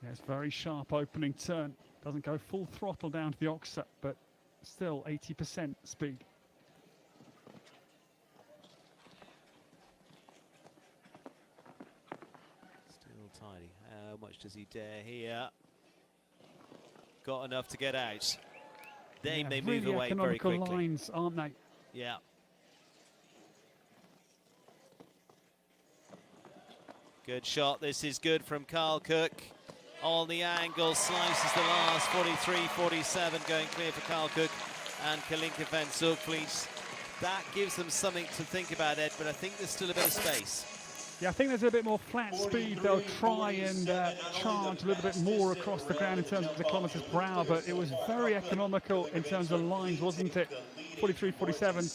Yes, very sharp opening turn. Doesn't go full throttle down to the Oxer, but still 80% speed. Still tidy. How much does he dare here? Got enough to get out. They move really away very quickly. Lines, aren't they? Yeah. Good shot. This is good from Carl Cook. On the angle, slices the last. 43.47 going clear for Carl Cook and Kalinka van Zorgvliet. That gives them something to think about, Ed, but I think there's still a bit of space. Yeah, I think there's a bit more flat speed. They'll try and charge a little bit more across the ground in terms of the kilometres per hour, but it was very economical in terms of lines, wasn't it? 43, 47,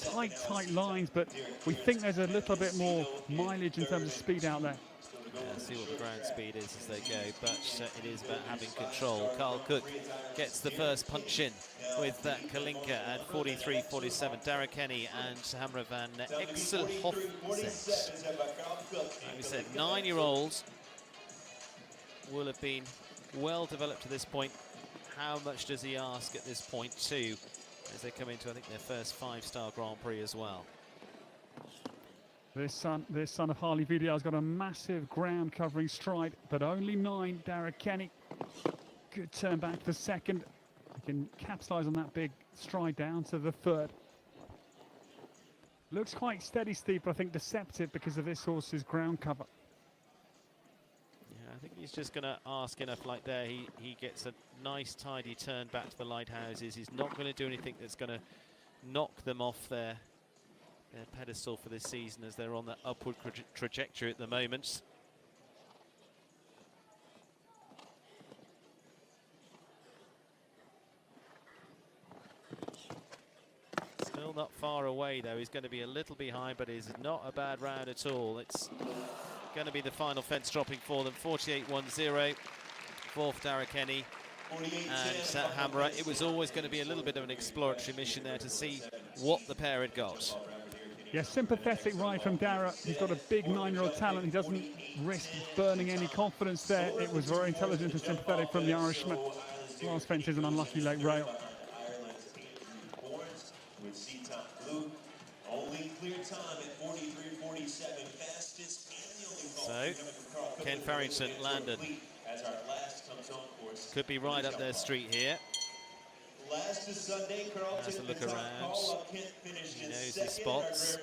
tight lines, but we think there's a little bit more mileage in terms of speed out there. Yeah, see what the ground speed is as they go, but it is about having control. Carl Cook gets the first punch in with Kalinka at 43.47. Dara Kenny and Hamra van Exelhofzet. Like we said, 9-year-olds will have been well developed to this point. How much does he ask at this point too, as they come into, I think, their first 5-star Grand Prix as well? This son of Harley Vidal's got a massive ground covering stride, but only 9. Dara Kenny, good turn back to second. He can capitalise on that big stride down to the third. Looks quite steady, Steve, but I think deceptive because of this horse's ground cover. Yeah, I think he's just going to ask enough like there. He gets a nice tidy turn back to the lighthouses. He's not going to do anything that's going to knock them off their pedestal for this season, as they're on that upward trajectory at the moment. Still not far away though. He's going to be a little behind, but it's not a bad round at all. It's going to be the final fence dropping for them. 48.10, fourth Dara Kenny and Hamra. It was always going to be a little bit of an exploratory mission there to see what the pair had got. Yeah, sympathetic ride from Dara. He's got a big 9-year-old talent. He doesn't risk burning any confidence there. It was very intelligent and sympathetic from the Irishman. Last fence is an unlucky late rail. So, Ken Farrington, Landon could be right up their street here. Last is Sunday, Carlton has a look around. He knows his spots.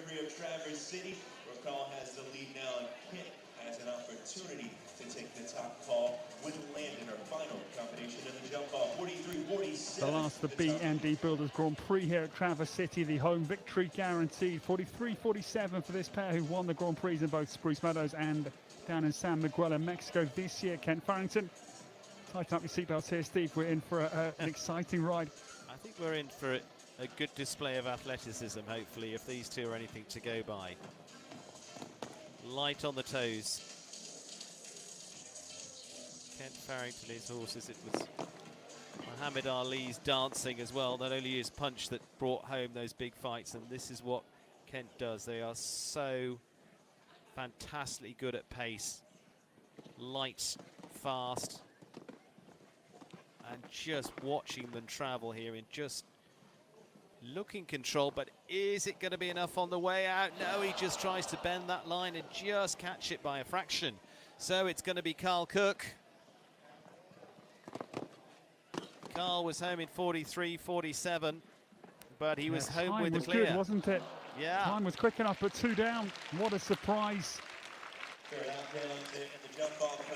Carl has the lead now, and Kent has an opportunity to take the top call with Landon, our final combination in the jump ball. 43.47. The last of the CND Builders Grand Prix here at Traverse City. The home victory guaranteed. 43.47 for this pair who won the Grand Prix in both Spruce Meadows and down in San Miguel in Mexico this year. Kent Farrington. Tighten up your seatbelts here, Steve. We're in for an exciting ride. I think we're in for a good display of athleticism, hopefully, if these two are anything to go by. Light on the toes. Kent Farrington, his horses, it was Muhammad Ali's dancing as well. Not only his punch that brought home those big fights, and this is what Kent does. They are so fantastically good at pace. Light, fast. And just watching them travel here in just looking control, but is it going to be enough on the way out? No, he just tries to bend that line and just catch it by a fraction. So it's going to be Carl Cook. Carl was home in 43.47, but he was home with the clear. Good, wasn't it? Yeah. Time was quick enough, but 2 down. What a surprise.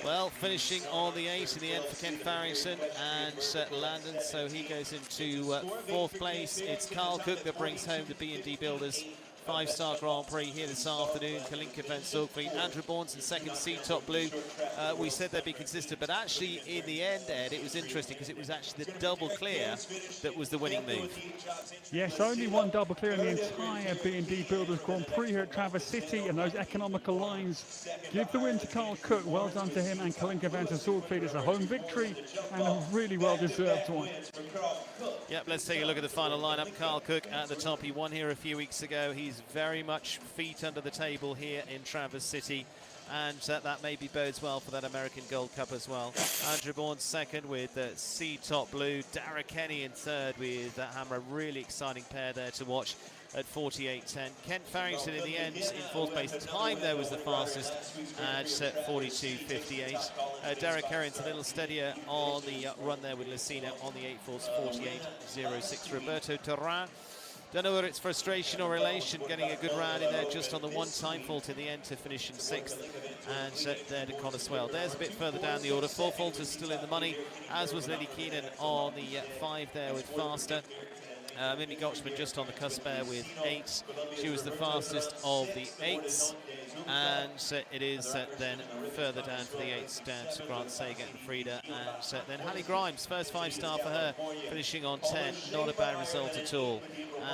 Well, finishing on the 8 in the end for Ken Farrington and Landon, so he goes into 4th place. It's Carl Cook that brings home the B&D Builders 5-star Grand Prix here this afternoon. Kalinka van Zulkveen, Andrew Bournes in second, C-Top Blue. We said they'd be consistent, but actually in the end, Ed, it was interesting because it was actually the double clear that was the winning move. Yes, only one double clear in the entire B&D Builders Grand Prix here at Traverse City, and those economical lines give the win to Carl Cook. Well done to him and Kalinka van Zulkveen. It's a home victory and a really well-deserved one. Yep, let's take a look at the final lineup. Carl Cook at the top. He won here a few weeks ago. He's very much feet under the table here in Traverse City, and that maybe bodes well for that American Gold Cup as well. Andrew Bourne second with C-Top Blue. Dara Kenny in third with Hamra. Really exciting pair there to watch at 48.10. Kent Farrington in the end in 4th place. Time there was the fastest at 42.58. Derek Herring's a little steadier on the run there with Lucina on the 8 falls, 48.06. Roberto Terran. Don't know whether it's frustration or elation getting a good round in there just on the one time fault in the end to finish in 6th. And there to Connorswell. There's a bit further down the order. 4 Falters still in the money, as was Lily Keenan on the 5 there with Faster. Mimi Gotchman just on the cusp there with 8. She was the fastest of the 8s. And it is then further down for the 8s, down to Grant Sager and Frida, and then Hallie Grimes, first 5-star for her, finishing on 10, not a bad result at all.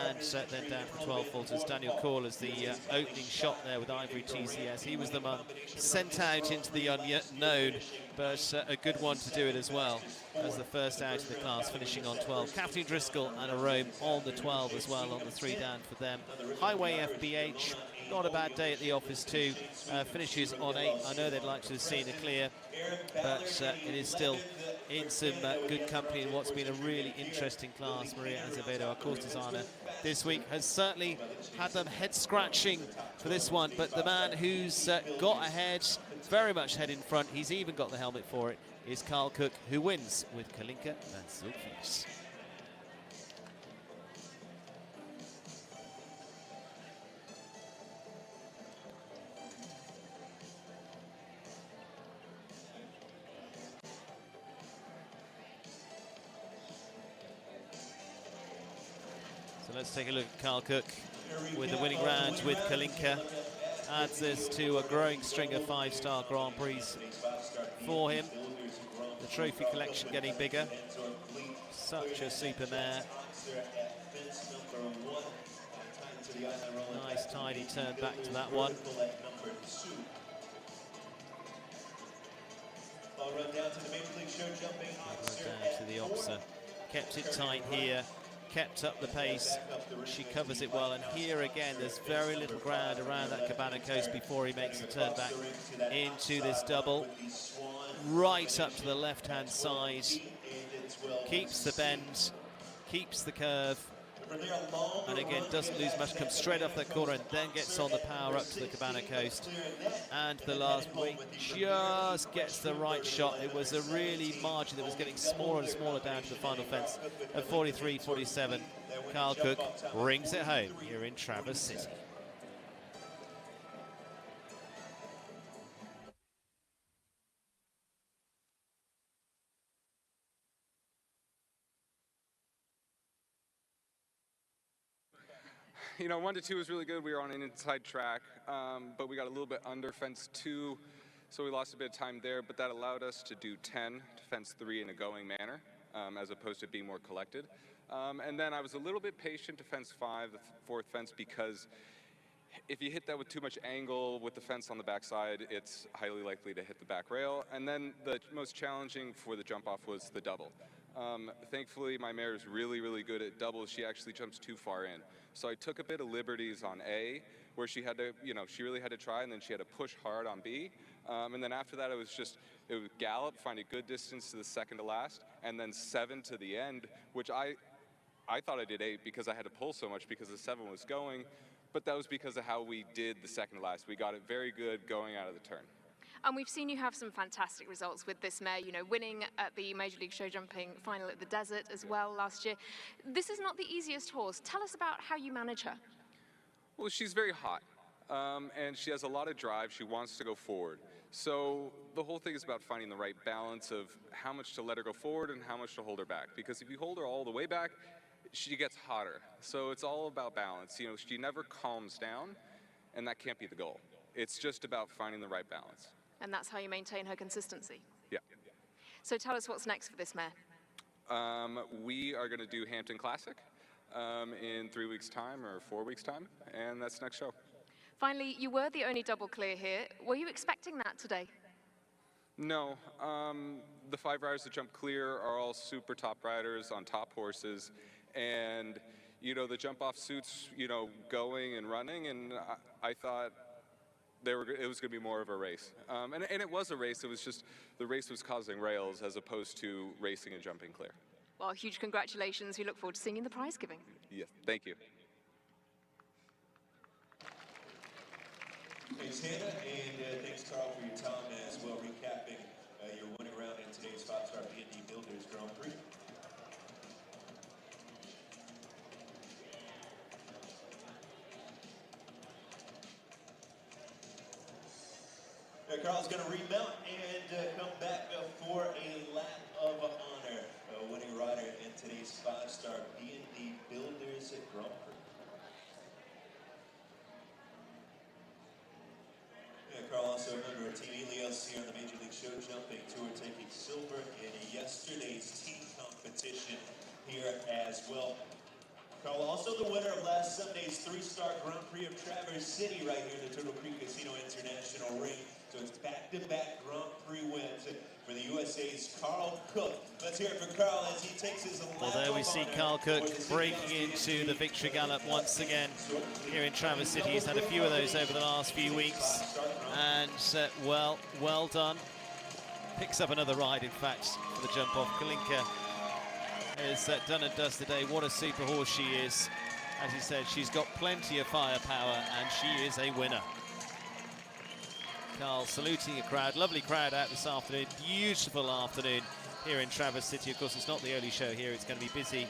And then down for 12 falters, Daniel Call as the opening shot there with Ivory TCS. He was the man sent out into the unknown, but a good one to do it as well, as the first out of the class, finishing on 12. Kathleen Driscoll and a Rome on the 12 as well, on the 3 down for them. Highway FBH, not a bad day at the office too, finishes on 8. I know they'd like to have seen a clear, but it is still in some good company in what's been a really interesting class. Maria Azevedo, our course designer this week, has certainly had them head scratching for this one, but the man who's got ahead, very much head in front, he's even got the helmet for it, is Carl Cook, who wins with Kalinka van Zulfius. So let's take a look at Carl Cook with the winning round with Kalinka. Adds this to a growing string of 5-star Grand Prix for him. The trophy collection getting bigger. Such a super mare. Nice tidy turn back to that one. Down to the Opsa. Kept it tight here. Kept up the pace. She covers it well, and here again there's very little ground around that Cabana Coast before he makes the turn back into this double. Right up to the left-hand side. Keeps the bend, keeps the curve, and again doesn't lose much, comes straight off that corner and then gets on the power up to the Cabana Coast. And the last week just gets the right shot. It was a really margin that was getting smaller and smaller down to the final fence at 43-47. Carl Cook brings it home here in Traverse City. You know, 1 to 2 was really good. We were on an inside track, but we got a little bit under fence 2, so we lost a bit of time there, but that allowed us to do 10 to fence 3 in a going manner, as opposed to being more collected. And then I was a little bit patient to fence 5, the 4th fence, because if you hit that with too much angle with the fence on the backside, it's highly likely to hit the back rail. And then the most challenging for the jump off was the double. Thankfully, my mare is really, really good at doubles. She actually jumps too far in. So I took a bit of liberties on A, where she had to, you know, she really had to try, and then she had to push hard on B. And then after that, it was gallop, find a good distance to the second to last, and then 7 to the end, which I thought I did 8 because I had to pull so much because the 7 was going, but that was because of how we did the second to last. We got it very good going out of the turn. And we've seen you have some fantastic results with this mare, you know, winning at the Major League Show Jumping final at the Desert as well last year. This is not the easiest horse. Tell us about how you manage her. Well, she's very hot, and she has a lot of drive. She wants to go forward. So the whole thing is about finding the right balance of how much to let her go forward and how much to hold her back. Because if you hold her all the way back, she gets hotter. So it's all about balance. You know, she never calms down, and that can't be the goal. It's just about finding the right balance. And that's how you maintain her consistency. Yeah. So tell us what's next for this mare. We are going to do Hampton Classic in 3 weeks' time or 4 weeks' time, and that's next show. Finally, you were the only double clear here. Were you expecting that today? No. The 5 riders that jump clear are all super top riders on top horses, and you know the jump off suits, you know, going and running, and I thought it was going to be more of a race. And it was a race. It was just the race was causing rails as opposed to racing and jumping clear. Well, huge congratulations. We look forward to seeing you in the prize giving. Yes, thank you. Thanks, Hannah, and thanks, Carl, for your time as well, recapping your winning round in today's 5-star CND Builders Grand Prix. Carl's going to remount and come back for a lap of honor. Winning rider in today's 5-star CND Builders Grand Prix. For Team Helios here on the Major League Show Jumping Tour, taking silver in yesterday's team competition here as well. Carl, also the winner of last Sunday's three-star Grand Prix of Traverse City right here in the Turtle Creek Casino International Ring. So it's back-to-back Grand Prix wins for the USA's Carl Cook. Let's hear it for Carl as he takes his 11th. Well, there we see Carl Cook breaking into the victory gallop once again here in Traverse City. He's had a few of those over the last few weeks, and well done. Picks up another ride, in fact, for the jump off. Kalinka has done and dusted today. What a super horse she is. As he said, she's got plenty of firepower, and she is a winner. Carl saluting a crowd. Lovely crowd out this afternoon. Beautiful afternoon here in Traverse City. Of course, it's not the only show here. It's going to be busy.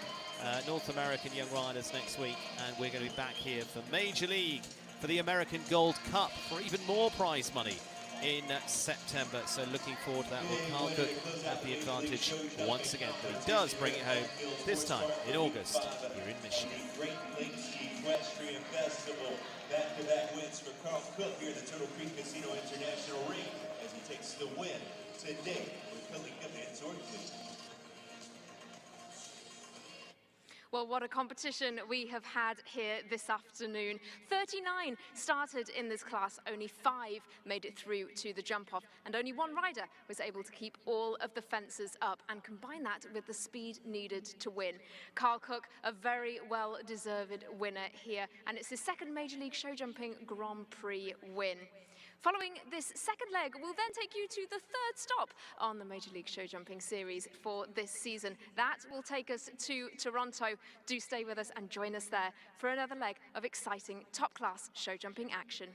North American Young Riders next week, and we're going to be back here for Major League, for the American Gold Cup, for even more prize money in September. So looking forward to that. Will Carl Cook have the advantage once again? But he does bring it home, this time in August here in Michigan. Great Lakes Equestrian Festival. Back-to-back wins for Carl Cook here at the Turtle Creek Casino International Ring as he takes the win today with Kalinka Van Zorn. Well, what a competition we have had here this afternoon. 39 started in this class, only 5 made it through to the jump-off, and only 1 rider was able to keep all of the fences up and combine that with the speed needed to win. Carl Cook, a very well-deserved winner here, and it's his second Major League Show Jumping Grand Prix win. Following this second leg, we'll then take you to the 3rd stop on the Major League Show Jumping series for this season. That will take us to Toronto. Do stay with us and join us there for another leg of exciting top-class show jumping action.